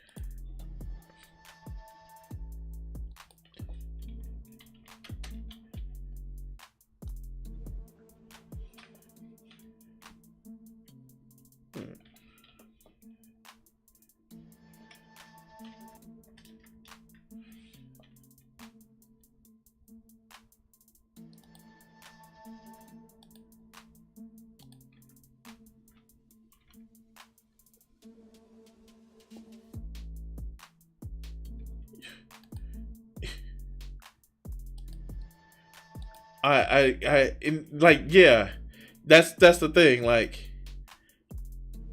That's the thing. Like,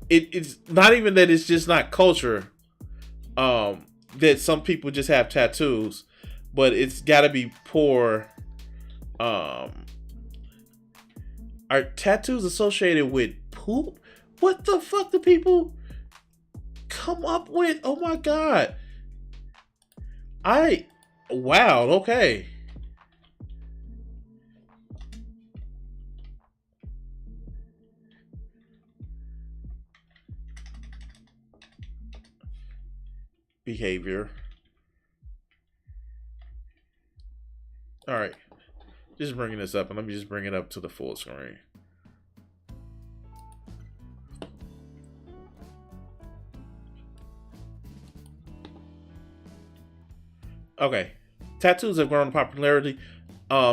it's not even that it's just not culture. That some people just have tattoos, but it's got to be poor. Are tattoos associated with poop? What the fuck do people come up with? Oh my god. Wow, okay. Behavior. All right. Just bringing this up, and let me just bring it up to the full screen. Okay. Tattoos have grown in popularity.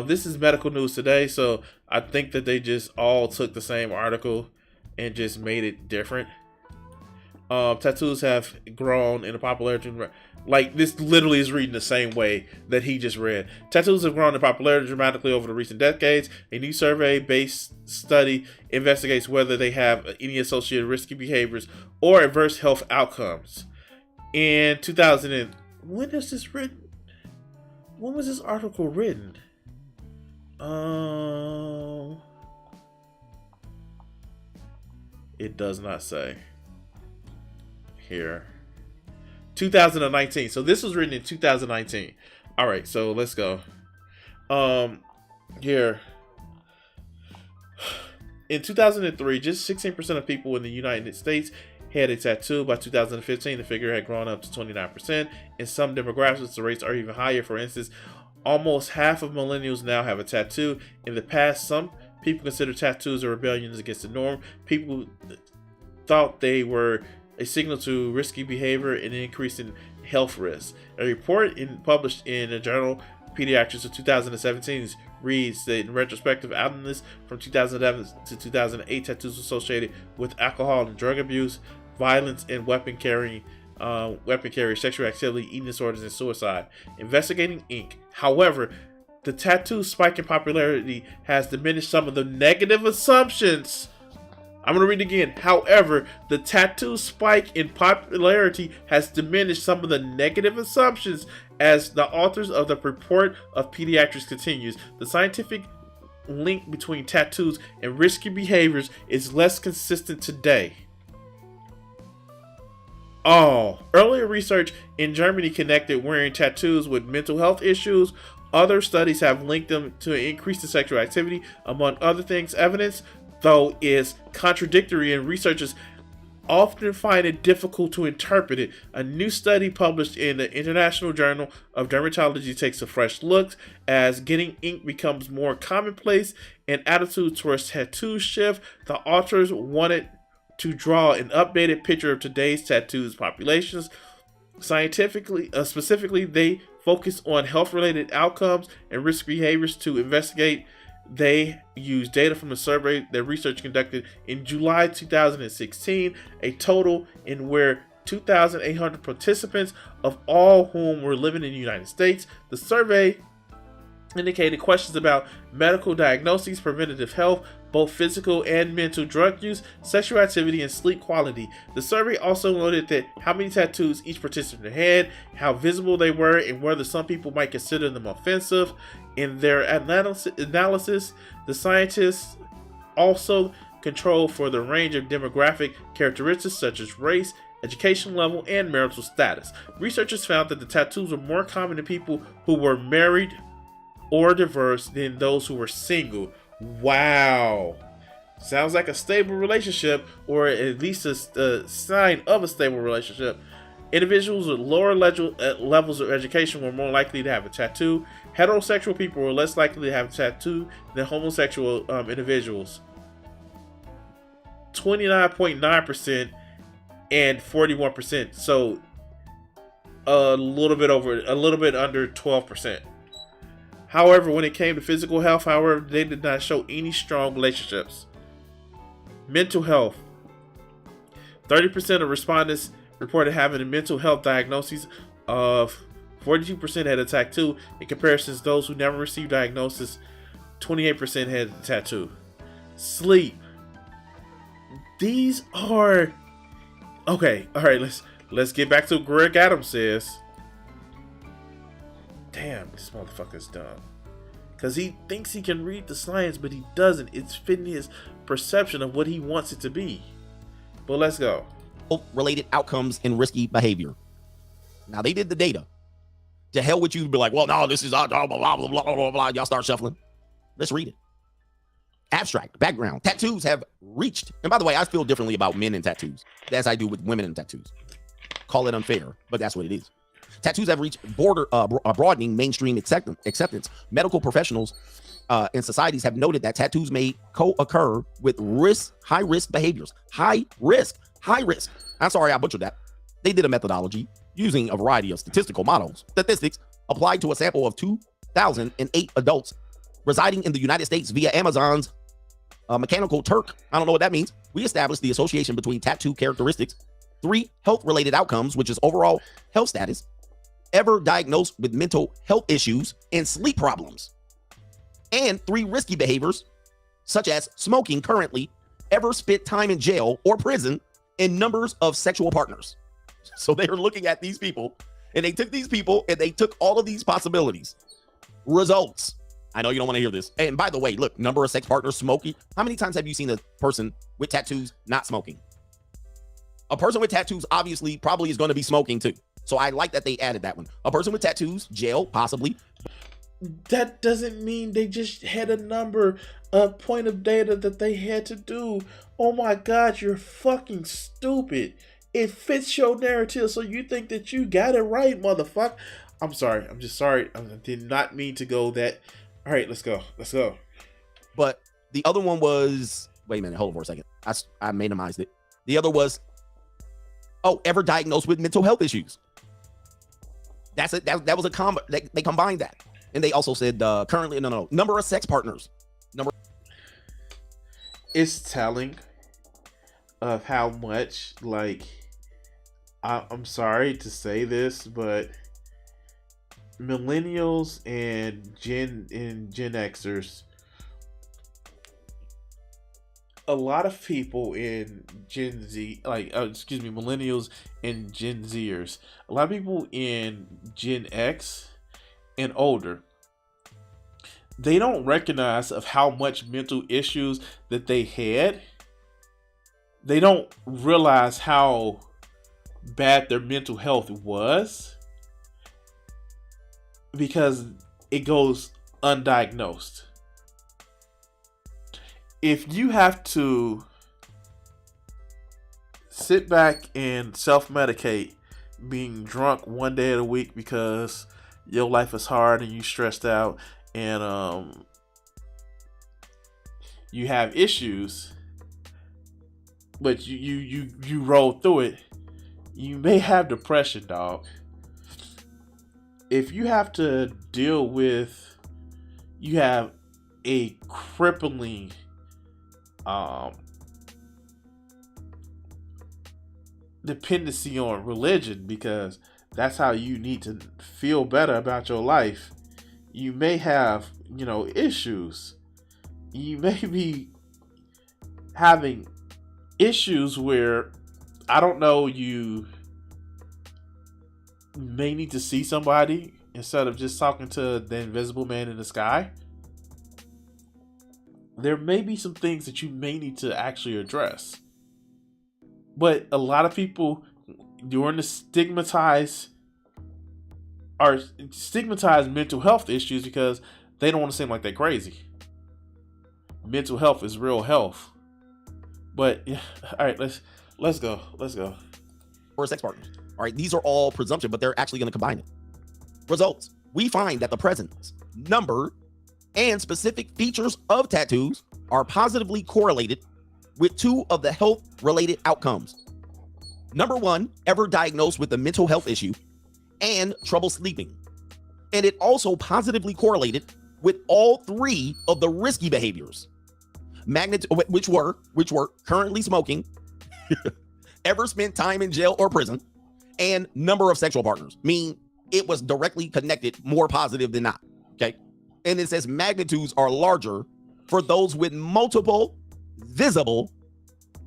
This is medical news today, so I think that they just all took the same article and just made it different. Tattoos have grown in popularity. Like, this literally is reading the same way that he just read. Tattoos have grown in popularity dramatically over the recent decades. A new survey-based study investigates whether they have any associated risky behaviors or adverse health outcomes. In 2000, when is this written? When was this article written? It does not say here. 2019. So this was written in 2019. All right, so let's go. Here. In 2003, just 16% of people in the United States had a tattoo. By 2015, the figure had grown up to 29%. In some demographics, the rates are even higher. For instance, almost half of millennials now have a tattoo. In the past, some people consider tattoos a rebellion against the norm. People thought they were a signal to risky behavior and an increase in health risks. A report published in the journal Pediatrics of 2017 reads that in retrospective analysis from 2011 to 2008, tattoos associated with alcohol and drug abuse, violence, and weapon carry, sexual activity, eating disorders, and suicide. Investigating Inc. However, the tattoo spike in popularity has diminished some of the negative assumptions. I'm going to read it again. However, the tattoo spike in popularity has diminished some of the negative assumptions as the authors of the report of Pediatrics continues. The scientific link between tattoos and risky behaviors is less consistent today. Earlier research in Germany connected wearing tattoos with mental health issues. Other studies have linked them to an increase in sexual activity, among other things. Evidence, though, is contradictory, and researchers often find it difficult to interpret it. A new study published in the International Journal of Dermatology takes a fresh look as getting ink becomes more commonplace and attitudes towards tattoos shift. The authors wanted to draw an updated picture of today's tattoos populations. Specifically, they focus on health-related outcomes and risk behaviors to investigate. They used data from a survey that research conducted in July 2016, a total in where 2,800 participants, of all whom were living in the United States. The survey indicated questions about medical diagnoses, preventative health, both physical and mental, drug use, sexual activity, and sleep quality. The survey also noted that how many tattoos each participant had, how visible they were, and whether some people might consider them offensive. In their analysis, the scientists also controlled for the range of demographic characteristics such as race, education level, and marital status. Researchers found that the tattoos were more common in people who were married or divorced than those who were single. Wow. Sounds like a stable relationship, or at least a sign of a stable relationship. Individuals with lower levels of education were more likely to have a tattoo. Heterosexual people were less likely to have a tattoo than homosexual individuals. 29.9% and 41%. So a little bit under 12%. However, when it came to physical health, they did not show any strong relationships. Mental health. 30% of respondents reported having a mental health diagnosis. Of 42% had a tattoo. In comparison to those who never received diagnosis, 28% had a tattoo. Sleep. These are Okay, all right. Let's get back to what Greg Adams says. Damn, this motherfucker's dumb. Because he thinks he can read the science, but he doesn't. It's fitting his perception of what he wants it to be. But let's go. Related outcomes and risky behavior. Now, they did the data. To hell with you to be like, well, no, this is blah, blah, blah, blah, blah, blah, blah. Y'all start shuffling. Let's read it. Abstract, background. Tattoos have reached, and by the way, I feel differently about men and tattoos as I do with women and tattoos. Call it unfair, but that's what it is. Tattoos have reached broadening mainstream acceptance. Medical professionals and societies have noted that tattoos may co-occur with high-risk behaviors. High risk. I'm sorry, I butchered that. They did a methodology using a variety of statistics applied to a sample of 2,008 adults residing in the United States via Amazon's Mechanical Turk. I don't know what that means. We established the association between tattoo characteristics, 3 health-related outcomes, which is overall health status, ever diagnosed with mental health issues and sleep problems, and 3 risky behaviors, such as smoking currently, ever spent time in jail or prison, and numbers of sexual partners. So they were looking at these people, and they took these people, and they took all of these possibilities. Results. I know you don't want to hear this. And by the way, look, number of sex partners, smoking. How many times have you seen a person with tattoos not smoking? A person with tattoos obviously probably is going to be smoking too. So I like that they added that one. A person with tattoos, jail, possibly. That doesn't mean they just had a number, a point of data that they had to do. Oh my God, you're fucking stupid. It fits your narrative, so you think that you got it right, motherfucker. I'm sorry. I'm just sorry. I did not mean to go that. All right, let's go. But the other one was, wait a minute, hold on for a second. I minimized it. The other was, ever diagnosed with mental health issues. That's it. That was a combo. They combined that. And they also said currently, number of sex partners. It's telling of how much, like, I'm sorry to say this, but millennials and Gen Xers, a lot of people in Gen Z, millennials and Gen Zers, a lot of people in Gen X and older, they don't recognize of how much mental issues that they had. They don't realize how bad their mental health was because it goes undiagnosed. If you have to sit back and self-medicate being drunk one day of the week because your life is hard and you stressed out and you have issues, but you roll through it, you may have depression, dog. If you have to deal with, you have a crippling dependency on religion because that's how you need to feel better about your life. You may have, issues. You may be having issues where, I don't know, you may need to see somebody instead of just talking to the invisible man in the sky. There may be some things that you may need to actually address. But a lot of people during the stigmatized mental health issues because they don't want to seem like they're crazy. Mental health is real health. But yeah, all right, let's go. For sex partners. All right, these are all presumption, but they're actually going to combine it. Results. We find that the presence, number, and specific features of tattoos are positively correlated with 2 of the health-related outcomes. Number 1, ever diagnosed with a mental health issue and trouble sleeping. And it also positively correlated with all 3 of the risky behaviors. Which were currently smoking, ever spent time in jail or prison, and number of sexual partners. Meaning it was directly connected, more positive than not. Okay. And it says magnitudes are larger for those with multiple, visible,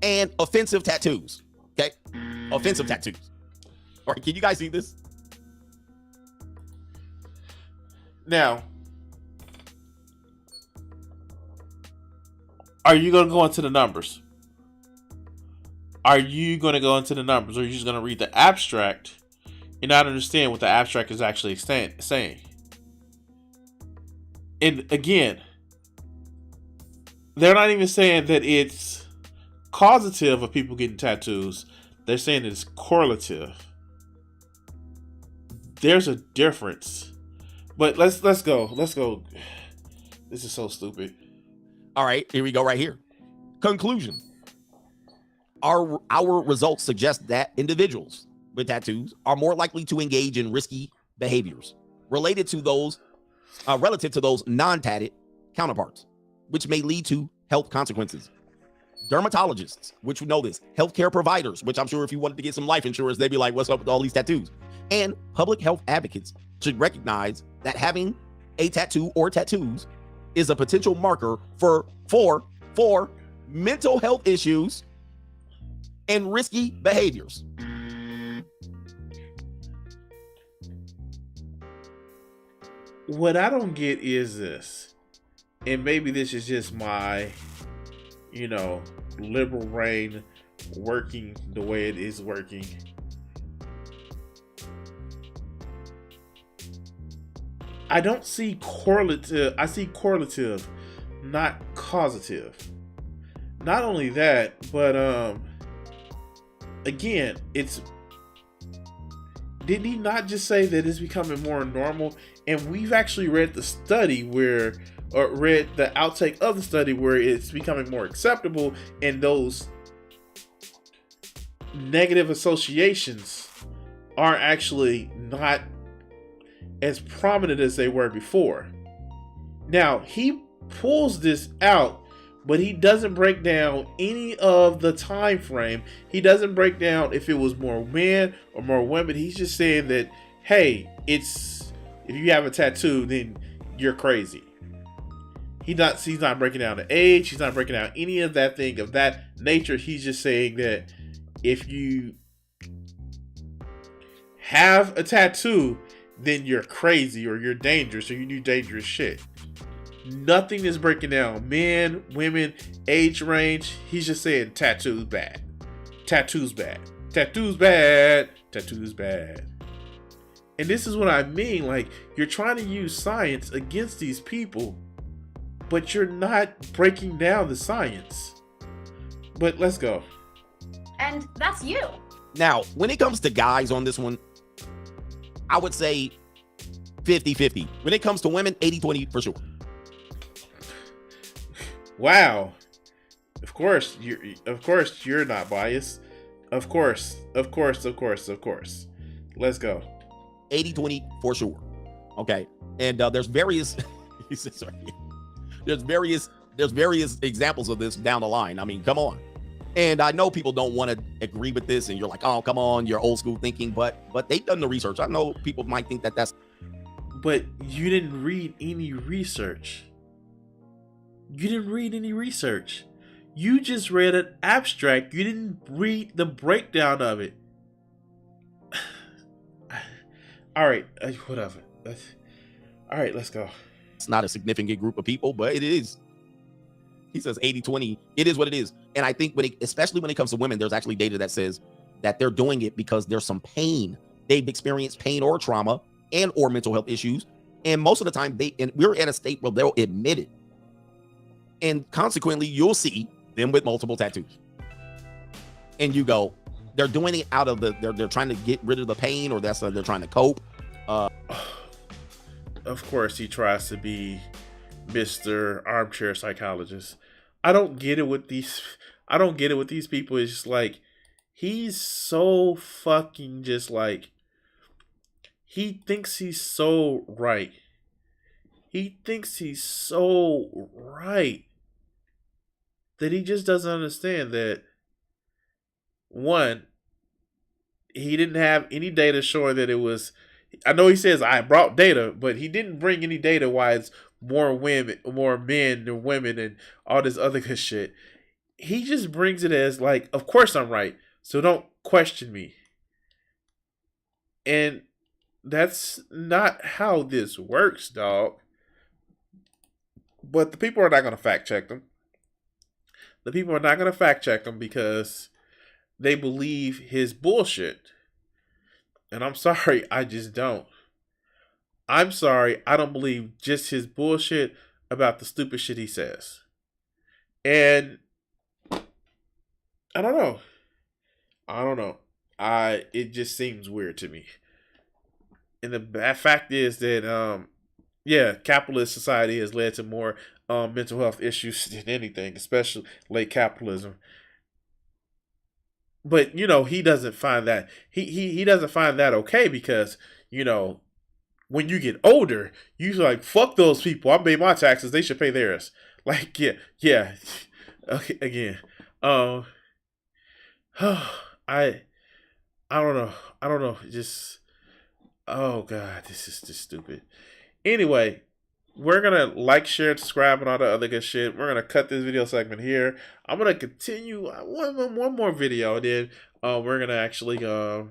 and offensive tattoos. Okay. offensive tattoos. All right, can you guys see this? Now, are you going to go into the numbers? Are you going to go into the numbers, or are you just going to read the abstract and not understand what the abstract is actually saying? And again, they're not even saying that it's causative of people getting tattoos. They're saying it's correlative. There's a difference. But let's go. Let's go. This is so stupid. All right, here we go right here. Conclusion. Our results suggest that individuals with tattoos are more likely to engage in risky behaviors related to those relative to those non-tatted counterparts, which may lead to health consequences. Dermatologists, which we know this, healthcare providers, which I'm sure if you wanted to get some life insurance, they'd be like, what's up with all these tattoos? And public health advocates should recognize that having a tattoo or tattoos is a potential marker for mental health issues and risky behaviors. What I don't get is this, and maybe this is just my, liberal brain working the way it is working. I don't see correlative. I see correlative, not causative. Not only that, but again, did he not just say that it's becoming more normal? And we've actually read the study read the outtake of the study where it's becoming more acceptable, and those negative associations are actually not as prominent as they were before. Now, he pulls this out, but he doesn't break down any of the time frame. He doesn't break down if it was more men or more women. He's just saying that, hey, if you have a tattoo, then you're crazy. He's not breaking down the age. He's not breaking down any of that thing of that nature. He's just saying that if you have a tattoo, then you're crazy or you're dangerous or you do dangerous shit. Nothing is breaking down men, women, age range. He's just saying tattoos bad. Tattoos bad. Tattoos bad. Tattoos bad. And this is what I mean. Like, you're trying to use science against these people, but you're not breaking down the science. But let's go. And that's you. Now, when it comes to guys on this one, I would say 50-50. When it comes to women, 80-20 for sure. Wow. Of course you're not biased. Of course. Let's go. 80-20 for sure. Okay. And there's various there's various examples of this down the line. I mean, come on. And I know people don't want to agree with this, and you're like, oh, come on, you're old school thinking, but they've done the research. I know people might think that's. But you didn't read any research. You just read an abstract. You didn't read the breakdown of it. All right, whatever. All right, let's go. It's not a significant group of people, but it is. He says 80-20. It is what it is. And I think especially when it comes to women, there's actually data that says that they're doing it because there's some pain. They've experienced pain or trauma and or mental health issues. And most of the time we're in a state where they'll admit it. And consequently, you'll see them with multiple tattoos. And you go, they're doing it out of they're trying to get rid of the pain, or they're trying to cope. Of course, he tries to be Mr. Armchair Psychologist. I don't get it with these people. It's just like, he's so fucking just like, he thinks he's so right. That he just doesn't understand that, one, he didn't have any data showing that it was. I know he says I brought data, but he didn't bring any data why it's more men than women and all this other good shit. He just brings it as like, of course I'm right. So don't question me. And that's not how this works, dog. But the people are not going to fact check them. The people are not going to fact check him because they believe his bullshit. And I'm sorry, I just don't. I'm sorry, I don't believe just his bullshit about the stupid shit he says. And I don't know. It just seems weird to me. And the bad fact is that capitalist society has led to more mental health issues than anything, especially late capitalism. But he doesn't find that he doesn't find that okay because when you get older, you're like, fuck those people. I pay my taxes. They should pay theirs. Like, yeah. Okay, again. I don't know. Just, oh God, this is just stupid. Anyway, we're going to like, share, subscribe, and all the other good shit. We're going to cut this video segment here. I'm going to continue one more video. Then we're going to actually, we're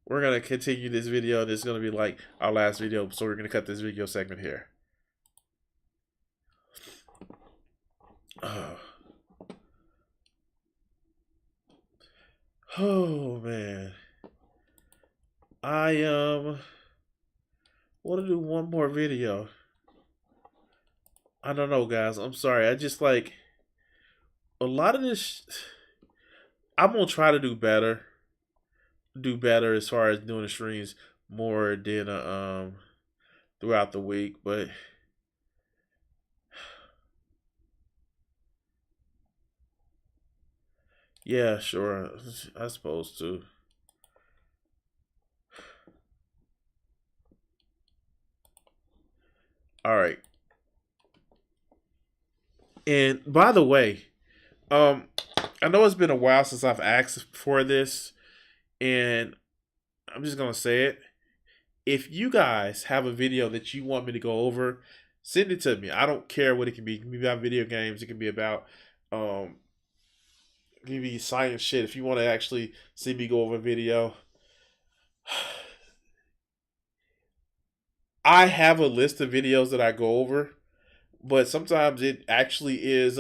going to continue this video. This is going to be like our last video. So we're going to cut this video segment here. Oh man. I want to do one more video. I don't know, guys. I'm sorry. I just like a lot of this. I'm gonna try to do better. Do better as far as doing the streams more than throughout the week, but yeah, sure. I suppose to. All right. And by the way, I know it's been a while since I've asked for this, and I'm just gonna say it. If you guys have a video that you want me to go over, send it to me. I don't care what it can be. It can be about video games. It can be about it can be science shit. If you want to actually see me go over a video, I have a list of videos that I go over, but sometimes it actually is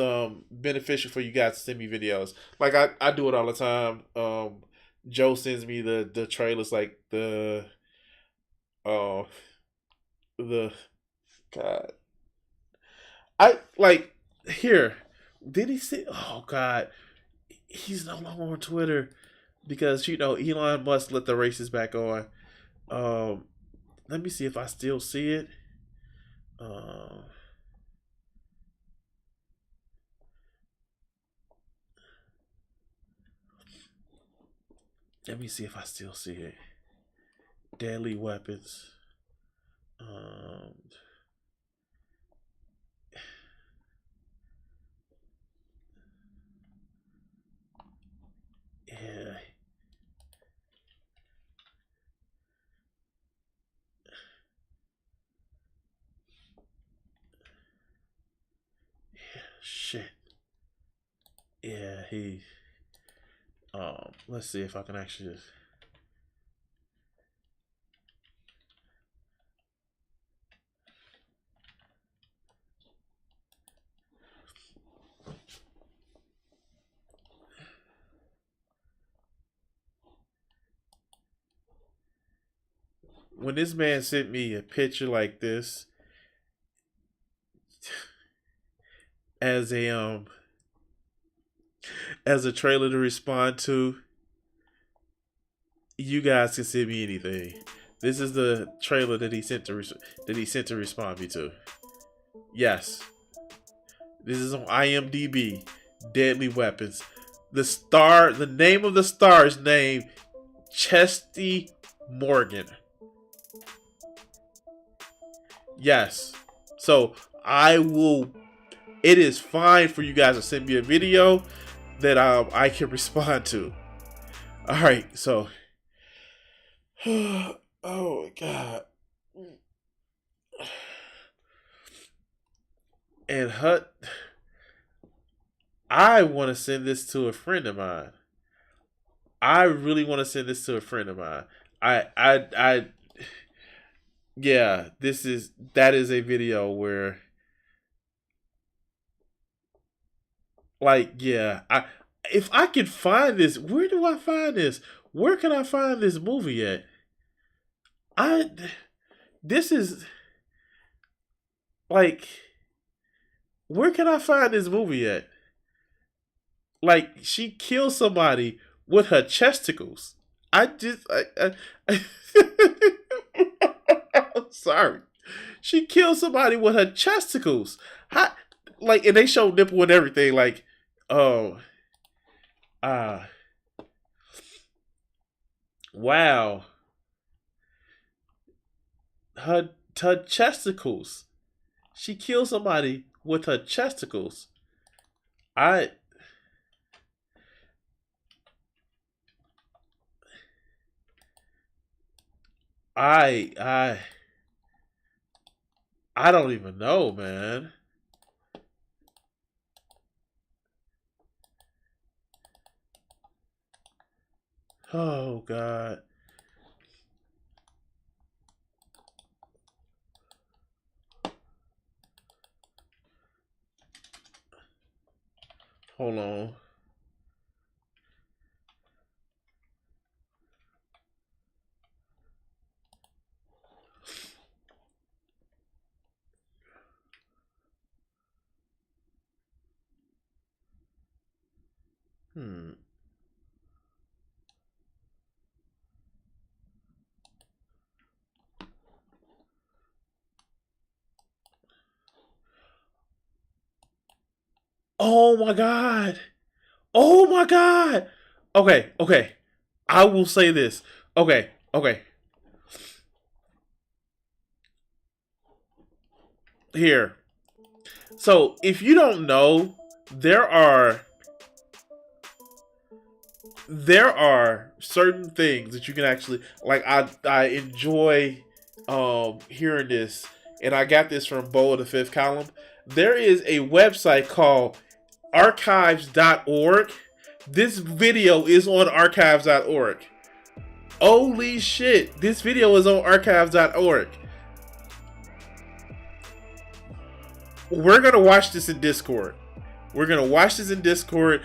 beneficial for you guys to send me videos. Like I do it all the time. Joe sends me the trailers, like the God. I like here. Did he say? Oh God, he's no longer on Twitter because Elon Musk let the races back on. Let me see if I still see it. Let me see if I still see it. Deadly weapons. Yeah. Shit. Yeah, he. Let's see if I can actually just. When this man sent me a picture like this as a trailer to respond to, you guys can send me anything. This is the trailer that he sent to respond me to. Yes, this is on IMDb. Deadly weapons. The name of the star is named Chesty Morgan. Yes. So I will. It is fine for you guys to send me a video that I can respond to. All right. So. Oh my God. And Hut. I want to send this to a friend of mine. I really want to send this to a friend of mine. Yeah, that is a video where, like, yeah, if I can find this, where do I find this? Where can I find this movie at? This is like, where can I find this movie at? Like, she kills somebody with her chesticles. I'm sorry. She killed somebody with her chesticles. Like, and they show nipple and everything. Like, oh, wow. Her chesticles. She killed somebody with her chesticles. I don't even know, man. Oh God. Hold on. Oh my God. Oh my God. Okay. I will say this. Okay. Here. So, if you don't know, there are certain things that you can actually, like, I enjoy hearing this, and I got this from Bo of the Fifth Column. There is a website called archives.org. This video is on archives.org. Holy shit, this video is on archives.org. We're gonna watch this in Discord. I'm going to watch this in Discord.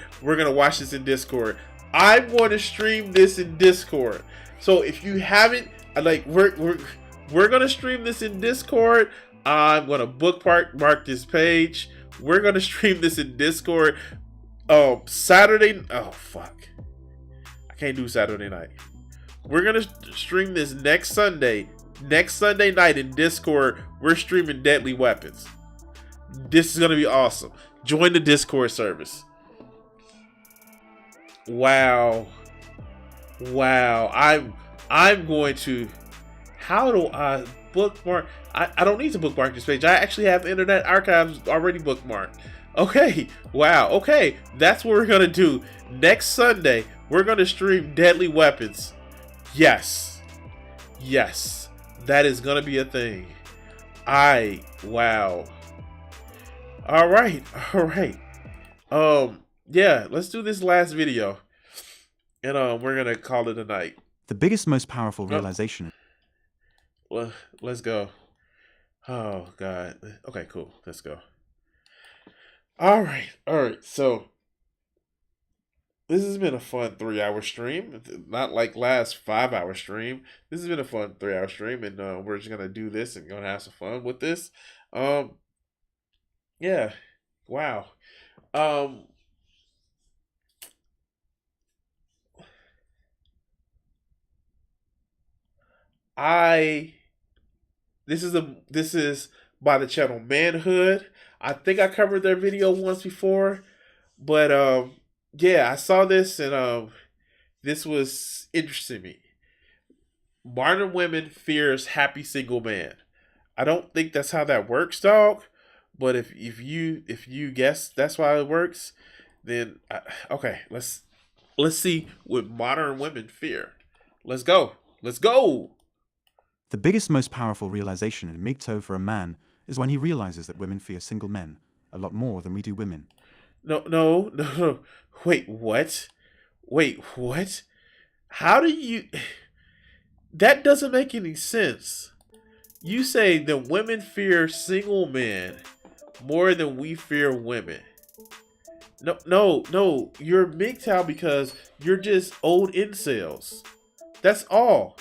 I'm going to stream this in Discord. So if you haven't, like, we're going to stream this in Discord. I'm going to bookmark this page. We're going to stream this in Discord. Saturday. Oh, fuck. I can't do Saturday night. We're going to stream this next Sunday. Next Sunday night in Discord, we're streaming Deadly Weapons. This is going to be awesome. Join the Discord service. Wow. I'm going to. How do I bookmark? I don't need to bookmark this page. I actually have Internet Archives already bookmarked. Okay. Wow. Okay. That's what we're gonna do next Sunday. We're gonna stream Deadly Weapons. Yes. That is gonna be a thing. Wow. All right. Yeah, let's do this last video. And we're going to call it a night. The biggest, most powerful realization. Well, let's go. Oh, God. Okay, cool. Let's go. All right. So, this has been a fun 3-hour stream. Not like last 5-hour stream. This has been a fun 3-hour stream. And we're just going to do this and going to have some fun with this. Yeah. Wow. This is by the channel Manhood. I think I covered their video once before, but yeah, I saw this and this was interesting to me. Modern women fears happy single man. I don't think that's how that works, dog. But if you guess that's why it works, then okay, let's see what modern women fear. Let's go. The biggest, most powerful realization in MGTOW for a man is when he realizes that women fear single men a lot more than we do women. No. Wait, what? Wait, what? How do you... That doesn't make any sense. You say that women fear single men more than we fear women. No. You're MGTOW because you're just old incels. That's all.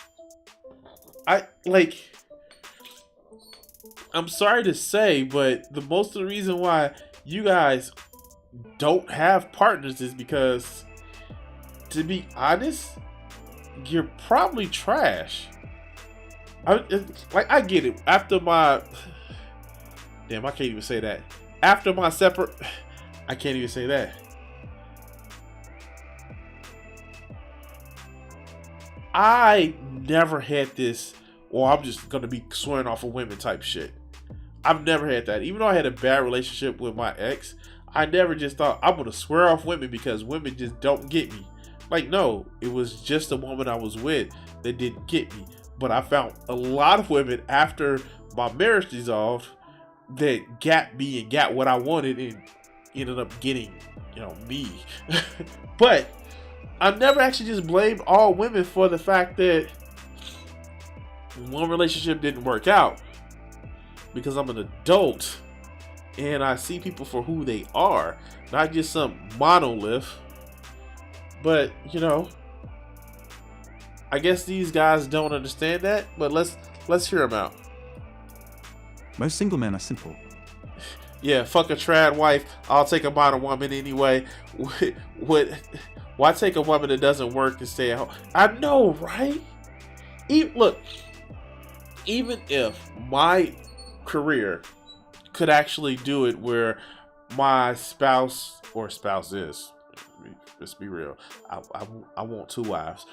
I'm sorry to say, but the most of the reason why you guys don't have partners is because, to be honest, you're probably trash. I get it. After my... Damn, I can't even say that. After my separate... I can't even say that. I never had this, or I'm just going to be swearing off of women type shit. I've never had that. Even though I had a bad relationship with my ex, I never just thought I'm going to swear off women because women just don't get me. Like, no, it was just the woman I was with that didn't get me. But I found a lot of women after my marriage dissolved that got me and got what I wanted and ended up getting, me. But I never actually just blamed all women for the fact that one relationship didn't work out, because I'm an adult and I see people for who they are, not just some monolith. But, I guess these guys don't understand that, but let's hear them out. Most single men are simple. Yeah, fuck a trad wife. I'll take a modern woman anyway. Why take a woman that doesn't work and stay at home? I know, right? Look, even if my career could actually do it where my spouse or spouses, let's be real, I want two wives,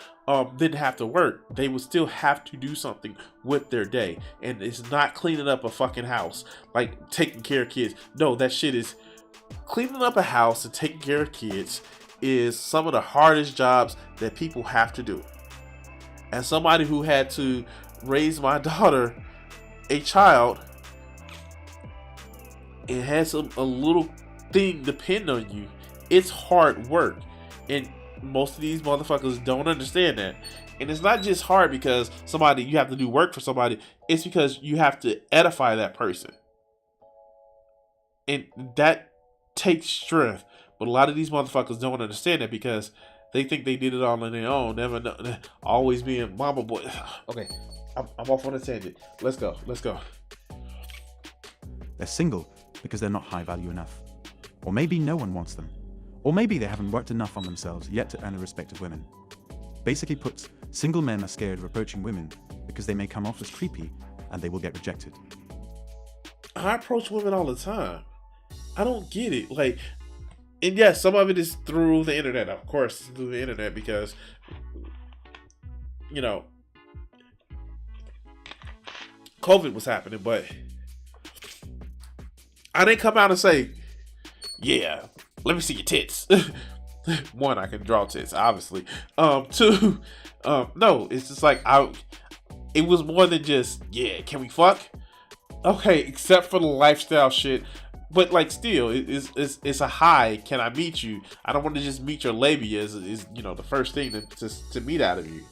didn't have to work, they would still have to do something with their day. And it's not cleaning up a fucking house, like taking care of kids. No, that shit is cleaning up a house and taking care of kids is some of the hardest jobs that people have to do. As somebody who had to raise my daughter, a child, and has a little thing depend on you, it's hard work. And most of these motherfuckers don't understand that. And it's not just hard because you have to do work for somebody. It's because you have to edify that person. And that takes strength. But a lot of these motherfuckers don't understand that because they think they did it all on their own. Never know, always being mama boy. Okay, I'm off on a tangent. Let's go. They're single because they're not high value enough. Or maybe no one wants them. Or maybe they haven't worked enough on themselves yet to earn the respect of women. Basically put, single men are scared of approaching women because they may come off as creepy and they will get rejected. I approach women all the time. I don't get it. And yes, some of it is through the internet. Of course, it's through the internet because, COVID was happening, but I didn't come out and say, yeah, let me see your tits. One, I can draw tits, obviously. Two, no, it's just it was more than just, yeah, can we fuck? Okay, except for the lifestyle shit. But still, it's a hi, can I meet you? I don't want to just meet your labia is the first thing to meet out of you.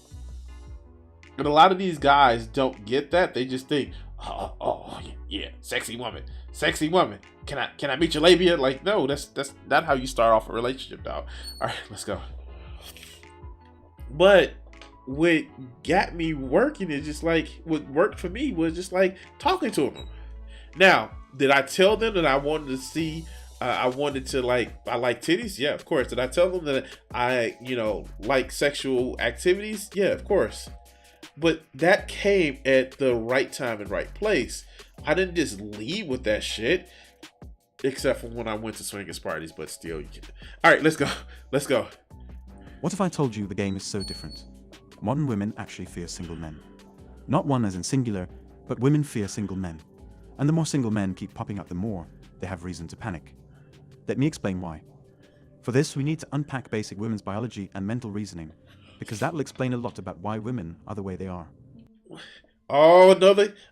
And a lot of these guys don't get that. They just think, oh yeah, sexy woman. Can I meet your labia? No, that's not how you start off a relationship, dog. All right, let's go. But what got me working is just what worked for me was just talking to them. Now, did I tell them that I wanted to see? I wanted to I like titties. Yeah, of course. Did I tell them that I like sexual activities? Yeah, of course. But that came at the right time and right place. I didn't just leave with that shit, except for when I went to swingers parties. But still, you can. All right, let's go. What if I told you the game is so different? Modern women actually fear single men. Not one as in singular, but women fear single men. And the more single men keep popping up, the more they have reason to panic. Let me explain why. For this, we need to unpack basic women's biology and mental reasoning, because that will explain a lot about why women are the way they are. Oh,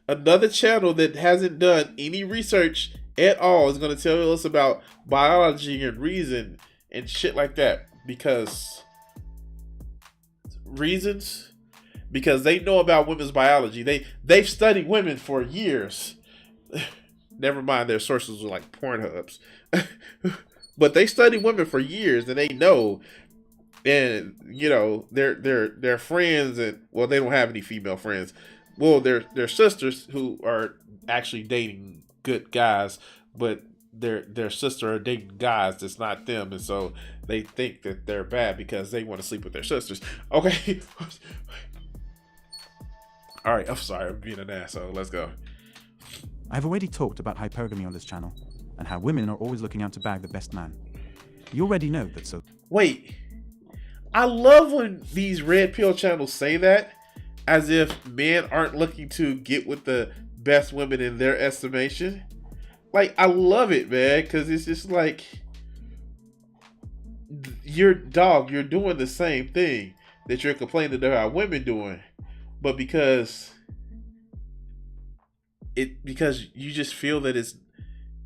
another channel that hasn't done any research at all is going to tell us about biology and reason and shit like that. Because they know about women's biology. They've studied women for years. Never mind, their sources are like Pornhubs. But they study women for years, and they know. And you know, they're friends, and well, they don't have any female friends. Well, they're sisters who are actually dating good guys, but their sister are dating guys that's not them, and so they think that they're bad because they want to sleep with their sisters. Okay. All right, I'm sorry, I'm being an asshole. Let's go. I've already talked about hypergamy on this channel, and how women are always looking out to bag the best man. You already know that, so... Wait. I love when these red pill channels say that, as if men aren't looking to get with the best women in their estimation. Like, I love it, man, because it's just like, you're doing the same thing that you're complaining about women doing, but because you just feel that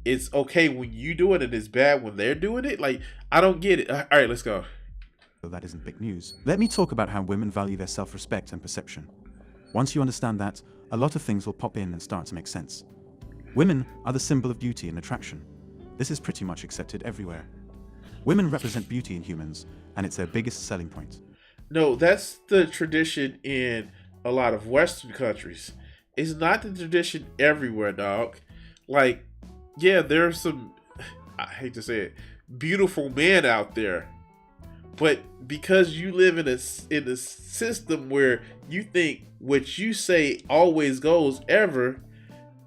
it's okay when you do it and it's bad when they're doing it. Like, I don't get it. All right, let's go. That isn't big news. Let me talk about how women value their self-respect and perception. Once you understand that, a lot of things will pop in and start to make sense. Women are the symbol of beauty and attraction. This is pretty much accepted everywhere. Women represent beauty in humans, and it's their biggest selling point. No, that's the tradition in a lot of Western countries. It's not the tradition everywhere, dog. Like, yeah, there's some, I hate to say it, beautiful men out there. But because you live in a system where you think what you say always goes ever,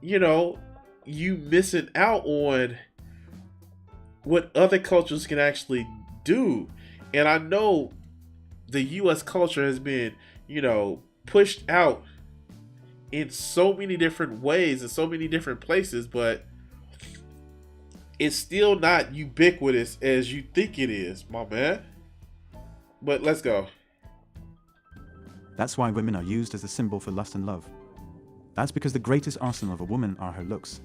you know, you missing out on what other cultures can actually do. And I know the U.S. culture has been, you know, pushed out in so many different ways in so many different places, but it's still not ubiquitous as you think it is, my man. But let's go. That's why women are used as a symbol for lust and love. That's because the greatest arsenal of a woman are her looks.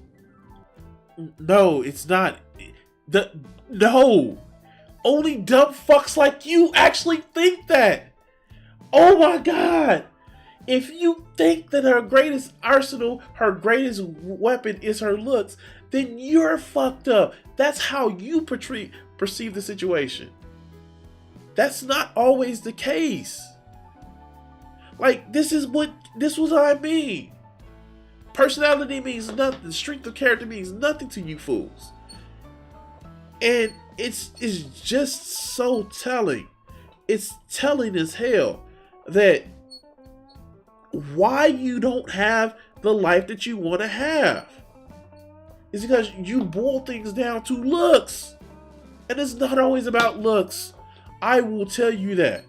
No, it's not. No. Only dumb fucks like you actually think that. Oh my god. If you think that her greatest arsenal, her greatest weapon is her looks, then you're fucked up. That's how you perceive the situation. That's not always the case. Like, this is what I mean. Personality means nothing. Strength of character means nothing to you fools. And it's just so telling. It's telling as hell that why you don't have the life that you want to have is because you boil things down to looks. And it's not always about looks. I will tell you that.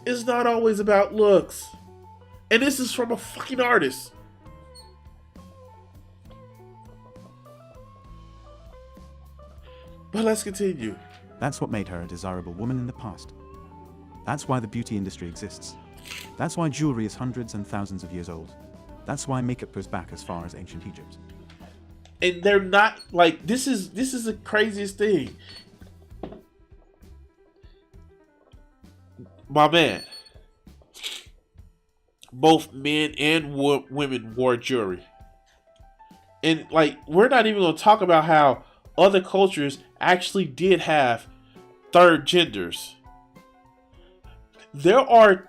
It's not always about looks. And this is from a fucking artist. But let's continue. That's what made her a desirable woman in the past. That's why the beauty industry exists. That's why jewelry is hundreds and thousands of years old. That's why makeup goes back as far as ancient Egypt. And they're not like, this is the craziest thing. My man, both men and women wore jewelry. And like, we're not even going to talk about how other cultures actually did have third genders. There are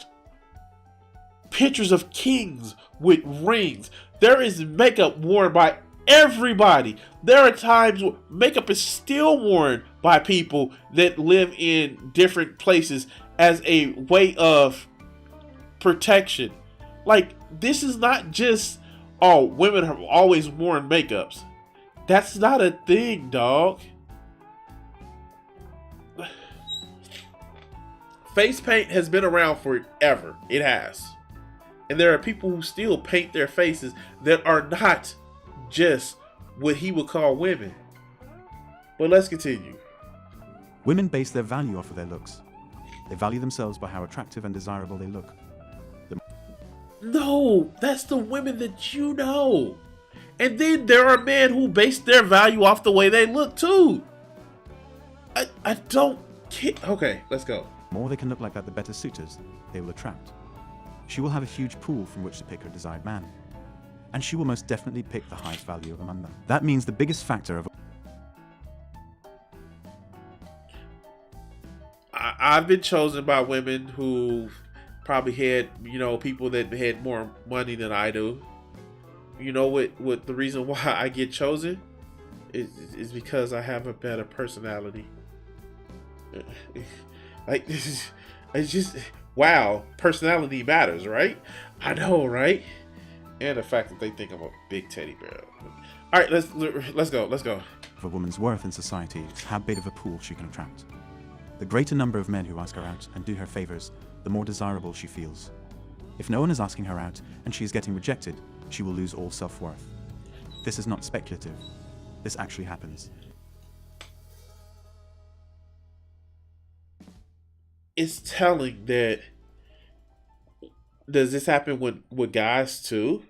pictures of kings with rings. There is makeup worn by everybody. There are times where makeup is still worn by people that live in different places as a way of protection. Like, this is not just, oh, women have always worn makeups. That's not a thing, dog. Face paint has been around forever. It has. And there are people who still paint their faces that are not just what he would call women. But let's continue. Women base their value off of their looks. They value themselves by how attractive and desirable they look. No, that's the women that you know. And then there are men who base their value off the way they look too. I don't care. Okay, let's go. The more they can look like that, the better suitors they will attract. She will have a huge pool from which to pick her desired man. And she will most definitely pick the highest value among them. That means the biggest factor of I've been chosen by women who probably had, people that had more money than I do. You know what the reason why I get chosen is because I have a better personality. Like, it's just, wow, personality matters, right? I know, right? And the fact that they think I'm a big teddy bear. All right, let's go. a woman's worth in society is how big of a pool she can attract. The greater number of men who ask her out and do her favors, the more desirable she feels. If no one is asking her out and she is getting rejected, she will lose all self-worth. This is not speculative. This actually happens. It's telling that. Does this happen with guys too?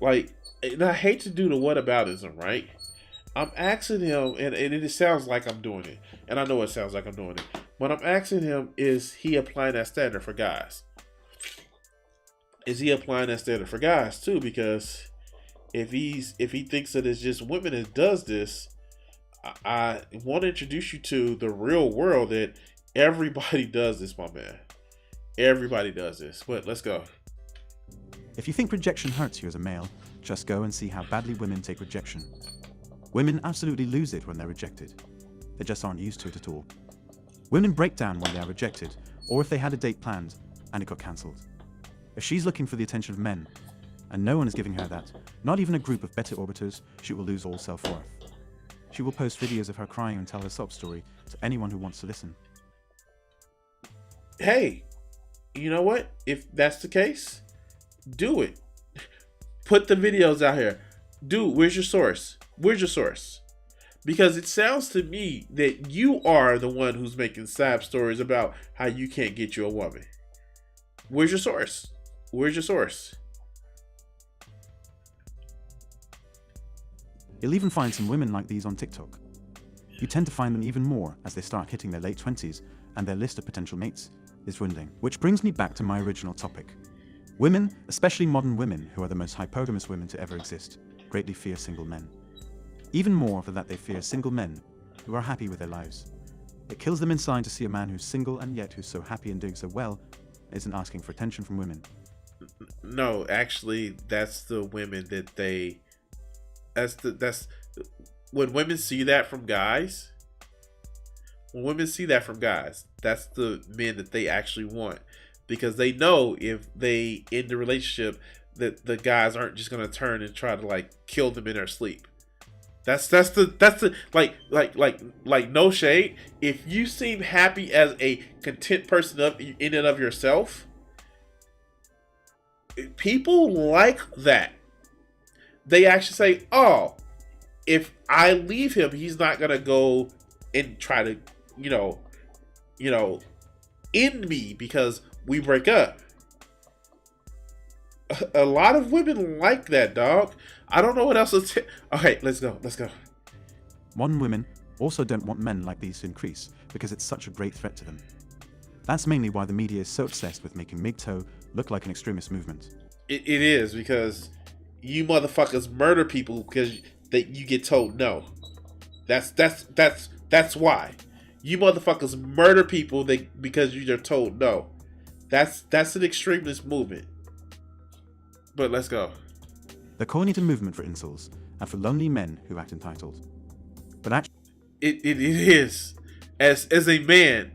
Like, and I hate to do the whataboutism, right? I'm asking him, and it sounds like I'm doing it, and I know it sounds like I'm doing it, but I'm asking him, is he applying that standard for guys? Is he applying that standard for guys too? Because if he thinks that it's just women that does this, I want to introduce you to the real world that everybody does this, my man. Everybody does this. But let's go. If you think rejection hurts you as a male, just go and see how badly women take rejection. Women absolutely lose it when they're rejected. They just aren't used to it at all. Women break down when they are rejected, or if they had a date planned and it got cancelled. If she's looking for the attention of men, and no one is giving her that, not even a group of better orbiters, she will lose all self-worth. She will post videos of her crying and tell her sob story to anyone who wants to listen. Hey, you know what? If that's the case, do it. Put the videos out here. Dude, where's your source? Where's your source? Because it sounds to me that you are the one who's making sad stories about how you can't get you a woman. Where's your source? Where's your source? You'll even find some women like these on TikTok. You tend to find them even more as they start hitting their late 20s and their list of potential mates is dwindling. Which brings me back to my original topic. Women, especially modern women who are the most hypogamous women to ever exist, greatly fear single men. Even more for that they fear single men who are happy with their lives. It kills them inside to see a man who's single and yet who's so happy and doing so well isn't asking for attention from women. No, actually, that's the women that they... That's when women see that from guys. When women see that from guys, that's the men that they actually want, because they know if they end the relationship that the guys aren't just gonna turn and try to like kill them in their sleep. That's the like no shade. If you seem happy as a content person in and of yourself, people like that. They actually say, oh, if I leave him, he's not gonna go and try to, end me because we break up. A lot of women like that, dog. I don't know what else to okay, let's go. Modern women also don't want men like these to increase because it's such a great threat to them. That's mainly why the media is so obsessed with making MGTOW look like an extremist movement. It is, because you motherfuckers murder people because you get told no. That's why. You motherfuckers murder people because you're told no. That's an extremist movement. But let's go. They're calling it a movement for incels and for lonely men who act entitled. But actually, it is. As a man,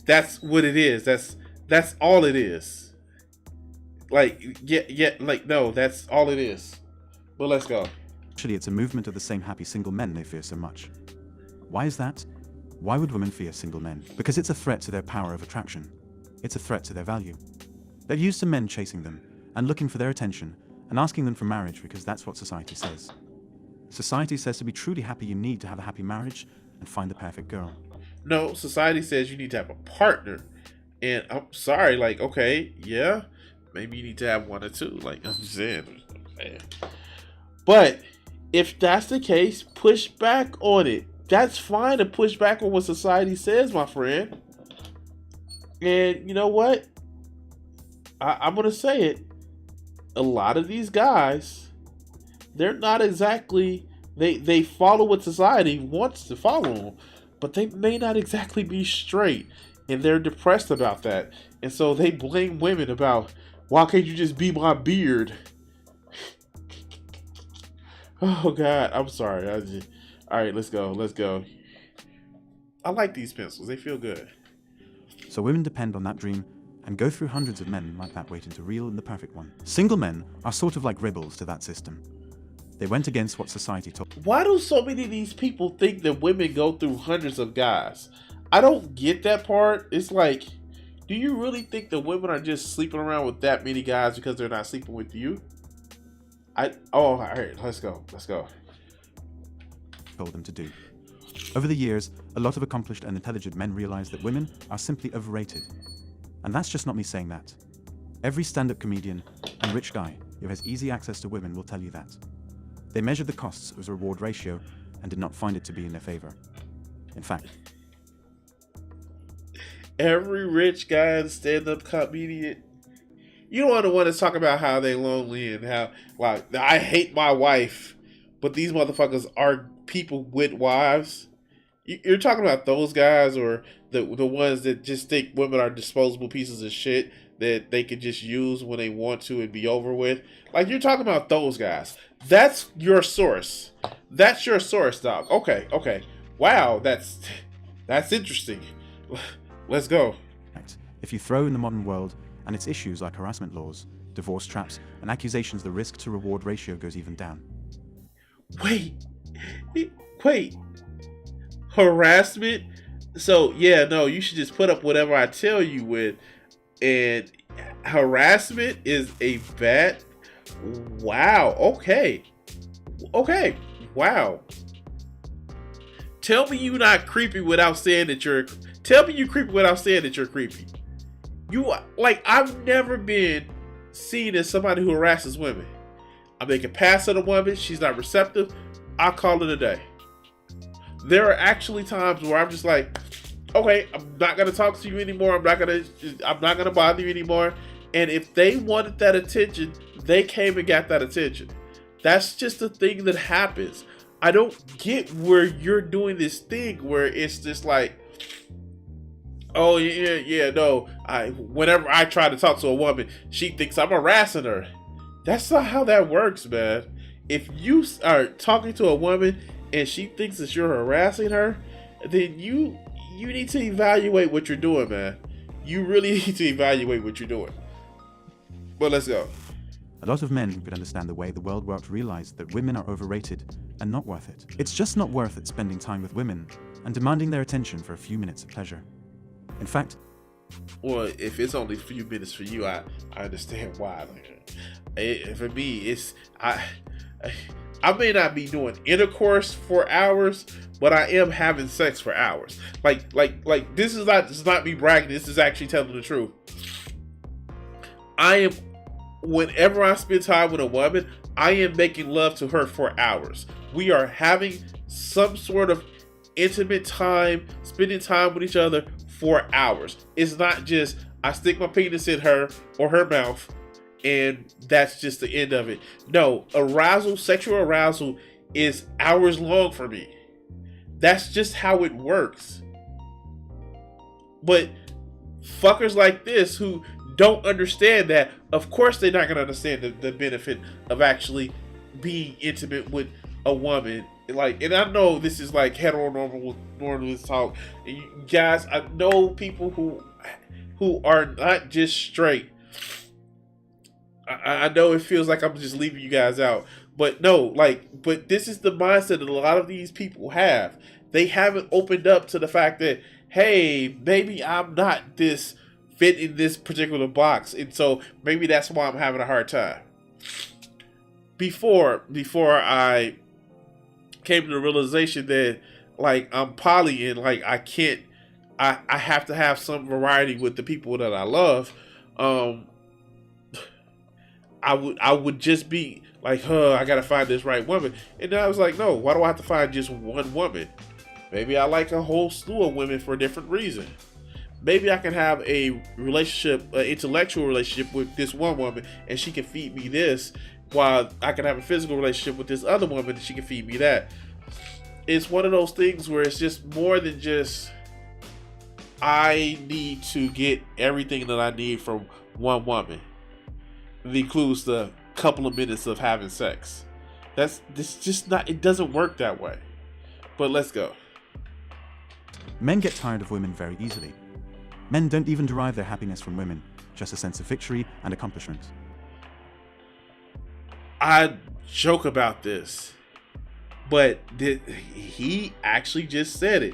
that's what it is. That's all it is. No, that's all it is. But let's go. Actually, it's a movement of the same happy single men they fear so much. Why is that? Why would women fear single men? Because it's a threat to their power of attraction. It's a threat to their value. They're used to men chasing them and looking for their attention and asking them for marriage because that's what society says. Society says to be truly happy you need to have a happy marriage and find the perfect girl. No, society says you need to have a partner. And I'm sorry, okay, yeah, maybe you need to have one or two. Like I'm saying. But if that's the case, push back on it. That's fine to push back on what society says, my friend. And you know what? I'm going to say it. A lot of these guys, they're not exactly, they follow what society wants to follow them, but they may not exactly be straight. And they're depressed about that. And so they blame women about, why can't you just be my beard? Oh, God. I'm sorry. All right, let's go. I like these pencils. They feel good. So women depend on that dream and go through hundreds of men like that waiting to reel in the perfect one. Single men are sort of like rebels to that system. They went against what society told. Why do so many of these people think that women go through hundreds of guys? I don't get that part. It's like, do you really think that women are just sleeping around with that many guys because they're not sleeping with you? All right, let's go. Told them to do. Over the years, a lot of accomplished and intelligent men realized that women are simply overrated. And that's just not me saying that. Every stand-up comedian and rich guy who has easy access to women will tell you that. They measured the costs as a reward ratio and did not find it to be in their favor. In fact, every rich guy and stand-up comedian, you don't want to talk about how they lonely and how, like, I hate my wife, but these motherfuckers are people with wives. You're talking about those guys, or the ones that just think women are disposable pieces of shit that they can just use when they want to and be over with. Like, you're talking about those guys. That's your source. That's your source, dog. Okay. Wow, that's interesting. Let's go. if you throw in the modern world and its issues like harassment laws, divorce traps, and accusations, the risk to reward ratio goes even down. Wait. Harassment? So, yeah, no, you should just put up whatever I tell you with. And harassment is a bad... Wow. Okay. Wow. Tell me you're not creepy without saying that you're... Tell me you creepy without saying that you're creepy. I've never been seen as somebody who harasses women. I make a pass at a woman, she's not receptive, I call it a day. There are actually times where I'm just like, okay, I'm not gonna talk to you anymore. I'm not gonna bother you anymore. And if they wanted that attention, they came and got that attention. That's just a thing that happens. I don't get where you're doing this thing where it's just like, oh yeah, no. Whenever I try to talk to a woman, she thinks I'm harassing her. That's not how that works, man. If you are talking to a woman and she thinks that you're harassing her, then you need to evaluate what you're doing, man. You really need to evaluate what you're doing. But let's go. A lot of men who could understand the way the world worked realized that women are overrated and not worth it. It's just not worth it spending time with women and demanding their attention for a few minutes of pleasure. In fact, well, if it's only a few minutes for you, I understand why. For me, it's I may not be doing intercourse for hours, but I am having sex for hours. Like this is not me bragging. This is actually telling the truth. Whenever I spend time with a woman, I am making love to her for hours. We are having some sort of intimate time, spending time with each other for hours. It's not just I stick my penis in her or her mouth and that's just the end of it. No, sexual arousal is hours long for me. That's just how it works. But fuckers like this who don't understand that, of course they're not going to understand the benefit of actually being intimate with a woman. And I know this is like heteronormative talk. And you guys, I know people who are not just straight. I know it feels like I'm just leaving you guys out, but no, but this is the mindset that a lot of these people have. They haven't opened up to the fact that, hey, maybe I'm not this fit in this particular box, and so maybe that's why I'm having a hard time. Before I came to the realization that I'm poly and I have to have some variety with the people that I love. I would just be like, huh, I gotta find this right woman. And then I was like, no, why do I have to find just one woman? Maybe I like a whole slew of women for a different reason. Maybe I can have a relationship, an intellectual relationship with this one woman, and she can feed me this, while I can have a physical relationship with this other woman, and she can feed me that. It's one of those things where it's just more than just, I need to get everything that I need from one woman. It includes the couple of minutes of having sex. This just not, it doesn't work that way. But let's go. Men get tired of women very easily. Men don't even derive their happiness from women, just a sense of victory and accomplishment. I joke about this, but he actually just said it.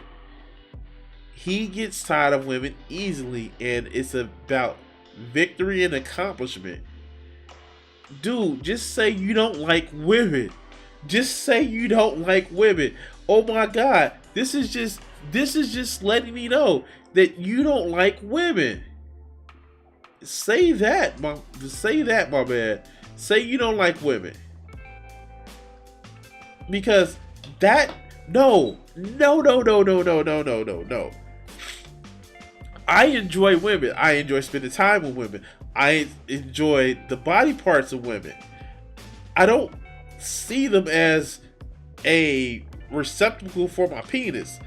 He gets tired of women easily, and it's about victory and accomplishment. Dude, just say you don't like women. Just say you don't like women. Oh my God, this is just letting me know that you don't like women. Say that, my man. Say you don't like women. Because no. I enjoy women. I enjoy spending time with women. I enjoy the body parts of women. I don't see them as a receptacle for my penis.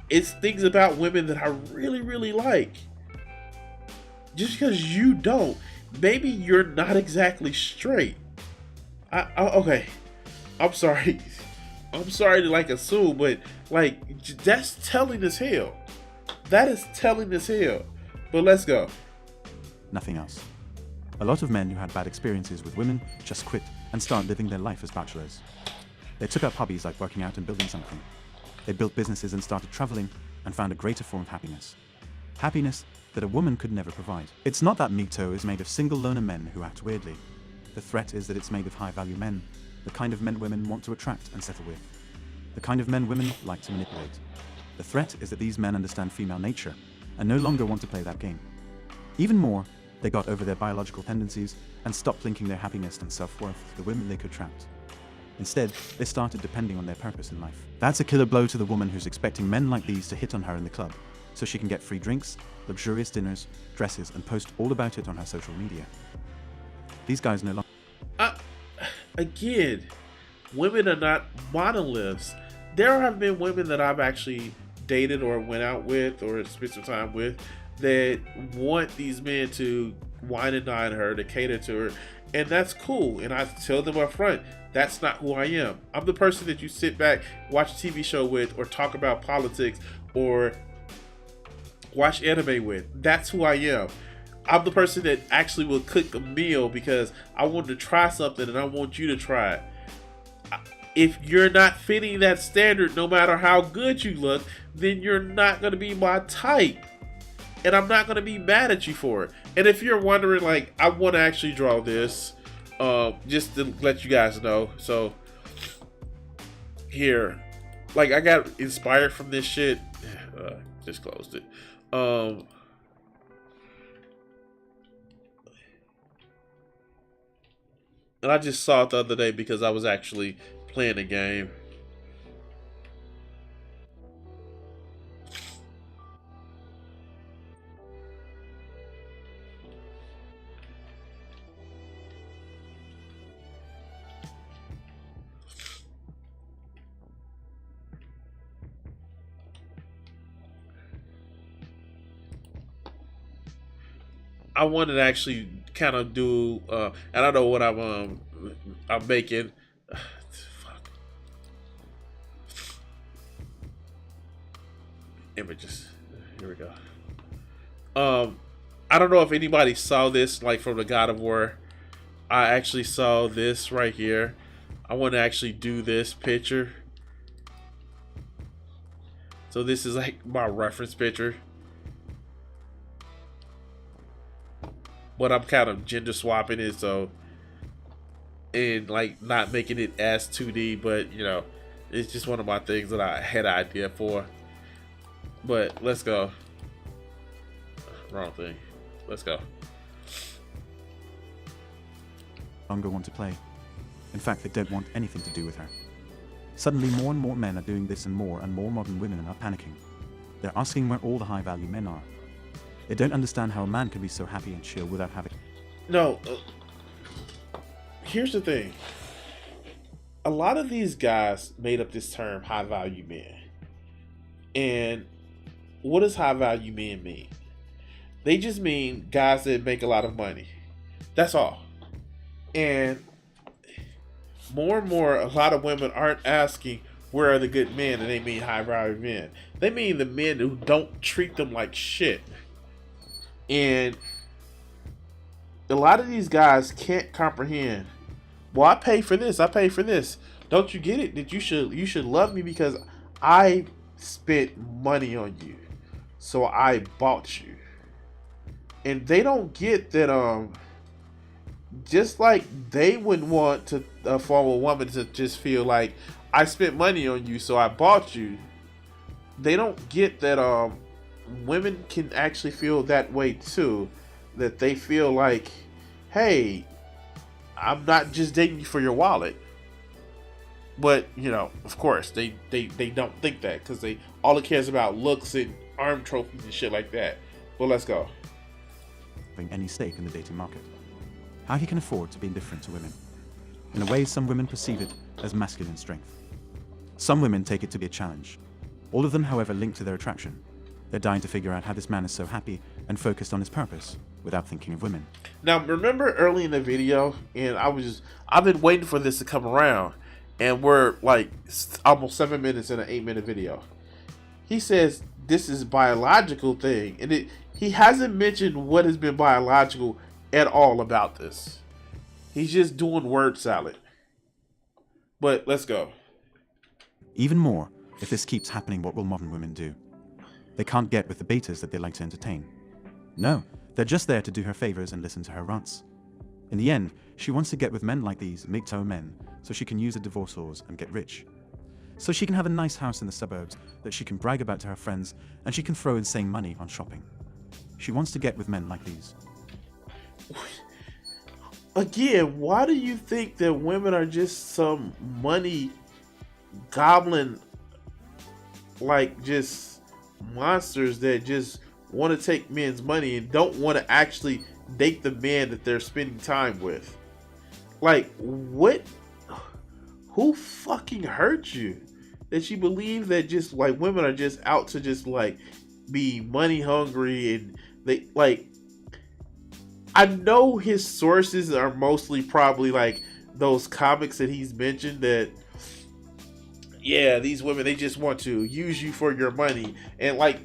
It's things about women that I really, really like. Just because you don't, maybe you're not exactly straight. Okay, I'm sorry. I'm sorry to like assume, but like that's telling as hell. That is telling as hell. But let's go. Nothing else. A lot of men who had bad experiences with women just quit and start living their life as bachelors. They took up hobbies like working out and building something. They built businesses and started traveling and found a greater form of happiness. Happiness that a woman could never provide. It's not that Mito is made of single loner men who act weirdly. The threat is that it's made of high-value men, the kind of men women want to attract and settle with. The kind of men women like to manipulate. The threat is that these men understand female nature and no longer want to play that game. Even more, they got over their biological tendencies and stopped linking their happiness and self-worth to the women they could attract. Instead, they started depending on their purpose in life. That's a killer blow to the woman who's expecting men like these to hit on her in the club, so she can get free drinks, luxurious dinners, dresses, and post all about it on her social media. These guys no longer... Again, women are not monoliths. There have been women that I've actually dated or went out with or spent some time with that want these men to wine and dine her, to cater to her, and that's cool. And I tell them up front, that's not who I am. I'm the person that you sit back, watch a TV show with, or talk about politics, or watch anime with. That's who I am. I'm the person that actually will cook a meal because I want to try something and I want you to try it. If you're not fitting that standard, no matter how good you look, then you're not going to be my type. And I'm not going to be mad at you for it. And if you're wondering, like, I want to actually draw this, just to let you guys know. So, here. Like, I got inspired from this shit. Just closed it. And I just saw it the other day because I was actually playing a game. I wanted to actually kind of do, and I don't know what I'm making. Fuck. Images. Here we go. I don't know if anybody saw this, like from the God of War. I actually saw this right here. I want to actually do this picture. So this is like my reference picture. But I'm kind of gender swapping it, so, and like not making it as 2D, but you know, it's just one of my things that I had an idea for. But let's go. Wrong thing. Let's go. longer want to play. In fact, they don't want anything to do with her. Suddenly, more and more men are doing this, and more modern women are panicking. They're asking where all the high-value men are. They don't understand how a man can be so happy and chill without having... No, here's the thing. A lot of these guys made up this term high-value men. And what does high-value men mean? They just mean guys that make a lot of money. That's all. And more and more, a lot of women aren't asking where are the good men, and they mean high-value men. They mean the men who don't treat them like shit. And a lot of these guys can't comprehend. Well, I pay for this. I pay for this. Don't you get it? That you should love me because I spent money on you, so I bought you. And they don't get that. Just like they wouldn't want to for a woman to just feel like I spent money on you, so I bought you. They don't get that. Women can actually feel that way too. That they feel like, hey, I'm not just dating you for your wallet. But, you know, of course, they don't think that because all it cares about looks and arm trophies and shit like that. But let's go. Any stake in the dating market. How he can afford to be indifferent to women. In a way, some women perceive it as masculine strength. Some women take it to be a challenge. All of them, however, linked to their attraction. They're dying to figure out how this man is so happy and focused on his purpose without thinking of women. Now, remember early in the video, and I've been waiting for this to come around, and we're like almost 7 minutes in an 8-minute video. He says this is biological thing, and he hasn't mentioned what has been biological at all about this. He's just doing word salad. But let's go. Even more, if this keeps happening, what will modern women do? They can't get with the betas that they like to entertain. No, they're just there to do her favors and listen to her rants. In the end, she wants to get with men like these MGTOW men so she can use a divorce laws and get rich. So she can have a nice house in the suburbs that she can brag about to her friends, and she can throw insane money on shopping. She wants to get with men like these. Again, why do you think that women are just some money goblin, like just monsters that just want to take men's money and don't want to actually date the man that they're spending time with? Like, what? Who fucking hurt you? That you believe that just like women are just out to just like be money hungry, and they like, I know his sources are mostly probably like those comics that he's mentioned that, yeah, these women, they just want to use you for your money. And like,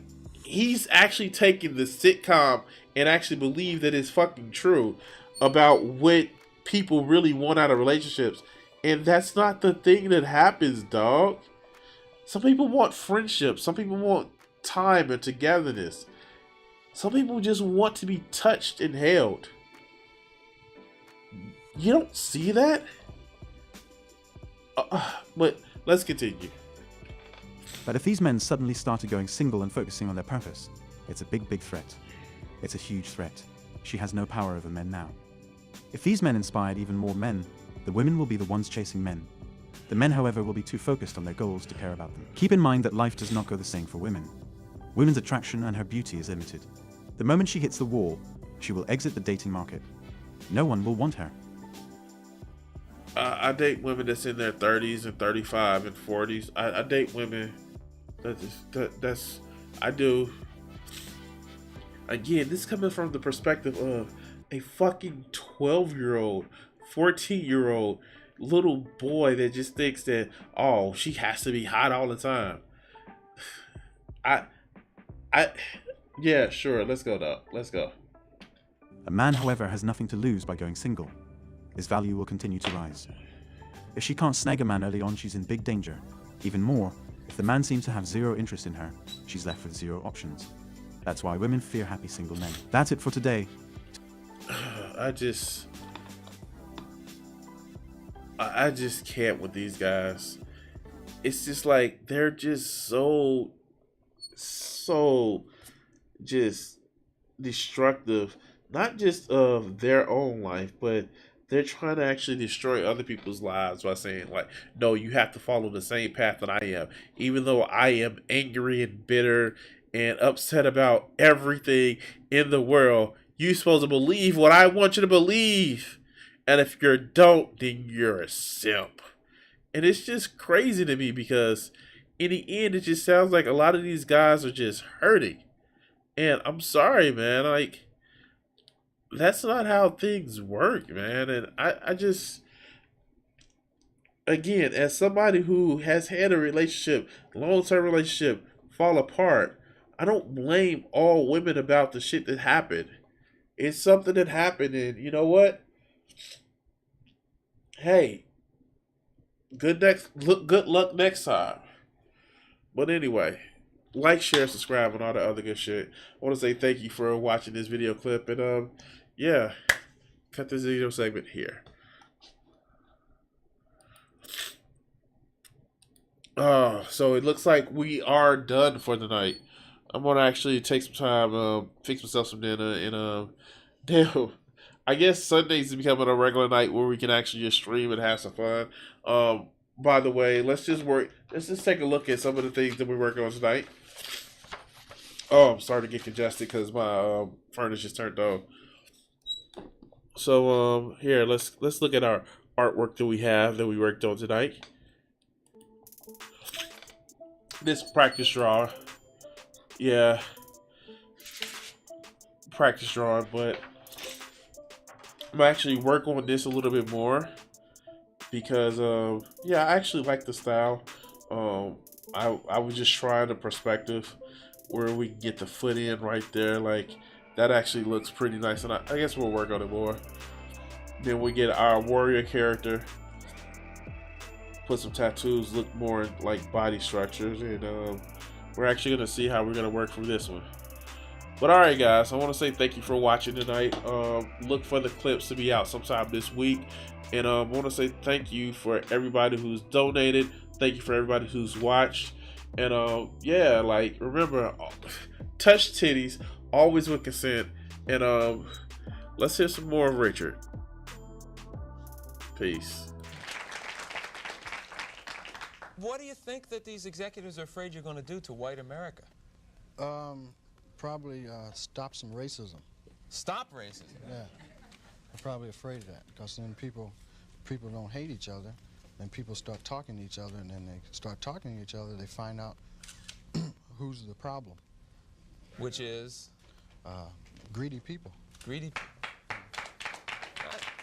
he's actually taking the sitcom and actually believe that it's fucking true about what people really want out of relationships. And that's not the thing that happens, dog. Some people want friendship. Some people want time and togetherness. Some people just want to be touched and held. You don't see that? But let's continue. But if these men suddenly started going single and focusing on their purpose, it's a big, big threat. It's a huge threat. She has no power over men now. If these men inspired even more men, the women will be the ones chasing men. The men, however, will be too focused on their goals to care about them. Keep in mind that life does not go the same for women. Women's attraction and her beauty is limited. The moment she hits the wall, she will exit the dating market. No one will want her. I date women that's in their 30s and 35 and 40s. I date women I do. Again, this is coming from the perspective of a fucking 12-year-old, 14-year-old little boy that just thinks that, oh, she has to be hot all the time. Yeah, sure. Let's go, dog. Let's go. A man, however, has nothing to lose by going single. His value will continue to rise. If she can't snag a man early on, she's in big danger. Even more, if the man seems to have zero interest in her, she's left with zero options. That's why women fear happy single men. That's it for today. I just can't with these guys. It's just like they're just so just destructive, not just of their own life, but they're trying to actually destroy other people's lives by saying, like, no, you have to follow the same path that I am. Even though I am angry and bitter and upset about everything in the world, you're supposed to believe what I want you to believe. And if you don't, then you're a simp. And it's just crazy to me because in the end, it just sounds like a lot of these guys are just hurting. And I'm sorry, man. Like, that's not how things work, man. And I just, again, as somebody who has had a relationship, long-term relationship, fall apart, I don't blame all women about the shit that happened. It's something that happened, and you know what? Hey, good luck next time. But anyway, like, share, subscribe, and all the other good shit. I want to say thank you for watching this video clip, and yeah, cut this video segment here. So it looks like we are done for the night. I'm gonna actually take some time, fix myself some dinner, and damn, I guess Sundays is becoming a regular night where we can actually just stream and have some fun. By the way, let's just take a look at some of the things that we're working on tonight. Oh, I'm starting to get congested because my furnace just turned on. So here, let's look at our artwork that we worked on tonight. This practice draw, yeah, practice drawing, but I'm gonna actually work on this a little bit more because yeah, I actually like the style. I was just trying the perspective where we can get the foot in right there, like that actually looks pretty nice, and I guess we'll work on it more. Then we get our warrior character, put some tattoos, look more like body structures, and we're actually gonna see how we're gonna work from this one. But alright guys, I want to say thank you for watching tonight. Look for the clips to be out sometime this week, and I want to say thank you for everybody who's donated. Thank you for everybody who's watched, and yeah, like, remember, touch titties always with consent, and let's hear some more of Richard. Peace. What do you think that these executives are afraid you're going to do to white America? Probably stop some racism. Stop racism? Yeah. I'm probably afraid of that because then people don't hate each other, then people start talking to each other, and then they start talking to each other, they find out who's the problem. Which is? Greedy people. Greedy people.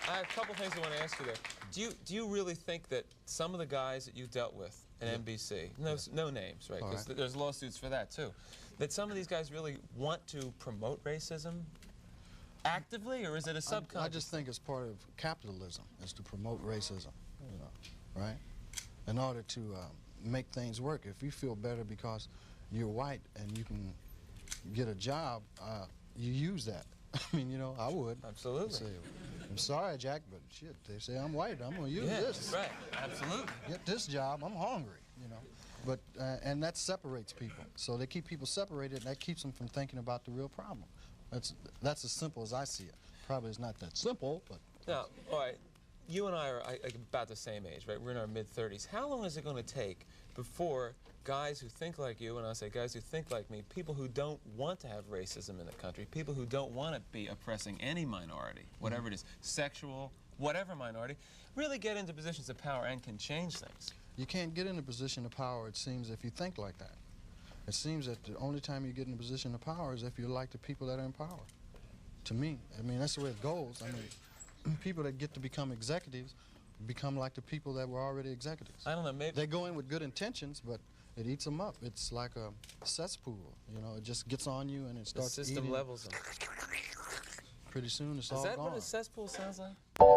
I have a couple things I want to ask you there. Do you really think that some of the guys that you dealt with at NBC, no names, right? Because there's lawsuits for that too, that some of these guys really want to promote racism actively, or is it a subconscious? I just think it's part of capitalism, is to promote racism, you know, right? In order to make things work. If you feel better because you're white and you can get a job, you use that. I mean, you know, I would. Absolutely. Say, I'm sorry, Jack, but shit, they say I'm white. I'm going to use this. Right. Absolutely. Get this job. I'm hungry, you know. But and that separates people. So they keep people separated, and that keeps them from thinking about the real problem. That's as simple as I see it. Probably it's not that simple, but. Now, all right, you and I are about the same age, right? We're in our mid-30s. How long is it going to take before guys who think like you, and I say guys who think like me, people who don't want to have racism in the country, people who don't want to be oppressing any minority, whatever it is, sexual, whatever minority, really get into positions of power and can change things? You can't get in a position of power, it seems, if you think like that. It seems that the only time you get in a position of power is if you're like the people that are in power. To me, I mean, that's the way it goes. I mean, people that get to become executives become like the people that were already executives. I don't know, maybe... They go in with good intentions, but it eats them up. It's like a cesspool, you know, it just gets on you and it starts the system eating. levels them. Pretty soon it's all gone. Is that what a cesspool sounds like? Yes.